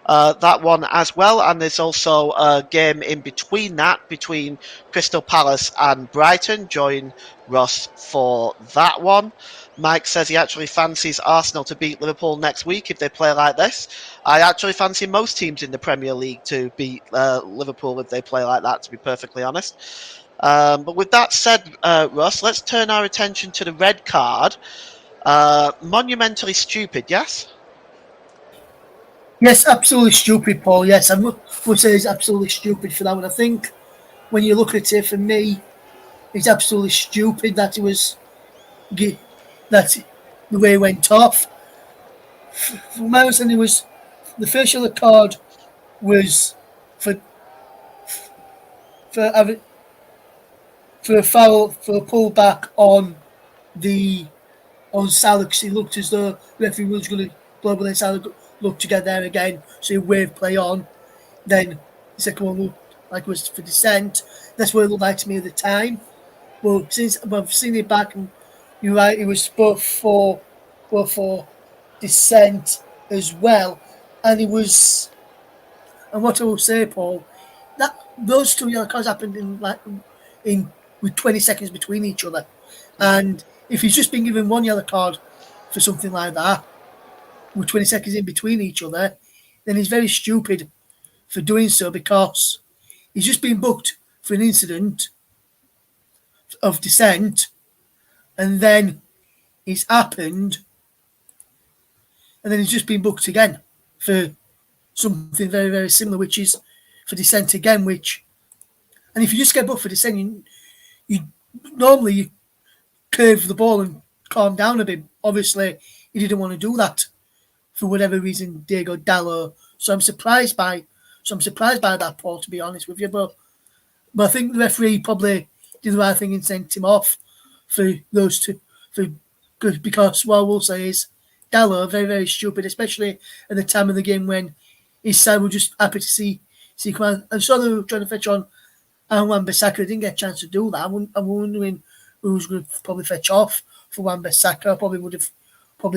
That one as well, and there's also a game in between that between Crystal Palace and Brighton. Join Russ for that one. Mike says he actually fancies Arsenal to beat Liverpool next week if they play like this. I actually fancy most teams in the Premier League to beat Liverpool if they play like that, to be perfectly honest. But with that said, Russ, let's turn our attention to the red card. Monumentally stupid, yes? Yes, absolutely stupid, Paul. Yes, I would say it's absolutely stupid for that one. I think when you look at it, for me, it's absolutely stupid that it was that the way it went off. From my understanding, was the first yellow card was for for having for a foul for a pullback on the on Salah because he looked as though the referee was going to blow, but then Salah looked to get there again, so he waved play on. Then the second one looked like it was for dissent. That's what it looked like to me at the time. But since I've seen it back, and you're right, it was both for dissent as well, and it was. And what I will say, Paul, that those two yellow cards happened in with 20 seconds between each other, and if he's just been given one yellow card for something like that, with 20 seconds in between each other, then he's very stupid for doing so because he's just been booked for an incident of dissent, and then it's happened, and then he's just been booked again for something very, very similar, which is for dissent again. And if you just get booked for dissent, you normally curve the ball and calm down a bit. Obviously, he didn't want to do that for whatever reason, Diego Dallo. So I'm surprised by that, Paul, to be honest with you. But I think the referee probably did the right thing and sent him off for those two. Because what I will say is Dallo very, very stupid, especially at the time of the game when his side were just happy to see come out. And so they were trying to fetch on Wan-Bissaka. Didn't get a chance to do that. I'm wondering who was going to probably fetch off for Wan-Bissaka. I probably would have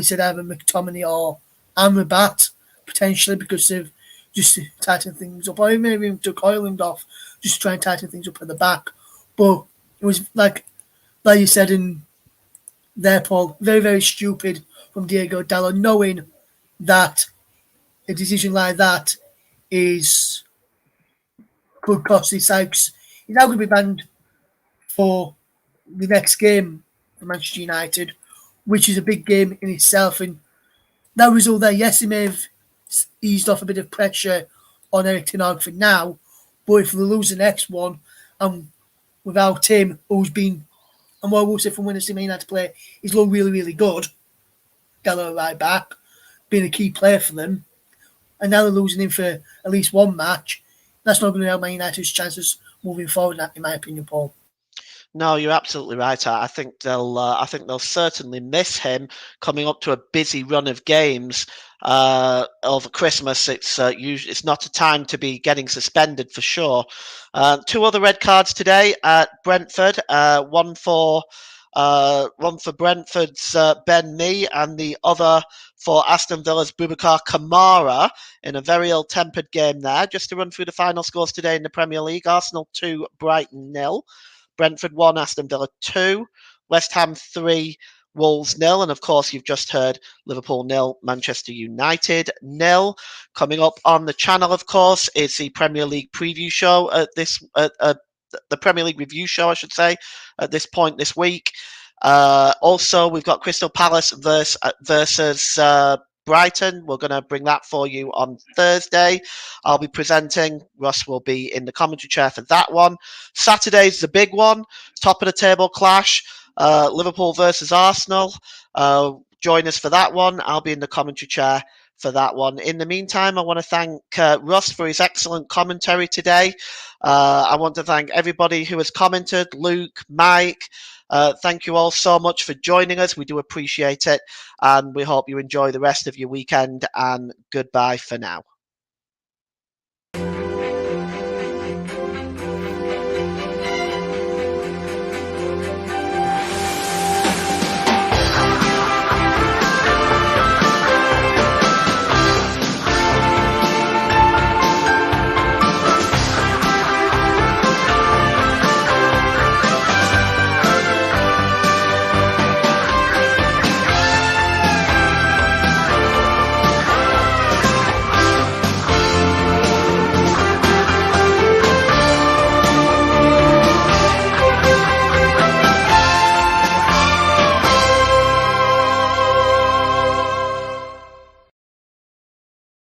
said either McTominay or Amrabat, potentially, because they've just to tighten things up. Or maybe even took Højlund off just to try and tighten things up at the back. But it was like you said in there, Paul, very, very stupid from Diego Dallo, knowing that a decision like that could cost his side. He's now going to be banned for the next game for Manchester United, which is a big game in itself. And that result there, yes, he may have eased off a bit of pressure on Erik ten Hag for now, but if we lose the next one, and without him, who's been, and what I will say from when I see Man United play, he's looked really, really good. Dallo right back, being a key player for them, and now they're losing him for at least one match. That's not going to help Man United's chances moving forward, in my opinion, Paul. No, you're absolutely right. I think they'll certainly miss him coming up to a busy run of games over Christmas. It's not a time to be getting suspended for sure. Two other red cards today at Brentford. One for Brentford's Ben Mee, and the other for Aston Villa's Boubacar Kamara in a very ill-tempered game there. Just to run through the final scores today in the Premier League: Arsenal 2, Brighton 0. Brentford 1, Aston Villa 2, West Ham 3, Wolves 0, and of course you've just heard Liverpool 0, Manchester United 0. Coming up on the channel, of course, is the Premier League preview show. The Premier League review show, I should say, at this point this week. Also, we've got Crystal Palace versus Brighton. We're going to bring that for you on Thursday. I'll be presenting. Russ will be in the commentary chair for that one. Saturday's the big one. Top of the table clash. Liverpool versus Arsenal. Join us for that one. I'll be in the commentary chair for that one. In the meantime, I want to thank Russ for his excellent commentary today. I want to thank everybody who has commented. Luke, Mike, thank you all so much for joining us. We do appreciate it, and we hope you enjoy the rest of your weekend, and goodbye for now.